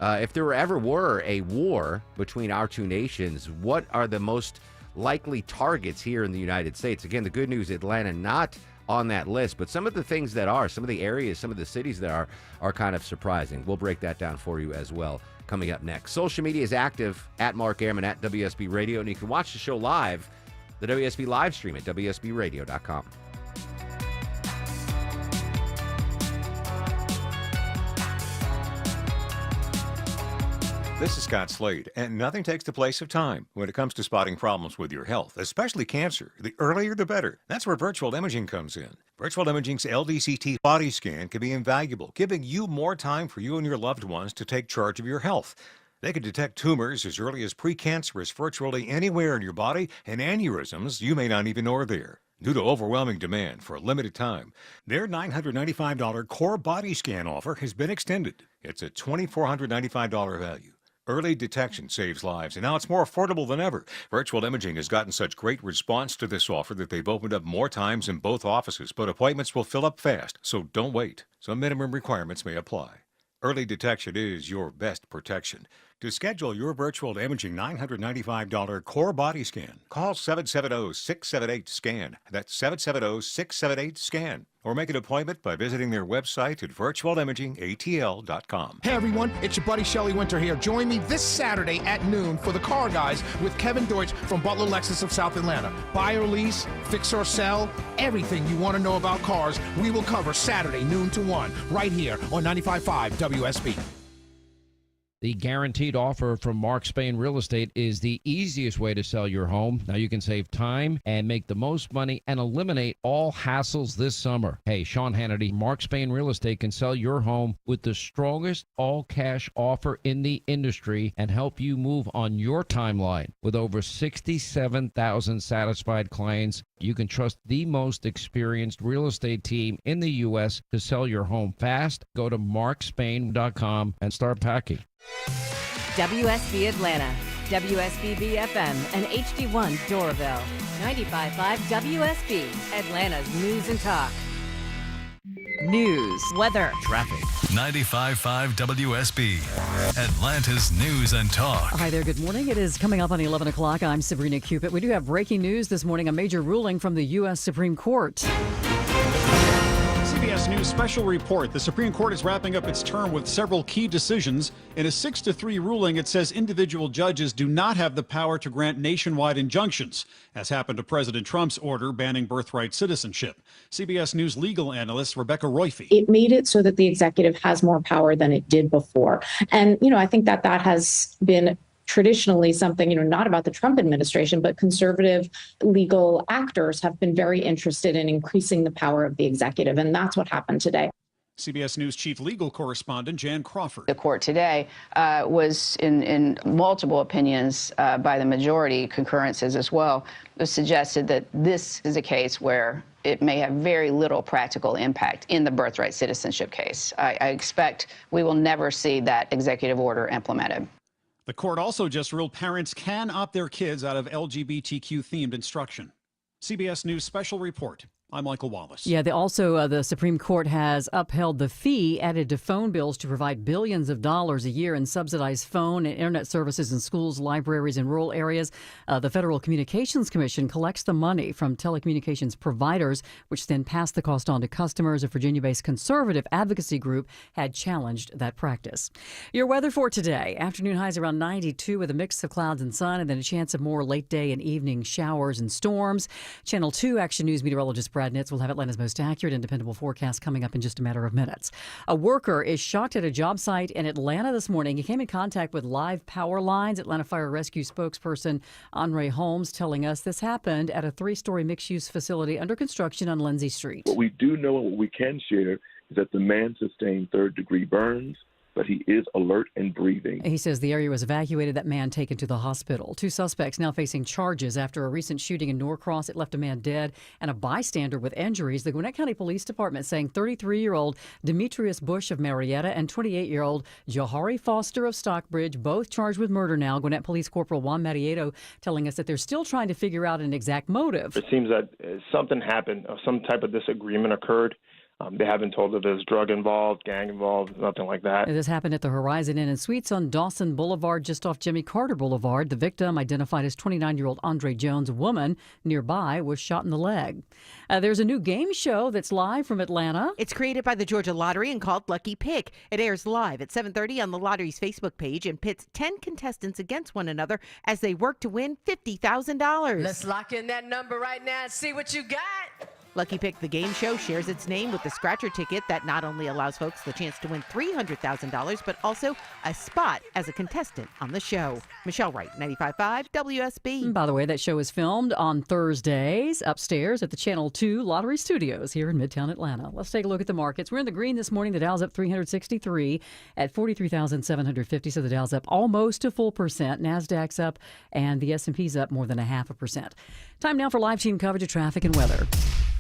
If there ever were a war between our two nations, what are the most likely targets here in the United States? Again, the good news, Atlanta not on that list, but some of the things that are, some of the areas, some of the cities that are kind of surprising. We'll break that down for you as well coming up next. Social media is active at Mark Airman at WSB Radio, and you can watch the show live, the WSB live stream at WSBradio.com. This is Scott Slade, and nothing takes the place of time when it comes to spotting problems with your health, especially cancer. The earlier, the better. That's where virtual imaging comes in. Virtual imaging's LDCT body scan can be invaluable, giving you more time for you and your loved ones to take charge of your health. They can detect tumors as early as precancerous virtually anywhere in your body, and aneurysms you may not even know are there. Due to overwhelming demand for a limited time, their $995 core body scan offer has been extended. It's a $2,495 value. Early detection saves lives, and now it's more affordable than ever. Virtual imaging has gotten such great response to this offer that they've opened up more times in both offices, but appointments will fill up fast, so don't wait. Some minimum requirements may apply. Early detection is your best protection. To schedule your virtual imaging $995 core body scan, call 770-678-SCAN. That's 770-678-SCAN. Or make an appointment by visiting their website at virtualimagingatl.com. Hey everyone, it's your buddy Shelley Winter here. Join me this Saturday at noon for The Car Guys with Kevin Deutsch from Butler Lexus of South Atlanta. Buy or lease, fix or sell, everything you want to know about cars, we will cover Saturday noon to 1 right here on 95.5 WSB. The guaranteed offer from Mark Spain Real Estate is the easiest way to sell your home. Now you can save time and make the most money and eliminate all hassles this summer. Hey, Sean Hannity, Mark Spain Real Estate can sell your home with the strongest all-cash offer in the industry and help you move on your timeline. With over 67,000 satisfied clients, you can trust the most experienced real estate team in the U.S. to sell your home fast. Go to markspain.com and start packing. WSB Atlanta, WSBB FM, and HD1 Doraville. 95.5 WSB, Atlanta's news and talk. News, weather, traffic. 95.5 WSB, Atlanta's news and talk. Hi there, good morning. It is coming up on 11 o'clock. I'm Sabrina Cupid. We do have breaking news this morning, a major ruling from the U.S. Supreme Court. CBS News special report. The Supreme Court is wrapping up its term with several key decisions. In a 6-3 ruling, it says individual judges do not have the power to grant nationwide injunctions, as happened to President Trump's order banning birthright citizenship. CBS News legal analyst Rebecca Roife. It made it so that the executive has more power than it did before. And, I think that has been traditionally something, not about the Trump administration, but conservative legal actors have been very interested in increasing the power of the executive. And that's what happened today. CBS News chief legal correspondent Jan Crawford. The court today was in multiple opinions by the majority, concurrences as well, suggested that this is a case where it may have very little practical impact in the birthright citizenship case. I expect we will never see that executive order implemented. The court also just ruled parents can opt their kids out of LGBTQ-themed instruction. CBS News special report. I'm Michael Wallace. Yeah, the Supreme Court has upheld the fee added to phone bills to provide billions of dollars a year in subsidized phone and internet services in schools, libraries, and rural areas. The Federal Communications Commission collects the money from telecommunications providers, which then pass the cost on to customers. A Virginia-based conservative advocacy group had challenged that practice. Your weather for today. Afternoon highs around 92 with a mix of clouds and sun, and then a chance of more late day and evening showers and storms. Channel 2 Action News meteorologist Brad Nitz will have Atlanta's most accurate and dependable forecast coming up in just a matter of minutes. A worker is shocked at a job site in Atlanta this morning. He came in contact with live power lines. Atlanta Fire Rescue spokesperson Andre Holmes telling us this happened at a 3-story mixed-use facility under construction on Lindsay Street. What we do know and what we can share is that the man sustained third-degree burns, but he is alert and breathing. He says the area was evacuated, that man taken to the hospital. 2 suspects now facing charges after a recent shooting in Norcross. It left a man dead and a bystander with injuries. The Gwinnett County Police Department saying 33-year-old Demetrius Bush of Marietta and 28-year-old Johari Foster of Stockbridge, both charged with murder now. Gwinnett Police Corporal Juan Marieto telling us that they're still trying to figure out an exact motive. It seems that something happened, some type of disagreement occurred. They haven't told if there's drug involved, gang involved, nothing like that. This happened at the Horizon Inn and Suites on Dawson Boulevard, just off Jimmy Carter Boulevard. The victim, identified as 29-year-old Andre Jones, a woman nearby, was shot in the leg. There's a new game show that's live from Atlanta. It's created by the Georgia Lottery and called Lucky Pick. It airs live at 7:30 on the lottery's Facebook page and pits 10 contestants against one another as they work to win $50,000. Let's lock in that number right now and see what you got. Lucky Pick, the game show, shares its name with the scratcher ticket that not only allows folks the chance to win $300,000, but also a spot as a contestant on the show. Michelle Wright, 95.5 WSB. By the way, that show is filmed on Thursdays upstairs at the Channel 2 Lottery Studios here in Midtown Atlanta. Let's take a look at the markets. We're in the green this morning. The Dow's up 363 at 43,750. So the Dow's up almost a full percent. NASDAQ's up and the S&P's up more than 0.5%. Time now for live team coverage of traffic and weather.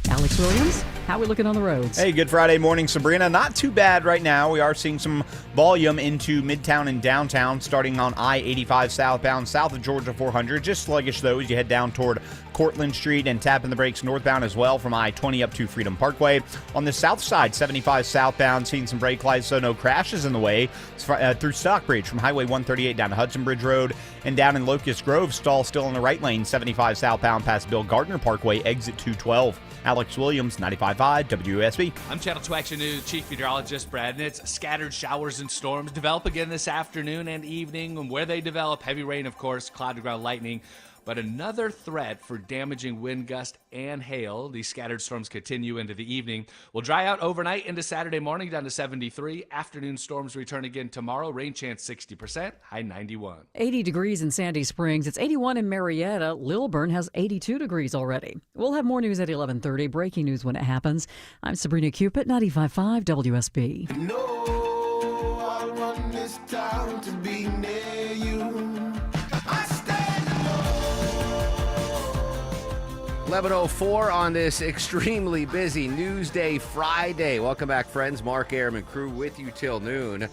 Alex Williams, how are we looking on the roads? Hey, good Friday morning, Sabrina. Not too bad right now. We are seeing some volume into Midtown and downtown, starting on I-85 southbound, south of Georgia 400. Just sluggish, though, as you head down toward Cortlandt Street and tapping the brakes northbound as well from I-20 up to Freedom Parkway. On the south side, 75 southbound, seeing some brake lights, so no crashes in the way through Stockbridge from Highway 138 down to Hudson Bridge Road. And down in Locust Grove, stall still in the right lane, 75 southbound past Bill Gardner Parkway, exit 212. Alex Williams, 95.5 WSB. I'm Channel 2 Action News Chief Meteorologist Brad Nitz. Scattered showers and storms develop again this afternoon and evening. And where they develop, heavy rain, of course, cloud-to-ground lightning. But another threat for damaging wind gust and hail. These scattered storms continue into the evening. Will dry out overnight into Saturday morning down to 73. Afternoon storms return again tomorrow. Rain chance 60%, high 91. 80 degrees in Sandy Springs. It's 81 in Marietta. Lilburn has 82 degrees already. We'll have more news at 11:30. Breaking news when it happens. I'm Sabrina Cupid, 95.5 WSB. I'll run this town to be near you. 11:04 on this extremely busy News Day Friday. Welcome back, friends. Mark Arum and crew with you till noon.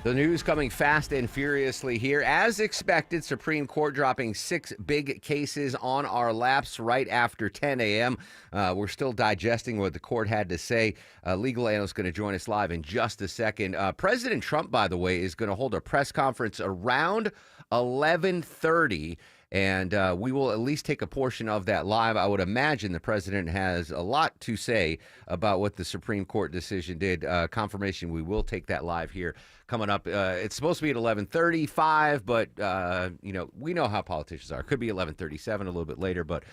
The news coming fast and furiously here. As expected, Supreme Court dropping 6 big cases on our laps right after 10 a.m. We're still digesting what the court had to say. Legal analyst going to join us live in just a second. President Trump, by the way, is going to hold a press conference around 11:30. And we will at least take a portion of that live. I would imagine the president has a lot to say about what the Supreme Court decision did. Confirmation, we will take that live here coming up. It's supposed to be at 11:35, but, we know how politicians are. It could be 11:37 a little bit later, but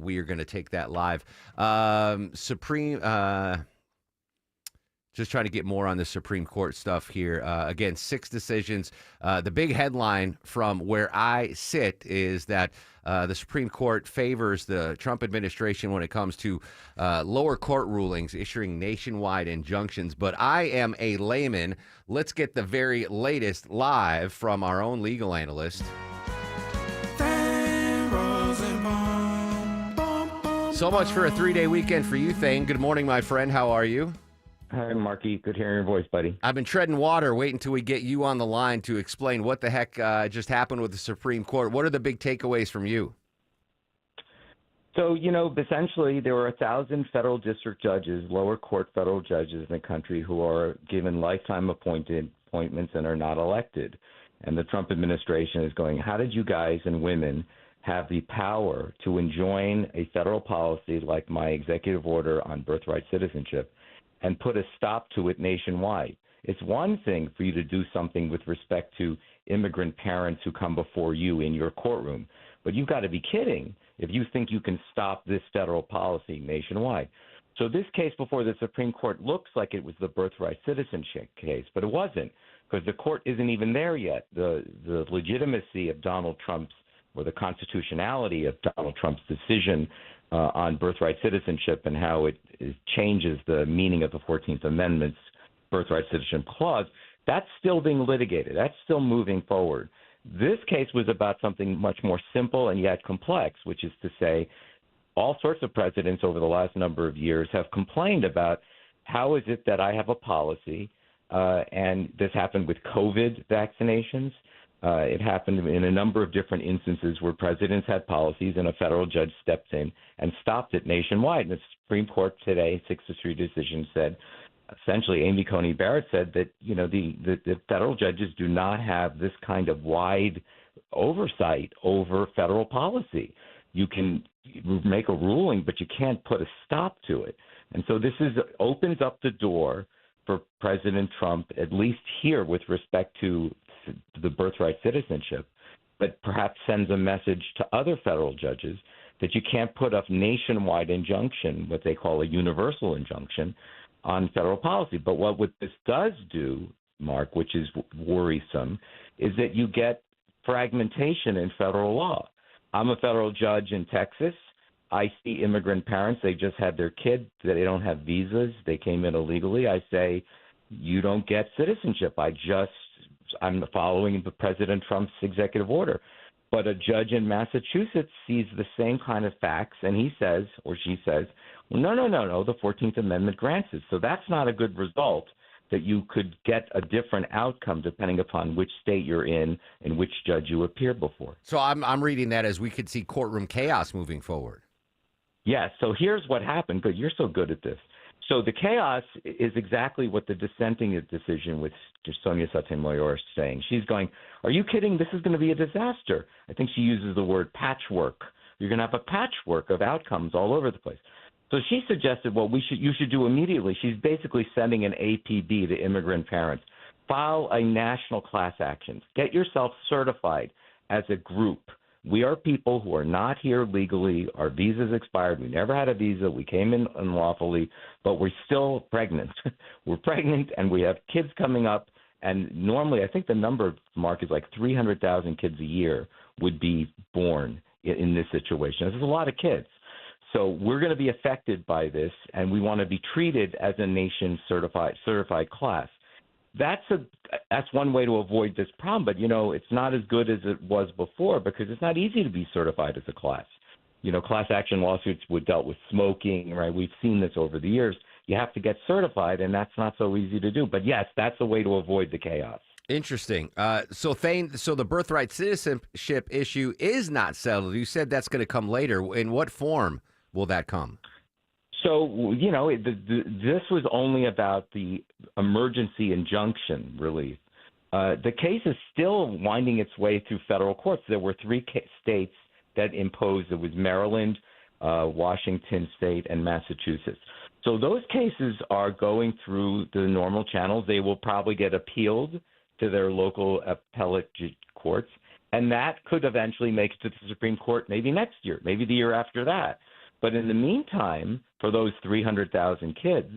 we are going to take that live. Just trying to get more on the Supreme Court stuff here. Again, 6 decisions. The big headline from where I sit is that the Supreme Court favors the Trump administration when it comes to lower court rulings, issuing nationwide injunctions. But I am a layman. Let's get the very latest live from our own legal analyst. So much for a 3-day weekend for you, Thane. Good morning, my friend. How are you? Hi, Marky. Good hearing your voice, buddy. I've been treading water, waiting until we get you on the line to explain what the heck just happened with the Supreme Court. What are the big takeaways from you? So, essentially there were 1,000 federal district judges, lower court federal judges in the country who are given lifetime appointments and are not elected. And the Trump administration is going, how did you guys and women have the power to enjoin a federal policy like my executive order on birthright citizenship and put a stop to it nationwide? It's one thing for you to do something with respect to immigrant parents who come before you in your courtroom, but you've got to be kidding if you think you can stop this federal policy nationwide. So this case before the Supreme Court looks like it was the birthright citizenship case, but it wasn't, because the court isn't even there yet. The legitimacy of Donald Trump's, or the constitutionality of Donald Trump's decision on birthright citizenship and how it changes the meaning of the 14th Amendment's birthright citizenship clause, that's still being litigated. That's still moving forward. This case was about something much more simple and yet complex, which is to say all sorts of presidents over the last number of years have complained about how is it that I have a policy, and this happened with COVID vaccinations. It happened in a number of different instances where presidents had policies and a federal judge stepped in and stopped it nationwide. And the Supreme Court today, 6-3 decision, said, essentially, Amy Coney Barrett said that, the federal judges do not have this kind of wide oversight over federal policy. You can make a ruling, but you can't put a stop to it. And so this opens up the door for President Trump, at least here with respect to the birthright citizenship, but perhaps sends a message to other federal judges that you can't put a nationwide injunction, what they call a universal injunction, on federal policy. But what this does do, Mark, which is worrisome, is that you get fragmentation in federal law. I'm a federal judge in Texas. I see immigrant parents. They just had their kid. They don't have visas. They came in illegally. I say, you don't get citizenship. I'm following President Trump's executive order. But a judge in Massachusetts sees the same kind of facts, and he says, or she says, well, no, the 14th Amendment grants it. So that's not a good result, that you could get a different outcome depending upon which state you're in and which judge you appear before. So I'm reading that as we could see courtroom chaos moving forward. Yes. So here's what happened. Good. You're so good at this. So the chaos is exactly what the dissenting decision with Sonia Sotomayor is saying. She's going, are you kidding? This is going to be a disaster. I think she uses the word patchwork. You're going to have a patchwork of outcomes all over the place. So she suggested, well, you should do immediately. She's basically sending an APB to immigrant parents. File a national class action. Get yourself certified as a group. We are people who are not here legally. Our visas expired. We never had a visa. We came in unlawfully, but we're still pregnant. We're pregnant, and we have kids coming up. And normally, I think the number, Mark, is like 300,000 kids a year would be born in this situation. This is a lot of kids. So we're going to be affected by this, and we want to be treated as a nation certified class. That's one way to avoid this problem, but it's not as good as it was before because it's not easy to be certified as a class. Class action lawsuits dealt with smoking, right? We've seen this over the years. You have to get certified, and that's not so easy to do. But yes, that's a way to avoid the chaos. Interesting. So the birthright citizenship issue is not settled. You said that's going to come later. In what form will that come? So, this was only about the emergency injunction relief. The case is still winding its way through federal courts. There were 3 states that imposed. It was Maryland, Washington State, and Massachusetts. So those cases are going through the normal channels. They will probably get appealed to their local appellate courts, and that could eventually make it to the Supreme Court maybe next year, maybe the year after that. But in the meantime, for those 300,000 kids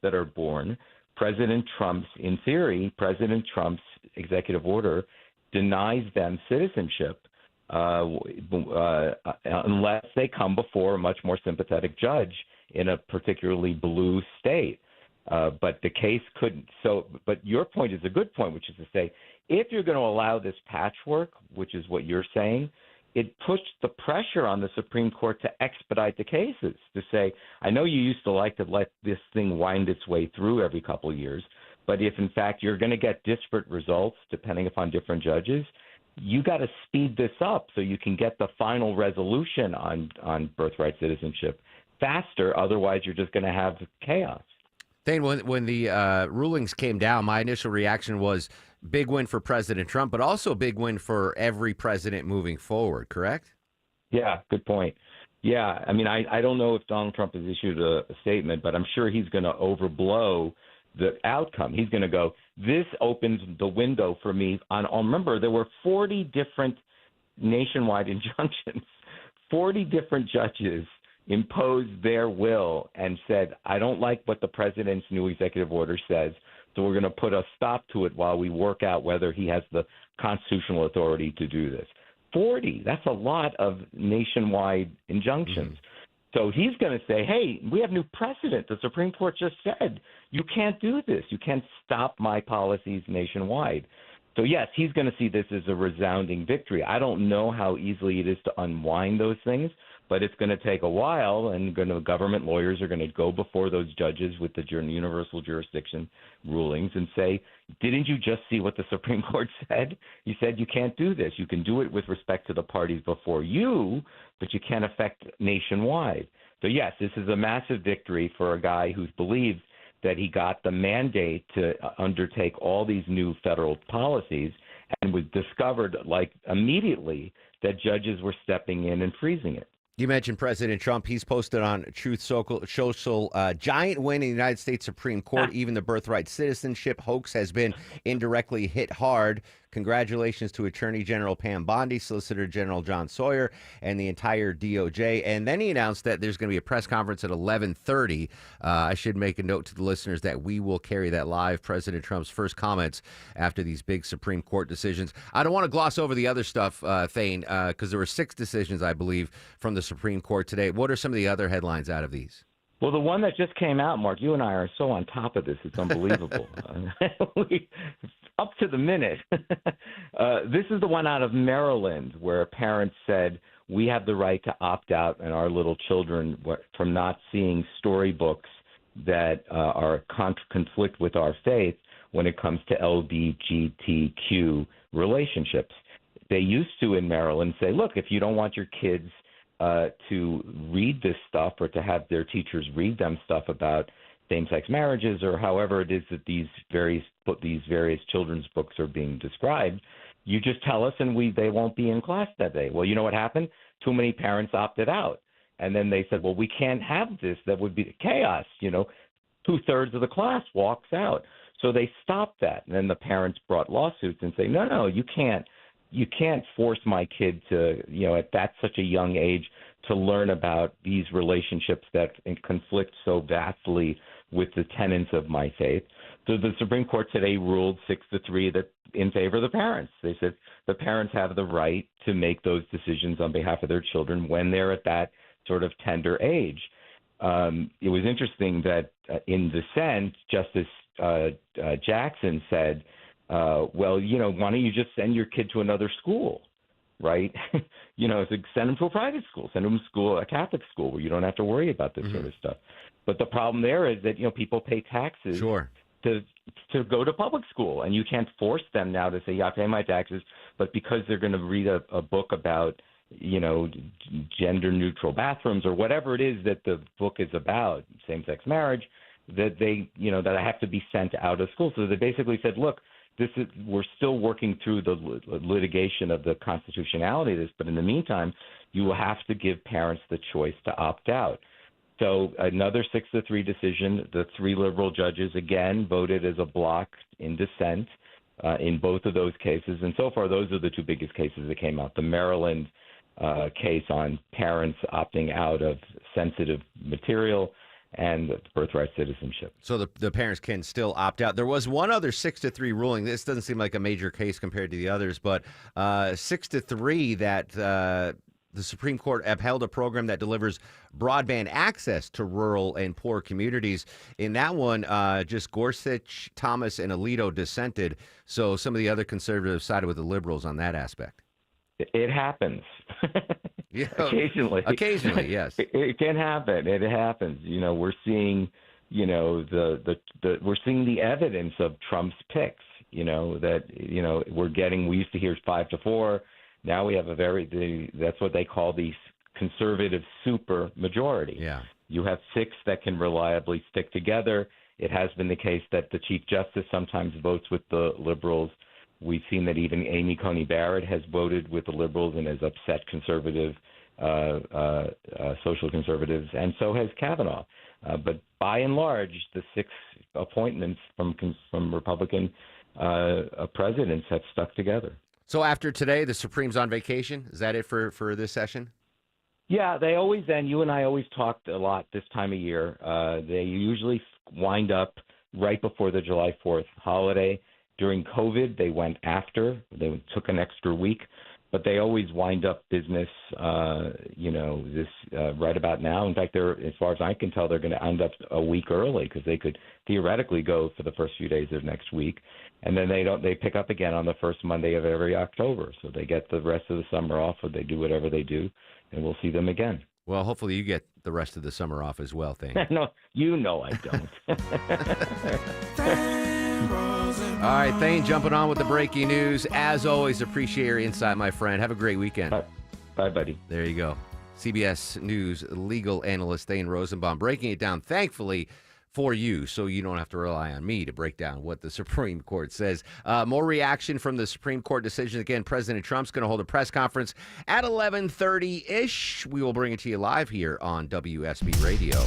that are born, in theory, President Trump's executive order denies them citizenship unless they come before a much more sympathetic judge in a particularly blue state. But the case couldn't. But your point is a good point, which is to say, if you're going to allow this patchwork, which is what you're saying, it puts the pressure on the Supreme Court to expedite the cases, to say, I know you used to like to let this thing wind its way through every couple of years, but if in fact you're going to get disparate results depending upon different judges, you got to speed this up so you can get the final resolution on birthright citizenship faster. Otherwise, you're just going to have chaos. Thane, when the rulings came down, my initial reaction was big win for President Trump, but also a big win for every president moving forward, correct? Yeah, good point. Yeah, I mean, I don't know if Donald Trump has issued a statement, but I'm sure he's going to overblow the outcome. He's going to go, this opens the window for me. Remember, there were 40 different nationwide injunctions. 40 different judges imposed their will and said, I don't like what the president's new executive order says, so we're going to put a stop to it while we work out whether he has the constitutional authority to do this. 40, that's a lot of nationwide injunctions. So he's going to say, hey, we have new precedent. The Supreme Court just said you can't do this. You can't stop my policies nationwide. So, yes, he's going to see this as a resounding victory. I don't know how easily it is to unwind those things, but it's going to take a while, and government lawyers are going to go before those judges with the universal jurisdiction rulings and say, didn't you just see what the Supreme Court said? You said you can't do this. You can do it with respect to the parties before you, but you can't affect nationwide. So, yes, this is a massive victory for a guy who believes that he got the mandate to undertake all these new federal policies and was discovered immediately that judges were stepping in and freezing it. You mentioned President Trump. He's posted on Truth Social, giant win in the United States Supreme Court. Even the birthright citizenship hoax has been indirectly hit hard. Congratulations to Attorney General Pam Bondi, Solicitor General John Sawyer, and the entire DOJ. And then he announced that there's going to be a press conference at 11:30. I should make a note to the listeners that we will carry that live. President Trump's first comments after these big Supreme Court decisions. I don't want to gloss over the other stuff, Thane, because there were 6 decisions, I believe, from the Supreme Court today. What are some of the other headlines out of these? Well, the one that just came out, Mark, you and I are so on top of this. It's unbelievable. Up to the minute. This is the one out of Maryland where parents said, we have the right to opt out and our little children from not seeing storybooks that are conflict with our faith when it comes to LGBTQ relationships. They used to in Maryland say, look, if you don't want your kids to read this stuff or to have their teachers read them stuff about same-sex marriages or however it is that these various children's books are being described, you just tell us and they won't be in class that day. Well, you know what happened? Too many parents opted out. And then they said, well, we can't have this. That would be chaos. 2/3 of the class walks out. So they stopped that. And then the parents brought lawsuits and say, no, you can't. You can't force my kid to, at such a young age to learn about these relationships that conflict so vastly with the tenets of my faith. So the Supreme Court today ruled 6-3 that in favor of the parents. They said the parents have the right to make those decisions on behalf of their children when they're at that sort of tender age. It was interesting that in dissent, Justice Jackson said, well, why don't you just send your kid to another school, right? Send them to a private school, send them to a Catholic school where you don't have to worry about this sort of stuff. But the problem there is that, people pay taxes to go to public school, and you can't force them now to say, yeah, I pay my taxes, but because they're going to read a book about, gender-neutral bathrooms or whatever it is that the book is about, same-sex marriage, that that I have to be sent out of school. So they basically said, look, we're still working through the litigation of the constitutionality of this, but in the meantime, you will have to give parents the choice to opt out. So another 6-3 decision. The 3 liberal judges again voted as a block in dissent in both of those cases, and so far those are the 2 biggest cases that came out. The Maryland case on parents opting out of sensitive material, and birthright citizenship. So the parents can still opt out. There was one other 6-3 ruling. This doesn't seem like a major case compared to the others, but 6-3 that the Supreme Court upheld a program that delivers broadband access to rural and poor communities. In that one, just Gorsuch, Thomas, and Alito dissented. So some of the other conservatives sided with the liberals on that aspect. It happens. Yeah, Occasionally, yes. It can happen. It happens. We're seeing, we're seeing the evidence of Trump's picks. We used to hear 5-4. Now we have that's what they call the conservative super majority. Yeah. You have 6 that can reliably stick together. It has been the case that the Chief Justice sometimes votes with the liberals. We've seen that even Amy Coney Barrett has voted with the liberals and has upset conservative, social conservatives, and so has Kavanaugh. But by and large, the 6 appointments from Republican presidents have stuck together. So after today, the Supreme's on vacation. Is that it for this session? Yeah, they always end. You and I always talked a lot this time of year. They usually wind up right before the July 4th holiday. During COVID, they went after. They took an extra week, but they always wind up business, right about now. In fact, as far as I can tell, they're going to end up a week early because they could theoretically go for the first few days of next week. And then they pick up again on the first Monday of every October. So they get the rest of the summer off, or they do whatever they do, and we'll see them again. Well, hopefully you get the rest of the summer off as well, Thane. No, I don't. All right, Thane, jumping on with the breaking news. As always, appreciate your insight, my friend. Have a great weekend. Bye, buddy. There you go. CBS News legal analyst Thane Rosenbaum breaking it down, thankfully, for you, so you don't have to rely on me to break down what the Supreme Court says. More reaction from the Supreme Court decision. Again, President Trump's going to hold a press conference at 11:30-ish. We will bring it to you live here on WSB Radio.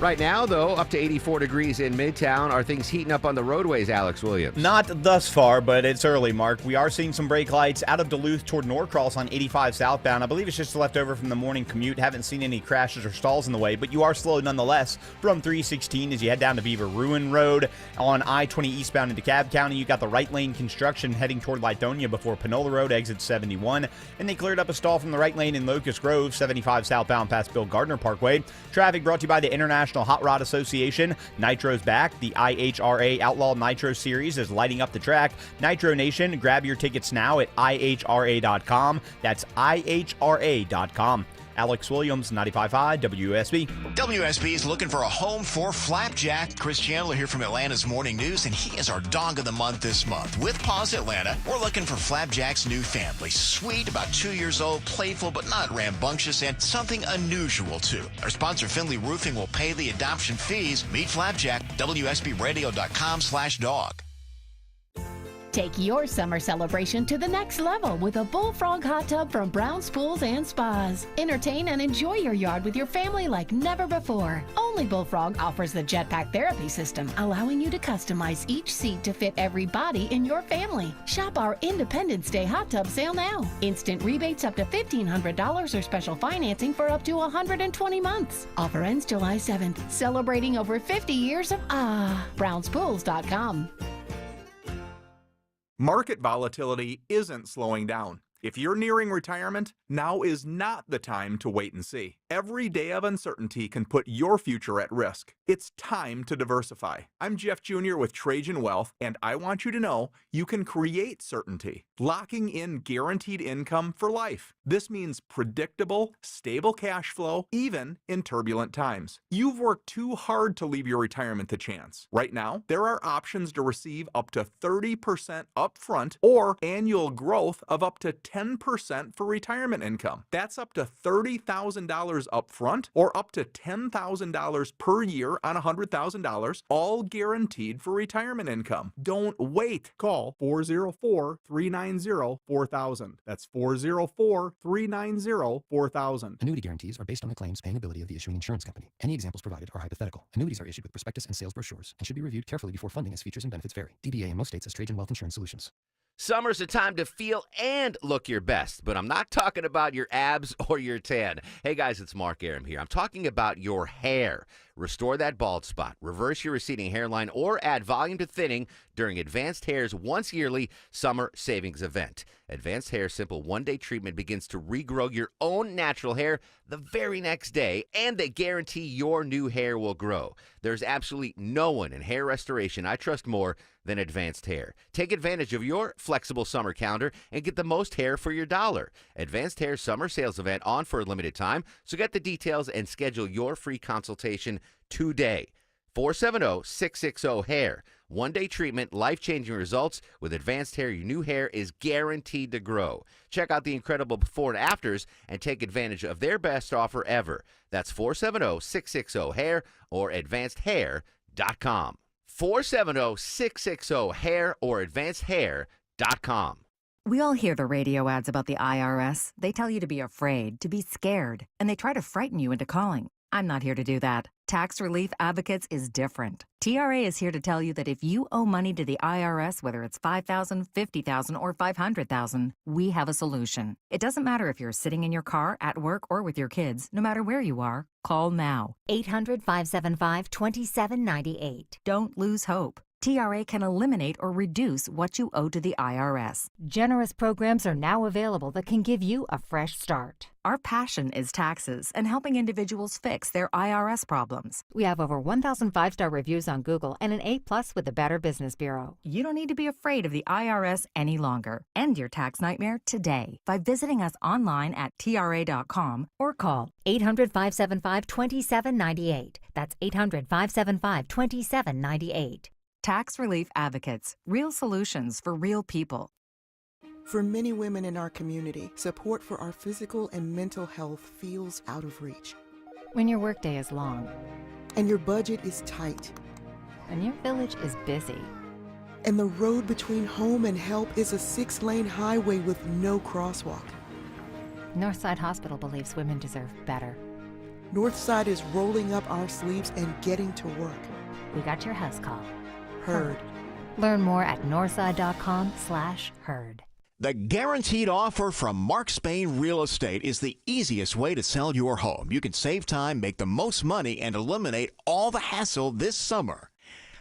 Right now, though, up to 84 degrees in Midtown. Are things heating up on the roadways, Alex Williams? Not thus far, but it's early, Mark. We are seeing some brake lights out of Duluth toward Norcross on 85 southbound. I believe it's just left over from the morning commute. Haven't seen any crashes or stalls in the way, but you are slow nonetheless from 316 as you head down to Beaver Ruin Road. On I-20 eastbound in DeKalb County, you got the right lane construction heading toward Lithonia before Panola Road, exit 71. And they cleared up a stall from the right lane in Locust Grove, 75 southbound past Bill Gardner Parkway. Traffic brought to you by the International Hot Rod Association. Nitro's back. The IHRA Outlaw Nitro Series is lighting up the track. Nitro Nation, grab your tickets now at IHRA.com. That's IHRA.com. Alex Williams, 95.5 WSB. WSB is looking for a home for Flapjack. Chris Chandler here from Atlanta's Morning News, and he is our dog of the month this month. With Paws Atlanta, we're looking for Flapjack's new family. Sweet, about 2 years old, playful but not rambunctious, and something unusual too. Our sponsor, Finley Roofing, will pay the adoption fees. Meet Flapjack, WSBRadio.com/dog. Take your summer celebration to the next level with a Bullfrog hot tub from Brown's Pools and Spas. Entertain and enjoy your yard with your family like never before. Only Bullfrog offers the Jetpack Therapy System, allowing you to customize each seat to fit every body in your family. Shop our Independence Day hot tub sale now. Instant rebates up to $1,500 or special financing for up to 120 months. Offer ends July 7th. Celebrating over 50 years of BrownsPools.com. Market volatility isn't slowing down. If you're nearing retirement, now is not the time to wait and see. Every day of uncertainty can put your future at risk. It's time to diversify. I'm Jeff Jr. with Trajan Wealth, and I want you to know you can create certainty, locking in guaranteed income for life. This means predictable, stable cash flow, even in turbulent times. You've worked too hard to leave your retirement to chance. Right now, there are options to receive up to 30% upfront or annual growth of up to 10% for retirement income. That's up to $30,000 upfront or up to $10,000 per year on $100,000, all guaranteed for retirement income. Don't wait. Call 404-390-4000. That's 404-390-4000. Annuity guarantees are based on the claims paying ability of the issuing insurance company. Any examples provided are hypothetical. Annuities are issued with prospectus and sales brochures and should be reviewed carefully before funding as features and benefits vary. DBA in most states as Trajan Wealth Insurance Solutions. Summer's a time to feel and look your best, but I'm not talking about your abs or your tan. Hey guys, it's Mark Aram here. I'm talking about your hair. Restore that bald spot, reverse your receding hairline, or add volume to thinning during Advanced Hair's once yearly summer savings event. Advanced Hair's simple one-day treatment begins to regrow your own natural hair the very next day, and they guarantee your new hair will grow. There's absolutely no one in hair restoration I trust more than Advanced Hair. Take advantage of your flexible summer calendar and get the most hair for your dollar. Advanced Hair summer sales event on for a limited time, so get the details and schedule your free consultation today. 470-660-HAIR. One-day treatment, life-changing results. With Advanced Hair, your new hair is guaranteed to grow. Check out the incredible before and afters and take advantage of their best offer ever. That's 470-660-HAIR or advancedhair.com. 470-660-HAIR or advancedhair.com. We all hear the radio ads about the IRS. They tell you to be afraid, to be scared, and they try to frighten you into calling. I'm not here to do that. Tax Relief Advocates is different. TRA is here to tell you that if you owe money to the IRS, whether it's $5,000, $50,000, or $500,000, we have a solution. It doesn't matter if you're sitting in your car, at work, or with your kids. No matter where you are, call now. 800-575-2798. Don't lose hope. TRA can eliminate or reduce what you owe to the IRS. Generous programs are now available that can give you a fresh start. Our passion is taxes and helping individuals fix their IRS problems. We have over 1,000 5-star reviews on Google and an A+ with the Better Business Bureau. You don't need to be afraid of the IRS any longer. End your tax nightmare today by visiting us online at TRA.com or call 800-575-2798. That's 800-575-2798. Tax Relief Advocates. Real solutions for real people. For many women in our community, support for our physical and mental health feels out of reach. When your workday is long. And your budget is tight. And your village is busy. And the road between home and help is a 6-lane highway with no crosswalk. Northside Hospital believes women deserve better. Northside is rolling up our sleeves and getting to work. We got your house call. Heard. Learn more at northside.com/heard. The guaranteed offer from Mark Spain Real Estate is the easiest way to sell your home. You can save time, make the most money, and eliminate all the hassle this summer.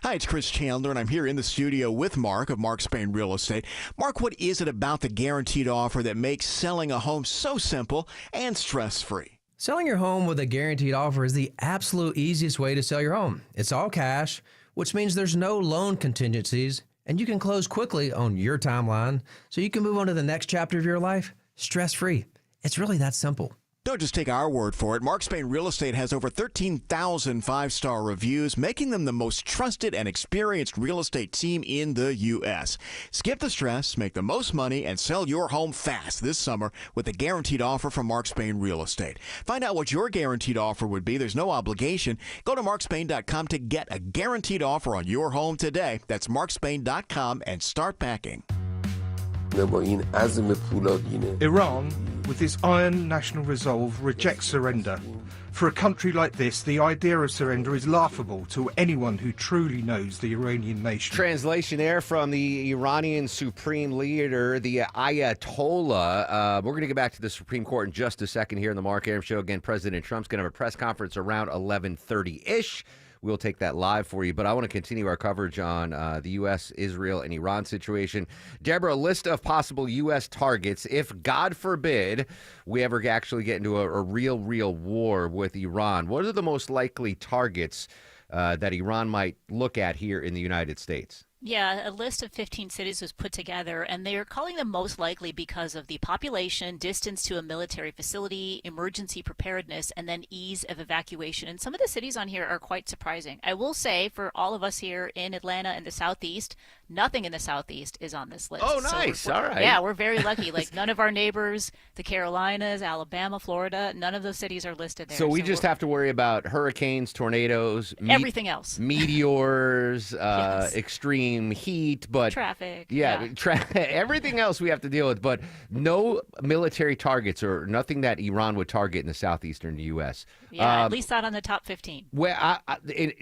Hi, it's Chris Chandler, and I'm here in the studio with Mark of Mark Spain Real Estate. Mark, what is it about the guaranteed offer that makes selling a home so simple and stress-free? Selling your home with a guaranteed offer is the absolute easiest way to sell your home. It's all cash, which means there's no loan contingencies, and you can close quickly on your timeline so you can move on to the next chapter of your life stress-free. It's really that simple. Don't just take our word for it. Mark Spain Real Estate has over 13,000 5-star reviews, making them the most trusted and experienced real estate team in the U.S. Skip the stress, make the most money, and sell your home fast this summer with a guaranteed offer from Mark Spain Real Estate. Find out what your guaranteed offer would be. There's no obligation. Go to markspain.com to get a guaranteed offer on your home today. That's markspain.com and start packing. Iran, with its iron national resolve, rejects surrender. For a country like this, the idea of surrender is laughable to anyone who truly knows the Iranian nation. Translation there from the Iranian Supreme Leader, the Ayatollah. We're going to get back to the Supreme Court in just a second here in the Mark Aram Show. Again, President Trump's going to have a press conference around 11:30-ish. We'll take that live for you, but I want to continue our coverage on the U.S., Israel, and Iran situation. Deborah, a list of possible U.S. targets if, God forbid, we ever actually get into a real war with Iran. What are the most likely targets that Iran might look at here in the United States? Yeah, a list of 15 cities was put together, and they're calling them most likely because of the population, distance to a military facility, emergency preparedness, and then ease of evacuation. And some of the cities on here are quite surprising. I will say, for all of us here in Atlanta and the Southeast, nothing in the Southeast is on this list. Oh, nice. So all right. Yeah, we're very lucky. Like, none of our neighbors, the Carolinas, Alabama, Florida, none of those cities are listed there. So we just have to worry about hurricanes, tornadoes, everything else. Meteors, extreme extreme heat, but traffic. Yeah, everything else we have to deal with, but no military targets or nothing that Iran would target in the southeastern U.S. Yeah, at least not on the top 15. Well,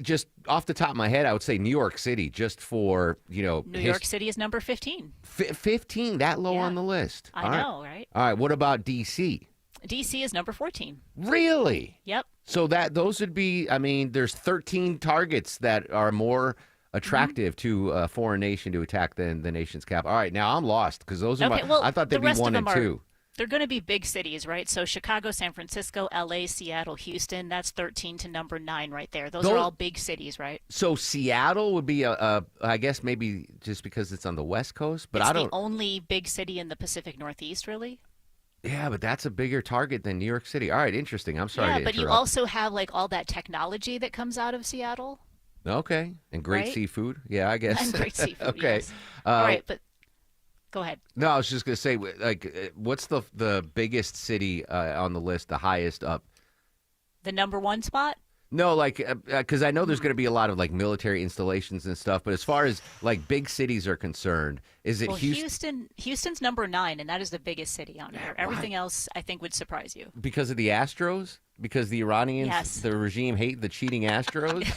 just off the top of my head, I would say New York City, just for New York City is number 15. 15, that low on the list. I know, right? All right, what about D.C.? D.C. is number 14. Really? Yep. So those would be, there's 13 targets that are more attractive to a foreign nation to attack than the nation's capital. All right, now I'm lost because those are I thought they'd be 1 and 2. They're going to be big cities, right? So Chicago, San Francisco, L.A., Seattle, Houston, that's 13 to number 9 right there. Those are all big cities, right? So Seattle would be, I guess maybe just because it's on the West Coast, but it's the only big city in the Pacific Northeast, really. Yeah, but that's a bigger target than New York City. All right, interesting. I'm sorry to interrupt. Yeah, but you also have like all that technology that comes out of Seattle. Okay, and great seafood. Yeah, I guess. And great seafood, okay. Yes. All right, but go ahead. No, I was just going to say, like, what's the biggest city on the list, the highest up? The number 1 spot? No, like, because I know there's going to be a lot of, like, military installations and stuff, but as far as, like, big cities are concerned, is it Houston? Houston's number 9, and that is the biggest city on here. Everything else, I think, would surprise you. Because of the Astros? Because the Iranians, the regime, hate the cheating Astros?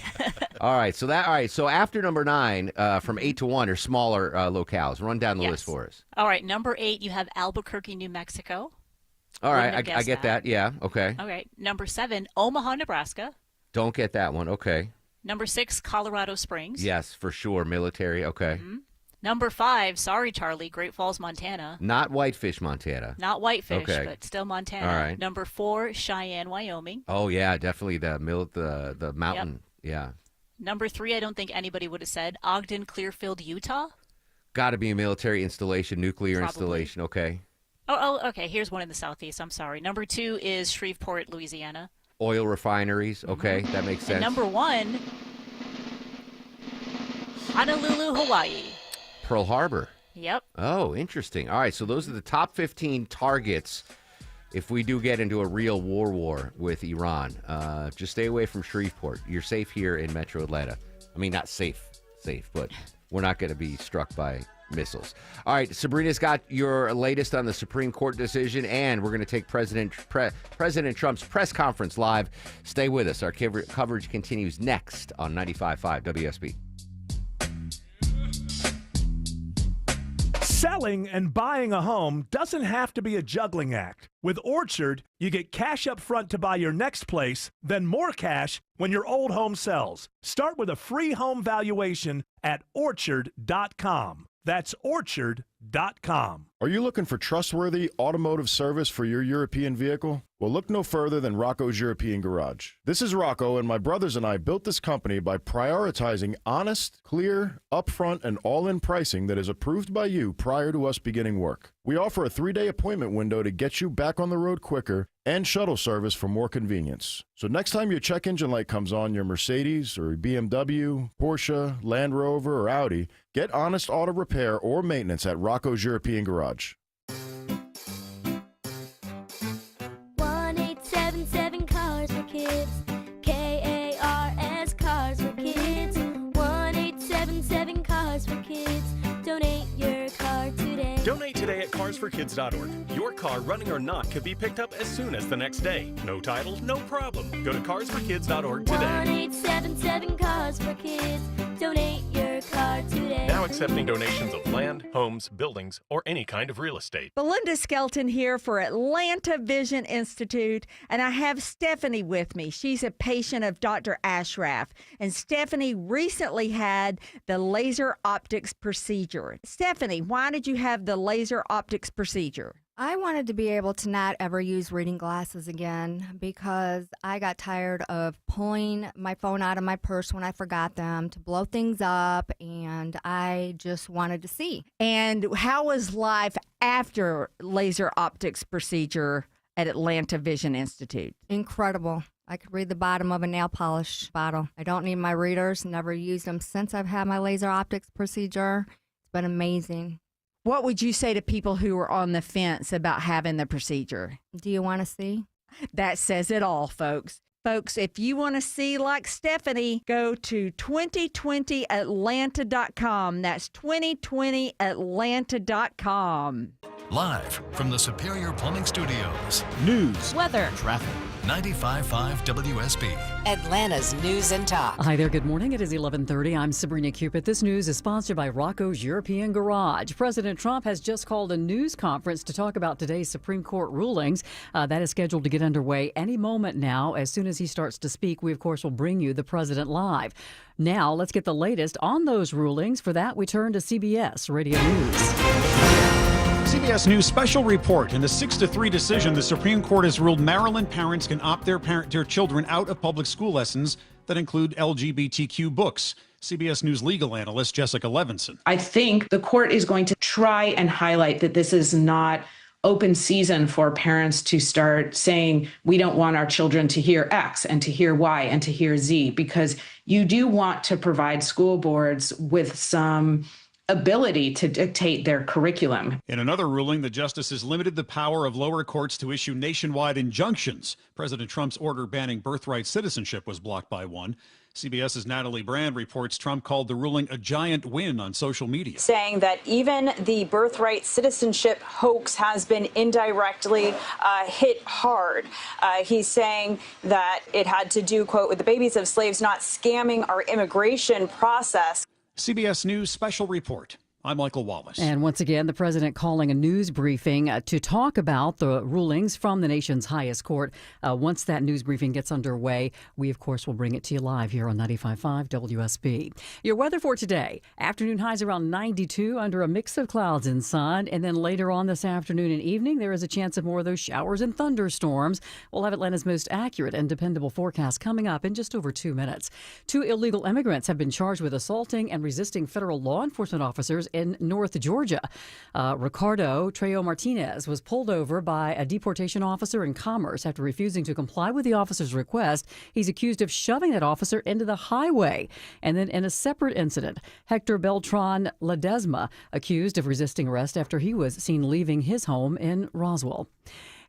All right, so after number 9, from 8 to 1 are smaller locales. Run down the list for us. All right, number 8, you have Albuquerque, New Mexico. All right, I get that. Yeah, okay. All right, number 7, Omaha, Nebraska. Don't get that one. Okay. Number 6, Colorado Springs. Yes, for sure. Military. Okay. Mm-hmm. Number 5, sorry, Charlie, Great Falls, Montana. Not Whitefish, Montana. Not Whitefish, but still Montana. All right. Number 4, Cheyenne, Wyoming. Oh yeah, definitely the mountain. Yep. Yeah. Number 3, I don't think anybody would have said Ogden, Clearfield, Utah. Got to be a military installation, nuclear installation. Okay. Oh, okay. Here's one in the southeast. I'm sorry. Number 2 is Shreveport, Louisiana. Oil refineries. Okay, that makes sense. And number 1, Honolulu, Hawaii. Pearl Harbor. Yep. Oh, interesting. All right, so those are the top 15 targets if we do get into a real war with Iran. Just stay away from Shreveport. You're safe here in Metro Atlanta. I mean, not safe, but we're not going to be struck by missiles. All right, Sabrina's got your latest on the Supreme Court decision, and we're going to take President Trump's press conference live. Stay with us. Our coverage continues next on 95.5 WSB. Selling and buying a home doesn't have to be a juggling act. With Orchard, you get cash up front to buy your next place, then more cash when your old home sells. Start with a free home valuation at Orchard.com. That's Orchard.com. Are you looking for trustworthy automotive service for your European vehicle? Well, look no further than Rocco's European Garage. This is Rocco, and my brothers and I built this company by prioritizing honest, clear, upfront, and all-in pricing that is approved by you prior to us beginning work. We offer a 3-day appointment window to get you back on the road quicker and shuttle service for more convenience. So next time your check engine light comes on your Mercedes or BMW, Porsche, Land Rover, or Audi, get honest auto repair or maintenance at Rocco's European Garage. 1-877 Cars for Kids. KARS Cars for Kids. 1-877 Cars for Kids. Donate your car today. Donate today at carsforkids.org. Your car, running or not, could be picked up as soon as the next day. No title, no problem. Go to carsforkids.org today. 1-877 Cars for Kids. Donate your car today. Now accepting donations of land, homes, buildings, or any kind of real estate. Belinda Skelton here for Atlanta Vision Institute, and I have Stephanie with me. She's a patient of Dr. Ashraf, and Stephanie recently had the laser optics procedure. Stephanie, why did you have the laser optics procedure? I wanted to be able to not ever use reading glasses again because I got tired of pulling my phone out of my purse when I forgot them to blow things up, and I just wanted to see. And how was life after laser optics procedure at Atlanta Vision Institute? Incredible. I could read the bottom of a nail polish bottle. I don't need my readers, never used them since I've had my laser optics procedure. It's been amazing. What would you say to people who are on the fence about having the procedure? Do you want to see? That says it all, folks. Folks, if you want to see like Stephanie, go to 2020atlanta.com. That's 2020atlanta.com. Live from the Superior Plumbing Studios. News, weather, traffic. 95.5 WSB. Atlanta's News and Talk. Hi there, good morning. It is 11:30. I'm Sabrina Cupid. This news is sponsored by Rocco's European Garage. President Trump has just called a news conference to talk about today's Supreme Court rulings. That is scheduled to get underway any moment now. As soon as he starts to speak, we, of course, will bring you the president live. Now, let's get the latest on those rulings. For that, we turn to CBS Radio News. CBS News special report. In a 6-3 decision, the Supreme Court has ruled Maryland parents can opt their children out of public school lessons that include LGBTQ books. CBS News legal analyst Jessica Levinson. I think the court is going to try and highlight that this is not open season for parents to start saying, we don't want our children to hear X and to hear Y and to hear Z, because you do want to provide school boards with some ability to dictate their curriculum. In another ruling, the justices limited the power of lower courts to issue nationwide injunctions. President Trump's order banning birthright citizenship was blocked by one. CBS's Natalie Brand reports Trump called the ruling a giant win on social media, saying that even the birthright citizenship hoax has been indirectly hit hard. He's saying that it had to do, quote, with the babies of slaves not scamming our immigration process. CBS News special report. I'm Michael Wallace. And once again, the president calling a news briefing to talk about the rulings from the nation's highest court. Once that news briefing gets underway, we, of course, will bring it to you live here on 95.5 WSB. Your weather for today. Afternoon highs around 92 under a mix of clouds and sun. And then later on this afternoon and evening, there is a chance of more of those showers and thunderstorms. We'll have Atlanta's most accurate and dependable forecast coming up in just over 2 minutes. 2 illegal immigrants have been charged with assaulting and resisting federal law enforcement officers in North Georgia. Ricardo Trejo Martinez was pulled over by a deportation officer in Commerce after refusing to comply with the officer's request. He's accused of shoving that officer into the highway. And then in a separate incident, Hector Beltran Ledesma accused of resisting arrest after he was seen leaving his home in Roswell.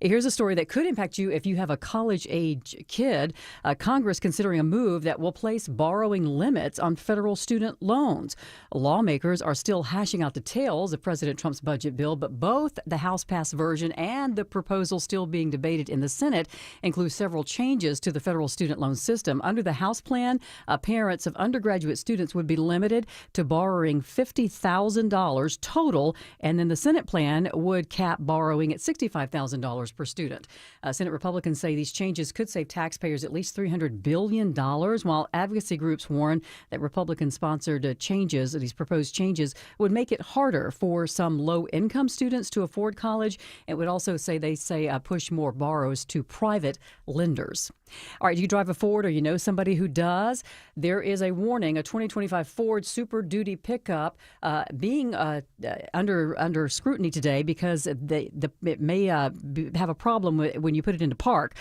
Here's a story that could impact you if you have a college-age kid. Congress considering a move that will place borrowing limits on federal student loans. Lawmakers are still hashing out details of President Trump's budget bill, but both the House-passed version and the proposal still being debated in the Senate include several changes to the federal student loan system. Under the House plan, parents of undergraduate students would be limited to borrowing $50,000 total, and then the Senate plan would cap borrowing at $65,000 per student. Senate Republicans say these changes could save taxpayers at least $300 billion, while advocacy groups warn that Republican-sponsored changes, these proposed changes, would make it harder for some low-income students to afford college. It would also push more borrows to private lenders. All right, do you drive a Ford or you know somebody who does? There is a warning, a 2025 Ford Super Duty pickup being under scrutiny today because it may have a problem when you put it into park.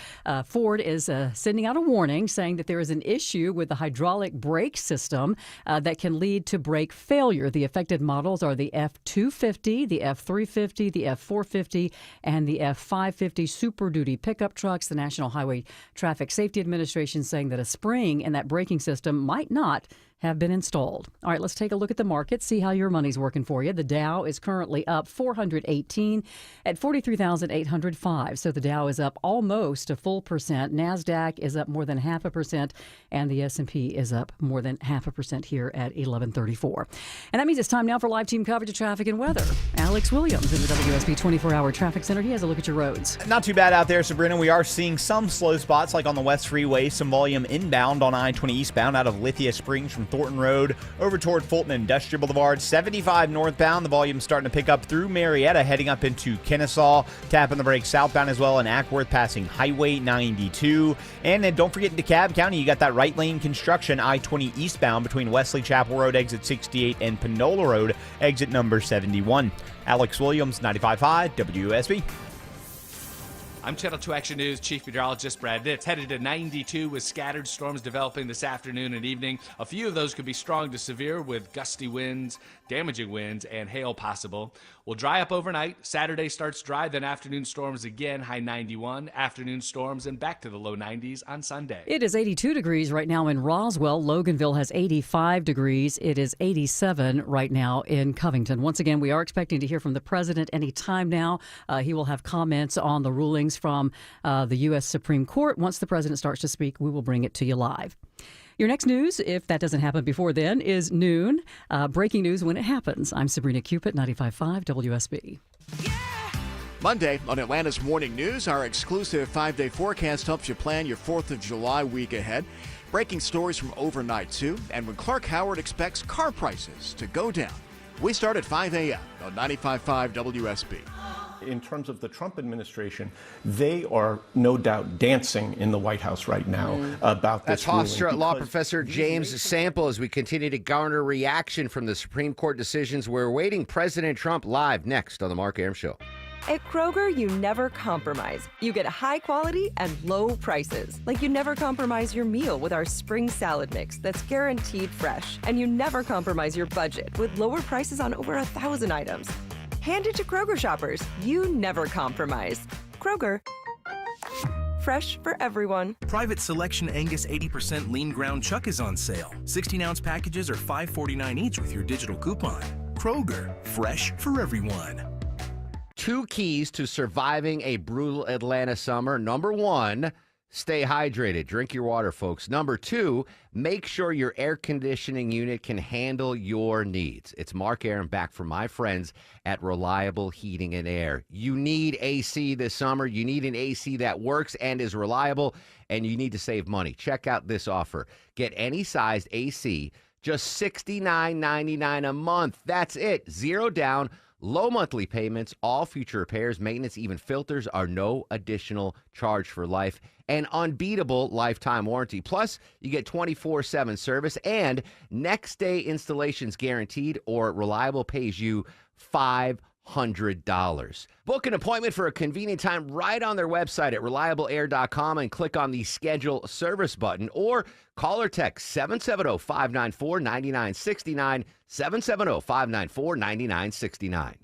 Ford is sending out a warning saying that there is an issue with the hydraulic brake system that can lead to brake failure. The affected models are the F-250, the F-350, the F-450, and the F-550 Super Duty pickup trucks. The National Highway Traffic Safety Administration saying that a spring in that braking system might not have been installed. All right, let's take a look at the market, see how your money's working for you. The Dow is currently up 418 at 43,805. So the Dow is up almost a full percent. NASDAQ is up more than 0.5%, and the S&P is up more than 0.5% here at 1134. And that means it's time now for live team coverage of traffic and weather. Alex Williams in the WSB 24-hour traffic center. He has a look at your roads. Not too bad out there, Sabrina. We are seeing some slow spots like on the West Freeway, some volume inbound on I-20 eastbound out of Lithia Springs from Thornton Road over toward Fulton Industrial Boulevard. 75 northbound, the volume starting to pick up through Marietta, heading up into Kennesaw. Tapping the brakes southbound as well in Ackworth, passing Highway 92. And then don't forget in DeKalb County, you got that right lane construction, I-20 eastbound between Wesley Chapel Road, exit 68, and Panola Road, exit number 71. Alex Williams, 95.5 WSB. I'm Channel 2 Action News Chief Meteorologist Brad Nitz. Headed to 92 with scattered storms developing this afternoon and evening. A few of those could be strong to severe with gusty winds, damaging winds, and hail possible. Will dry up overnight. Saturday starts dry, then afternoon storms again, high 91. Afternoon storms and back to the low 90s on Sunday. It is 82 degrees right now in Roswell. Loganville has 85 degrees. It is 87 right now in Covington. Once again, we are expecting to hear from the president any time now. He will have comments on the rulings from the U.S. Supreme Court. Once the president starts to speak, we will bring it to you live. Your next news, if that doesn't happen before then, is noon. Breaking news when it happens. I'm Sabrina Cupid, 95.5 WSB. Monday on Atlanta's Morning News, our exclusive 5-day forecast helps you plan your 4th of July week ahead. Breaking stories from overnight, too, and when Clark Howard expects car prices to go down. We start at 5 a.m. on 95.5 WSB. In terms of the Trump administration, they are no doubt dancing in the White House right now about this ruling. That's Hofstra law professor James Sample as we continue to garner reaction from the Supreme Court decisions. We're awaiting President Trump live next on the Mark Arum Show. At Kroger, you never compromise. You get high quality and low prices. Like you never compromise your meal with our spring salad mix that's guaranteed fresh. And you never compromise your budget with lower prices on over 1,000 items. Hand it to Kroger shoppers. You never compromise. Kroger. Fresh for everyone. Private Selection Angus 80% lean ground chuck is on sale. 16-ounce packages are $5.49 each with your digital coupon. Kroger, fresh for everyone. 2 keys to surviving a brutal Atlanta summer. Number 1, stay hydrated. Drink your water, folks. Number 2, make sure your air conditioning unit can handle your needs. It's Mark Arum back from my friends at Reliable Heating and Air. You need AC this summer. You need an AC that works and is reliable, and you need to save money. Check out this offer. Get any sized AC, just $69.99 a month. That's it. 0 down. Low monthly payments, all future repairs, maintenance, even filters are no additional charge for life. An unbeatable lifetime warranty. Plus, you get 24/7 service and next day installations guaranteed, or Reliable pays you $500. Book an appointment for a convenient time right on their website at reliableair.com and click on the schedule service button, or call or text 770-594-9969, 770-594-9969.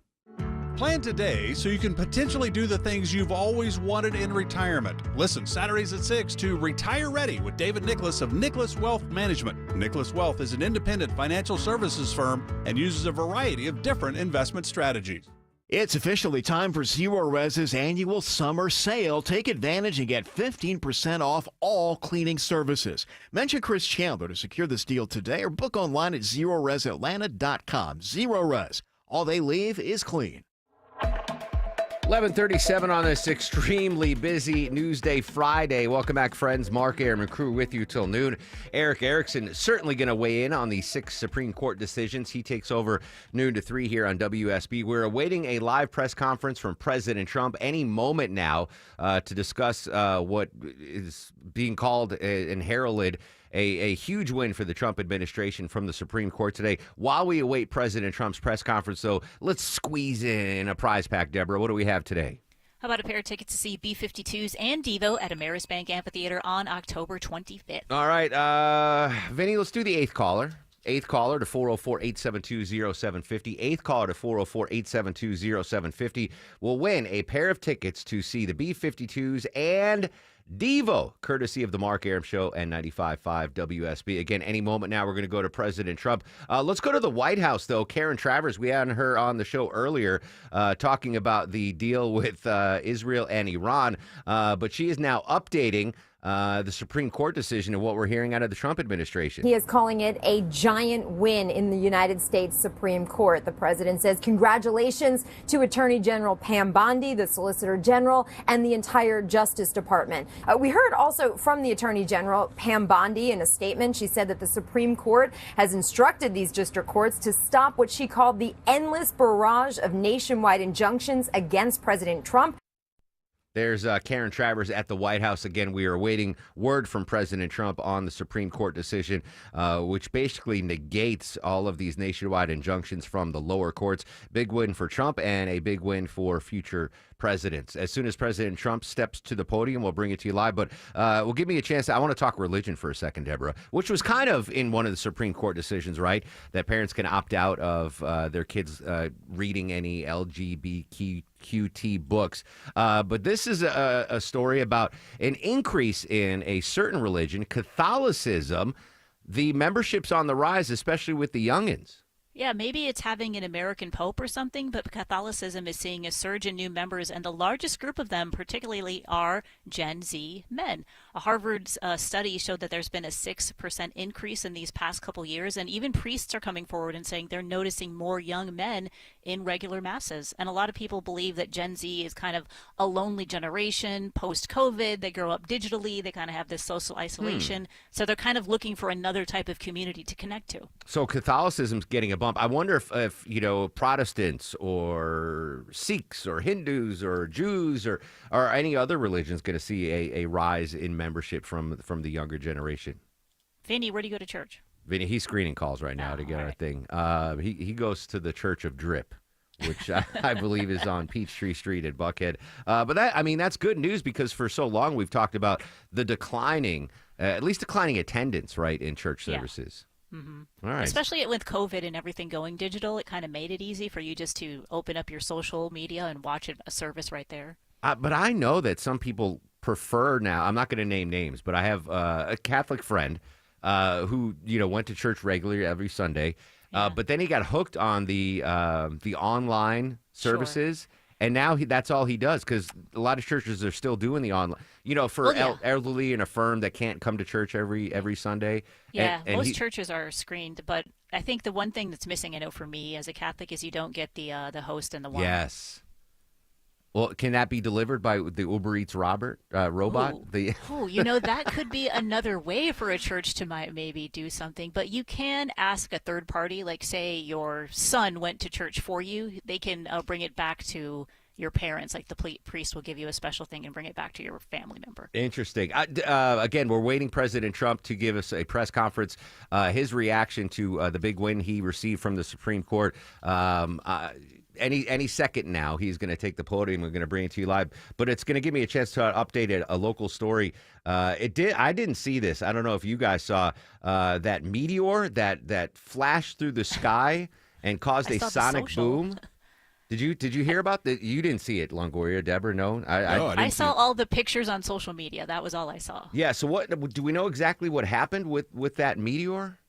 Plan today so you can potentially do the things you've always wanted in retirement. Listen Saturdays at 6 to Retire Ready with David Nicholas of Nicholas Wealth Management. Nicholas Wealth is an independent financial services firm and uses a variety of different investment strategies. It's officially time for Zero Res's annual summer sale. Take advantage and get 15% off all cleaning services. Mention Chris Chandler to secure this deal today or book online at ZeroResAtlanta.com. Zero Res. All they leave is clean. 11:37 on this extremely busy Newsday Friday. Welcome back, friends. Mark Arum and crew with you till noon. Eric Erickson certainly going to weigh in on the 6 Supreme Court decisions. He takes over noon to 3 here on WSB. We're awaiting a live press conference from President Trump any moment now to discuss what is being called and heralded a huge win for the Trump administration from the Supreme Court today. While we await President Trump's press conference, though, let's squeeze in a prize pack, Deborah. What do we have today? How about a pair of tickets to see B-52s and Devo at Amerisbank Amphitheater on October 25th? All right, Vinny, let's do the 8th caller. 8th caller to 404-872-0750. 8th caller to 404-872-0750 will win a pair of tickets to see the B-52s and Devo, courtesy of the Mark Arum Show and 95.5 WSB. Again, any moment now, we're going to go to President Trump. Let's go to the White House, though. Karen Travers, we had her on the show earlier talking about the deal with Israel and Iran, but she is now updating the Supreme Court decision and what we're hearing out of the Trump administration. He is calling it a giant win in the United States Supreme Court. The president says congratulations to Attorney General Pam Bondi, the Solicitor General, and the entire Justice Department. We heard also from the Attorney General Pam Bondi in a statement. She said that the Supreme Court has instructed these district courts to stop what she called the endless barrage of nationwide injunctions against President Trump. There's Karen Travers at the White House. Again, we are awaiting word from President Trump on the Supreme Court decision, which basically negates all of these nationwide injunctions from the lower courts. Big win for Trump and a big win for future presidents. As soon as President Trump steps to the podium, we'll bring it to you live. But we'll give me a chance. I want to talk religion for a second, Deborah, which was kind of in one of the Supreme Court decisions, right? That parents can opt out of their kids reading any LGBTQT books. But this is a story about an increase in a certain religion, Catholicism. The membership's on the rise, especially with the youngins. Yeah, maybe it's having an American Pope or something, but Catholicism is seeing a surge in new members, and the largest group of them particularly are Gen Z men. A Harvard study showed that there's been a 6% increase in these past couple years, and even priests are coming forward and saying they're noticing more young men in regular masses. And a lot of people believe that Gen Z is kind of a lonely generation post-COVID. They grow up digitally. They kind of have this social isolation. So they're kind of looking for another type of community to connect to. So Catholicism's getting a bump. I wonder if Protestants or Sikhs or Hindus or Jews or any other religions going to see a rise in membership from the younger generation. Vinny, where do you go to church? Vinny, he's screening calls right now to get our thing. He goes to the Church of Drip, which I believe is on Peachtree Street at Buckhead. But that's good news, because for so long we've talked about the declining attendance, right, in church services. Mm-hmm. All right. Especially with COVID and everything going digital, it kind of made it easy for you just to open up your social media and watch a service right there. But I know that some people prefer now. I'm not going to name names, but I have a Catholic friend who went to church regularly every Sunday, but then he got hooked on the online services. Sure. And now that's all he does, because a lot of churches are still doing the online, for elderly and affirmed that can't come to church every Sunday. Yeah, most churches are screened, but I think the one thing that's missing, I know for me as a Catholic, is you don't get the host and the wine. Yes. Well, can that be delivered by the Uber Eats robot? That could be another way for a church to maybe do something. But you can ask a third party, like say your son went to church for you. They can bring it back to your parents. Like the priest will give you a special thing and bring it back to your family member. Interesting. Again, we're waiting President Trump to give us a press conference. His reaction to the big win he received from the Supreme Court. Any second now, he's going to take the podium. We're going to bring it to you live, but it's going to give me a chance to update a local story. I didn't see this. I don't know if you guys saw that meteor that flashed through the sky and caused a sonic boom. Did you hear about that? You didn't see it, Longoria, Deborah? No, I saw all the pictures on social media. That was all I saw. Yeah. So what do we know exactly what happened with that meteor?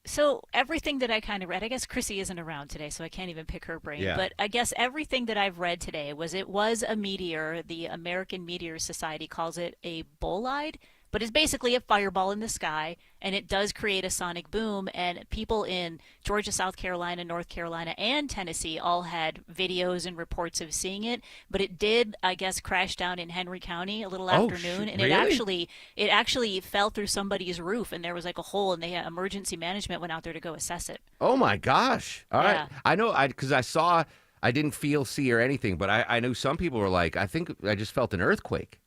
So everything that I kind of read, I guess Chrissy isn't around today, so I can't even pick her brain. Yeah. But I guess everything that I've read today was it was a meteor. The American Meteor Society calls it a bolide, but it's basically a fireball in the sky, and it does create a sonic boom. And people in Georgia, South Carolina, North Carolina, and Tennessee all had videos and reports of seeing it. But it did, I guess, crash down in Henry County a little afternoon, and really? it actually fell through somebody's roof, and there was like a hole, and they emergency management went out there to go assess it. Oh my gosh! All right, I know, because I saw, I didn't see or anything, but I knew some people were like, I think I just felt an earthquake.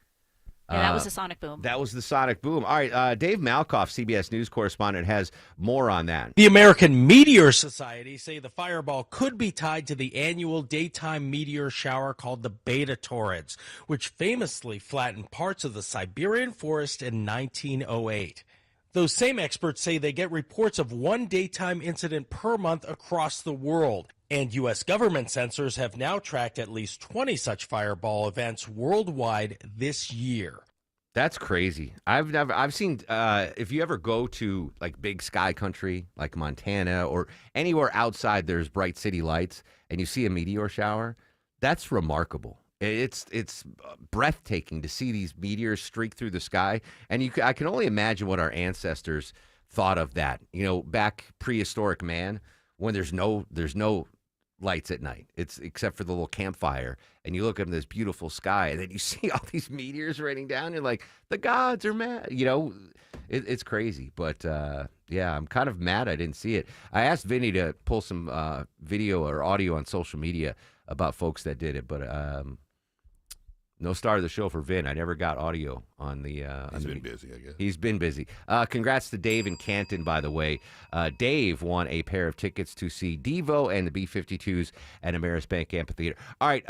Yeah, that was the sonic boom. That was the sonic boom. All right, Dave Malkoff, CBS News correspondent, has more on that. The American Meteor Society say the fireball could be tied to the annual daytime meteor shower called the Beta Torrids, which famously flattened parts of the Siberian forest in 1908. Those same experts say they get reports of one daytime incident per month across the world. And U.S. government sensors have now tracked at least 20 such fireball events worldwide this year. That's crazy. I've seen, if you ever go to like big sky country, like Montana or anywhere outside there's bright city lights and you see a meteor shower, that's remarkable. It's breathtaking to see these meteors streak through the sky. And I can only imagine what our ancestors thought of that, back prehistoric man, when there's no lights at night. It's except for the little campfire, and you look up in this beautiful sky, and then you see all these meteors raining down. You're like, the gods are mad. It's crazy. But I'm kind of mad I didn't see it. I asked Vinny to pull some video or audio on social media about folks that did it, but No star of the show for Vin. I never got audio on the. He's been busy, I guess. He's been busy. Congrats to Dave in Canton, by the way. Dave won a pair of tickets to see Devo and the B-52s at Ameris Bank Amphitheater. All right,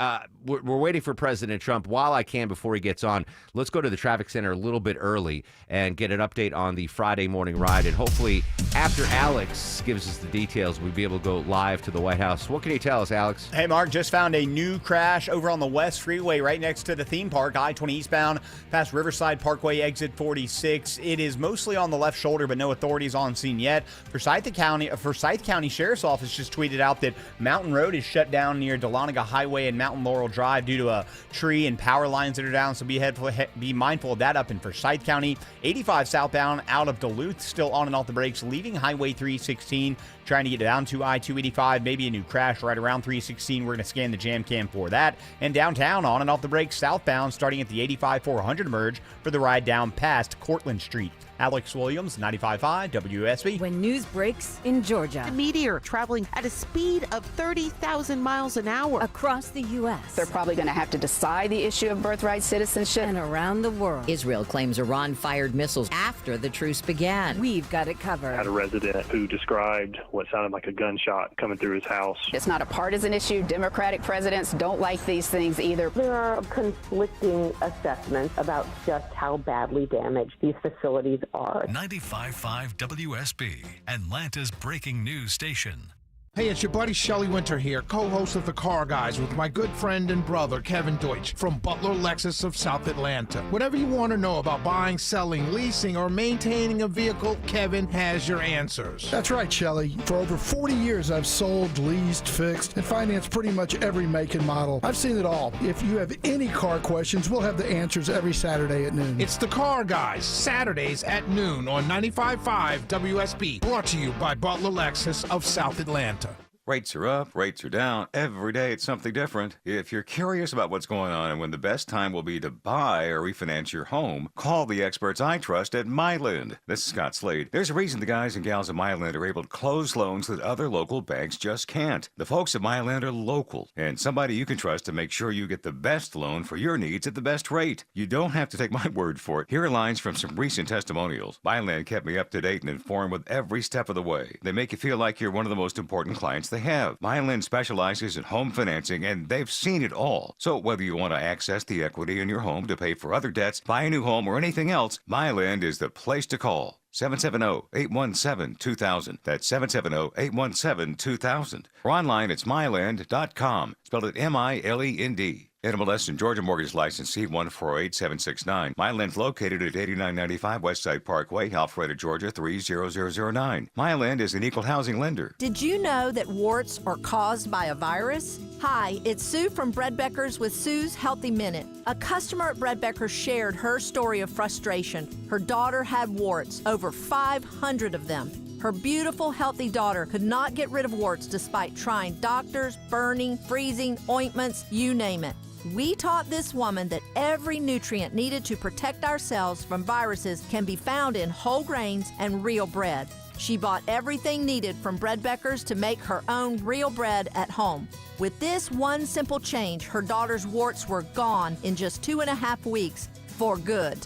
we're waiting for President Trump. While I can, before he gets on, let's go to the traffic center a little bit early and get an update on the Friday morning ride. And hopefully, after Alex gives us the details, we'll be able to go live to the White House. What can you tell us, Alex? Hey, Mark, just found a new crash over on the West Freeway right next to the theme park, I-20 eastbound, past Riverside Parkway, exit 46. It is mostly on the left shoulder, but no authorities on scene yet. Forsyth County Sheriff's Office just tweeted out that Mountain Road is shut down near Dahlonega Highway and Mountain Laurel Drive due to a tree and power lines that are down, so be mindful of that up in Forsyth County. 85 southbound out of Duluth, still on and off the brakes, leaving Highway 316, trying to get down to I-285, maybe a new crash right around 316. We're going to scan the jam cam for that. And downtown, on and off the brakes, southbound, starting at the 85-400 merge for the ride down past Cortlandt Street. Alex Williams, 95.5 WSB. When news breaks in Georgia. A meteor traveling at a speed of 30,000 miles an hour. Across the U.S. They're probably going to have to decide the issue of birthright citizenship. And around the world. Israel claims Iran fired missiles after the truce began. We've got it covered. I had a resident who described what sounded like a gunshot coming through his house. It's not a partisan issue. Democratic presidents don't like these things either. There are conflicting assessments about just how badly damaged these facilities are. 95.5 WSB, Atlanta's breaking news station. Hey, it's your buddy Shelley Winter here, co-host of The Car Guys with my good friend and brother, Kevin Deutsch, from Butler Lexus of South Atlanta. Whatever you want to know about buying, selling, leasing, or maintaining a vehicle, Kevin has your answers. That's right, Shelley. For over 40 years, I've sold, leased, fixed, and financed pretty much every make and model. I've seen it all. If you have any car questions, we'll have the answers every Saturday at noon. It's The Car Guys, Saturdays at noon on 95.5 WSB, brought to you by Butler Lexus of South Atlanta. Rates are up, rates are down. Every day it's something different. If you're curious about what's going on and when the best time will be to buy or refinance your home, call the experts I trust at Myland. This is Scott Slade. There's a reason the guys and gals at Myland are able to close loans that other local banks just can't. The folks at Myland are local and somebody you can trust to make sure you get the best loan for your needs at the best rate. You don't have to take my word for it. Here are lines from some recent testimonials. Myland kept me up to date and informed with every step of the way. They make you feel like you're one of the most important clients they have. Myland specializes in home financing, and they've seen it all. So whether you want to access the equity in your home to pay for other debts, buy a new home, or anything else, Myland is the place to call. 770-817-2000. That's 770-817-2000. Or online, it's myland.com. Spelled it M-I-L-E-N-D. NMLS and Georgia Mortgage License C148769. Myland's located at 8995 Westside Parkway, Alpharetta, Georgia 30009. Myland is an equal housing lender. Did you know that warts are caused by a virus? Hi, it's Sue from Bread Beckers with Sue's Healthy Minute. A customer at Bread Beckers shared her story of frustration. Her daughter had warts, over 500 of them. Her beautiful, healthy daughter could not get rid of warts despite trying doctors, burning, freezing, ointments, you name it. We taught this woman that every nutrient needed to protect ourselves from viruses can be found in whole grains and real bread. She bought everything needed from Bread Beckers to make her own real bread at home. With this one simple change, her daughter's warts were gone in just 2.5 weeks for good.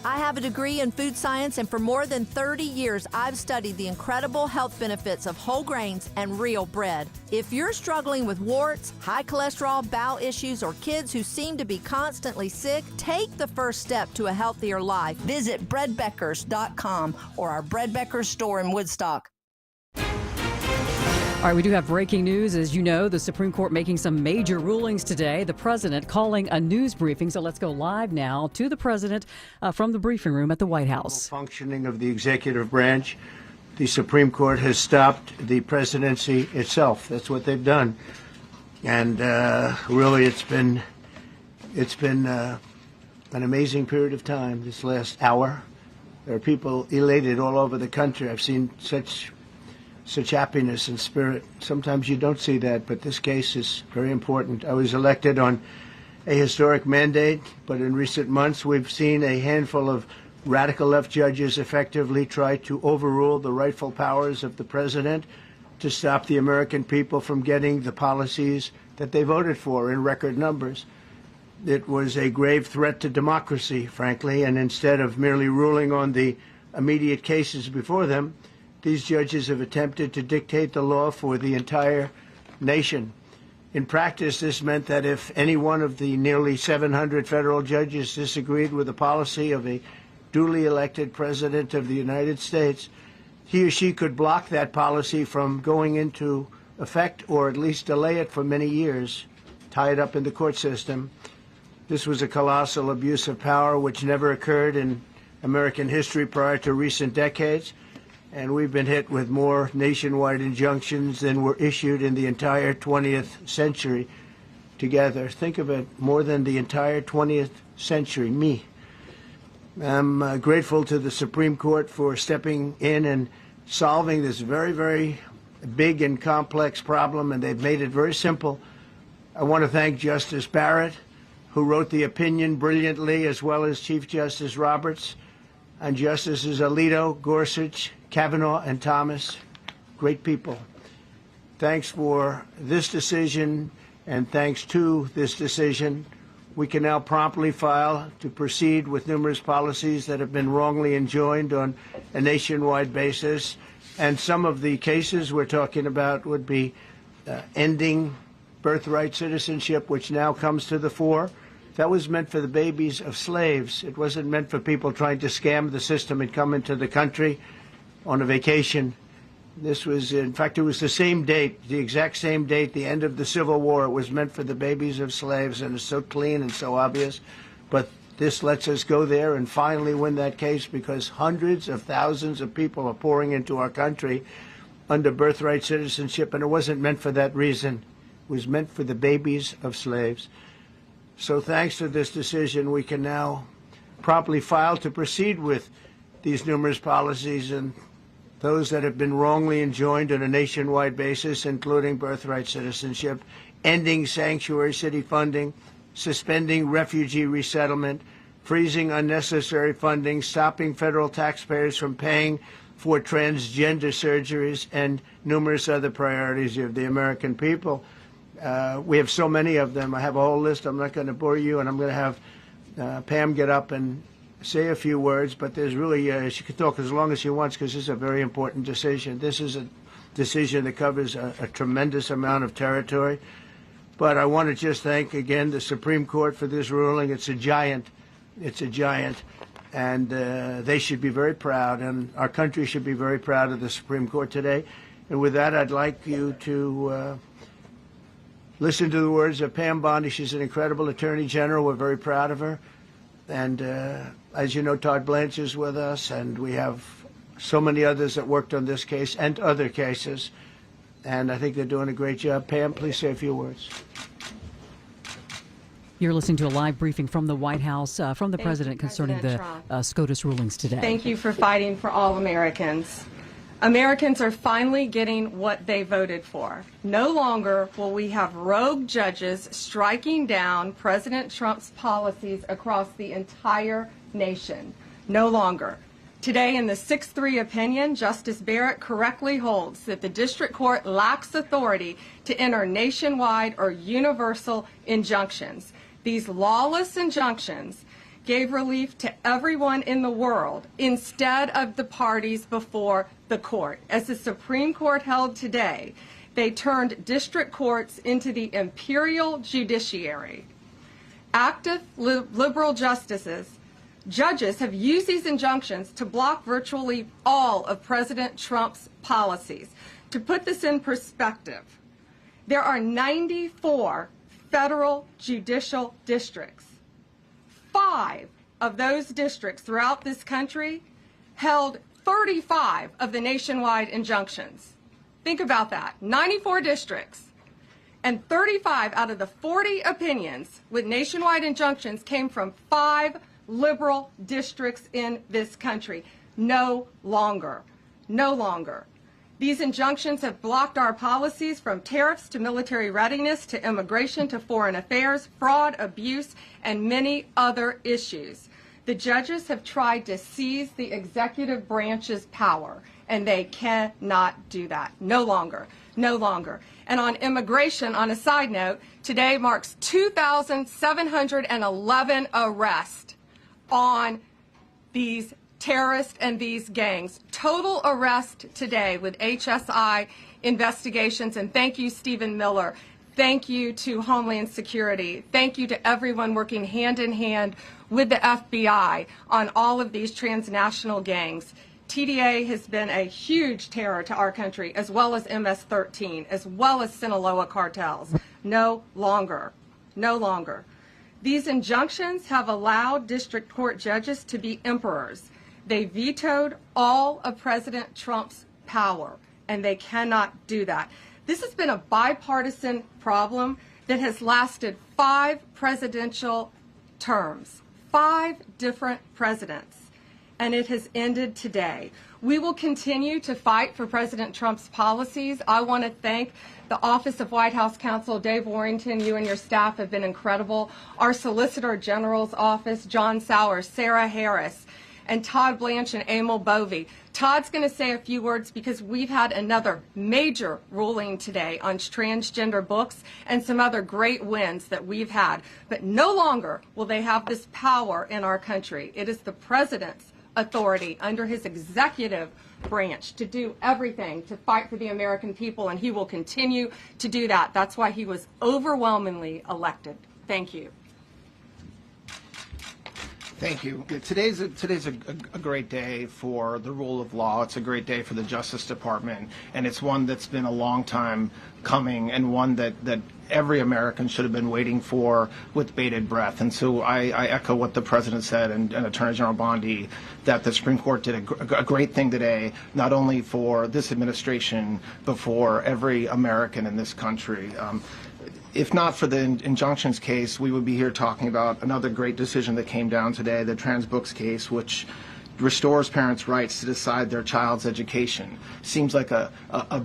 I have a degree in food science, and for more than 30 years, I've studied the incredible health benefits of whole grains and real bread. If you're struggling with warts, high cholesterol, bowel issues, or kids who seem to be constantly sick, take the first step to a healthier life. Visit breadbeckers.com or our Bread Beckers store in Woodstock. All right, we do have breaking news. As you know, the Supreme Court making some major rulings today. The president calling a news briefing. So let's go live now to the president from the briefing room at the White House. Functioning of the executive branch. The Supreme Court has stopped the presidency itself. That's what they've done. And really, it's been an amazing period of time this last hour. There are people elated all over the country. I've seen such happiness and spirit. Sometimes you don't see that, but this case is very important. I was elected on a historic mandate, but in recent months we've seen a handful of radical left judges effectively try to overrule the rightful powers of the president to stop the American people from getting the policies that they voted for in record numbers. It was a grave threat to democracy, frankly, and instead of merely ruling on the immediate cases before them, these judges have attempted to dictate the law for the entire nation. In practice, this meant that if any one of the nearly 700 federal judges disagreed with the policy of a duly elected president of the United States, he or she could block that policy from going into effect or at least delay it for many years, tie it up in the court system. This was a colossal abuse of power which never occurred in American history prior to recent decades, and we've been hit with more nationwide injunctions than were issued in the entire 20th century together. Think of it, more than the entire 20th century, me. I'm grateful to the Supreme Court for stepping in and solving this very, very big and complex problem, and they've made it very simple. I want to thank Justice Barrett, who wrote the opinion brilliantly, as well as Chief Justice Roberts, and Justices Alito, Gorsuch, Kavanaugh, and Thomas. Great people. Thanks for this decision, and thanks to this decision, we can now promptly file to proceed with numerous policies that have been wrongly enjoined on a nationwide basis. And some of the cases we're talking about would be ending birthright citizenship, which now comes to the fore. That was meant for the babies of slaves. It wasn't meant for people trying to scam the system and come into the country on a vacation. This was, in fact, it was the same date, the exact same date, the end of the Civil War. It was meant for the babies of slaves, and it's so clean and so obvious. But this lets us go there and finally win that case, because hundreds of thousands of people are pouring into our country under birthright citizenship, and it wasn't meant for that reason. It was meant for the babies of slaves. So thanks to this decision, we can now promptly file to proceed with these numerous policies and those that have been wrongly enjoined on a nationwide basis, including birthright citizenship, ending sanctuary city funding, suspending refugee resettlement, freezing unnecessary funding, stopping federal taxpayers from paying for transgender surgeries, and numerous other priorities of the American people. We have so many of them. I have a whole list. I'm not going to bore you, and I'm going to have Pam get up and say a few words, but there's really, she can talk as long as she wants, because this is a very important decision. This is a decision that covers a tremendous amount of territory. But I want to just thank again the Supreme Court for this ruling. It's a giant. It's a giant. And they should be very proud, and our country should be very proud of the Supreme Court today. And with that, I'd like you to listen to the words of Pam Bondi. She's an incredible Attorney General. We're very proud of her. And as you know, Todd Blanche is with us, and we have so many others that worked on this case and other cases. And I think they're doing a great job. Pam, please say a few words. You're listening to a live briefing from the White House from the President concerning the SCOTUS rulings today. Thank you for fighting for all Americans. Americans are finally getting what they voted for. No longer will we have rogue judges striking down President Trump's policies across the entire nation. No longer. Today, in the 6-3 opinion, Justice Barrett correctly holds that the district court lacks authority to enter nationwide or universal injunctions. These lawless injunctions gave relief to everyone in the world instead of the parties before the court. As the Supreme Court held today, they turned district courts into the imperial judiciary. Active liberal judges have used these injunctions to block virtually all of President Trump's policies. To put this in perspective, there are 94 federal judicial districts. 5 of those districts throughout this country held 35 of the nationwide injunctions. Think about that. 94 districts, and 35 out of the 40 opinions with nationwide injunctions came from 5 liberal districts in this country. No longer. No longer. These injunctions have blocked our policies, from tariffs to military readiness to immigration to foreign affairs, fraud, abuse, and many other issues. The judges have tried to seize the executive branch's power, and they cannot do that. No longer. No longer. And on immigration, on a side note, today marks 2,711 arrests on these terrorists and these gangs. Total arrest today with HSI investigations. And thank you, Stephen Miller. Thank you to Homeland Security. Thank you to everyone working hand in hand with the FBI on all of these transnational gangs. TDA has been a huge terror to our country, as well as MS-13, as well as Sinaloa cartels. No longer. No longer. These injunctions have allowed district court judges to be emperors. They vetoed all of President Trump's power, and they cannot do that. This has been a bipartisan problem that has lasted 5 presidential terms, 5 different presidents, and it has ended today. We will continue to fight for President Trump's policies. I want to thank the Office of White House Counsel, Dave Warrington. You and your staff have been incredible. Our Solicitor General's office, John Sowers, Sarah Harris, and Todd Blanche and Emil Bovey. Todd's going to say a few words because we've had another major ruling today on transgender books and some other great wins that we've had. But no longer will they have this power in our country. It is the president's authority under his executive branch to do everything to fight for the American people, and he will continue to do that. That's why he was overwhelmingly elected. Thank you. Thank you. Today's a great day for the rule of law. It's a great day for the Justice Department, and it's one that's been a long time coming, and one that every American should have been waiting for with bated breath. And so I echo what the President said and Attorney General Bondi, that the Supreme Court did a great thing today, not only for this administration, but for every American in this country. If not for the injunctions case, we would be here talking about another great decision that came down today, the Trans Books case, which restores parents' rights to decide their child's education. Seems like a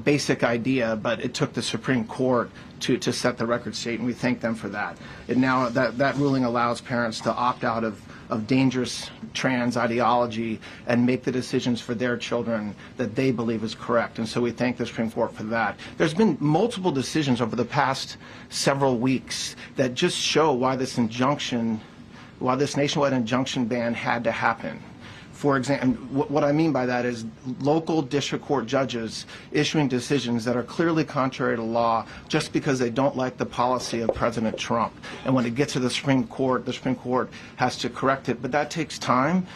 basic idea, but it took the Supreme Court to set the record straight, and we thank them for that. And now that ruling allows parents to opt out of dangerous trans ideology and make the decisions for their children that they believe is correct. And so we thank the Supreme Court for that. There's been multiple decisions over the past several weeks that just show why this nationwide injunction ban had to happen. For example, what I mean by that is local district court judges issuing decisions that are clearly contrary to law just because they don't like the policy of President Trump. And when it gets to the Supreme Court has to correct it. But that takes time.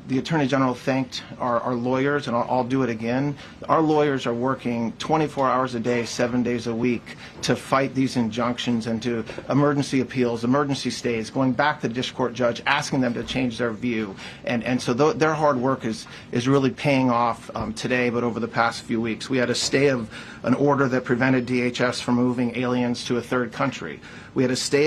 The Attorney General thanked our lawyers, and I'll do it again. Our lawyers are working 24 hours a day, 7 days a week to fight these injunctions and to emergency appeals, emergency stays, going back to the district court judge, asking them to change their view. And so their hard work is really paying off today, but over the past few weeks. We had a stay of an order that prevented DHS from moving aliens to a third country. We had a stay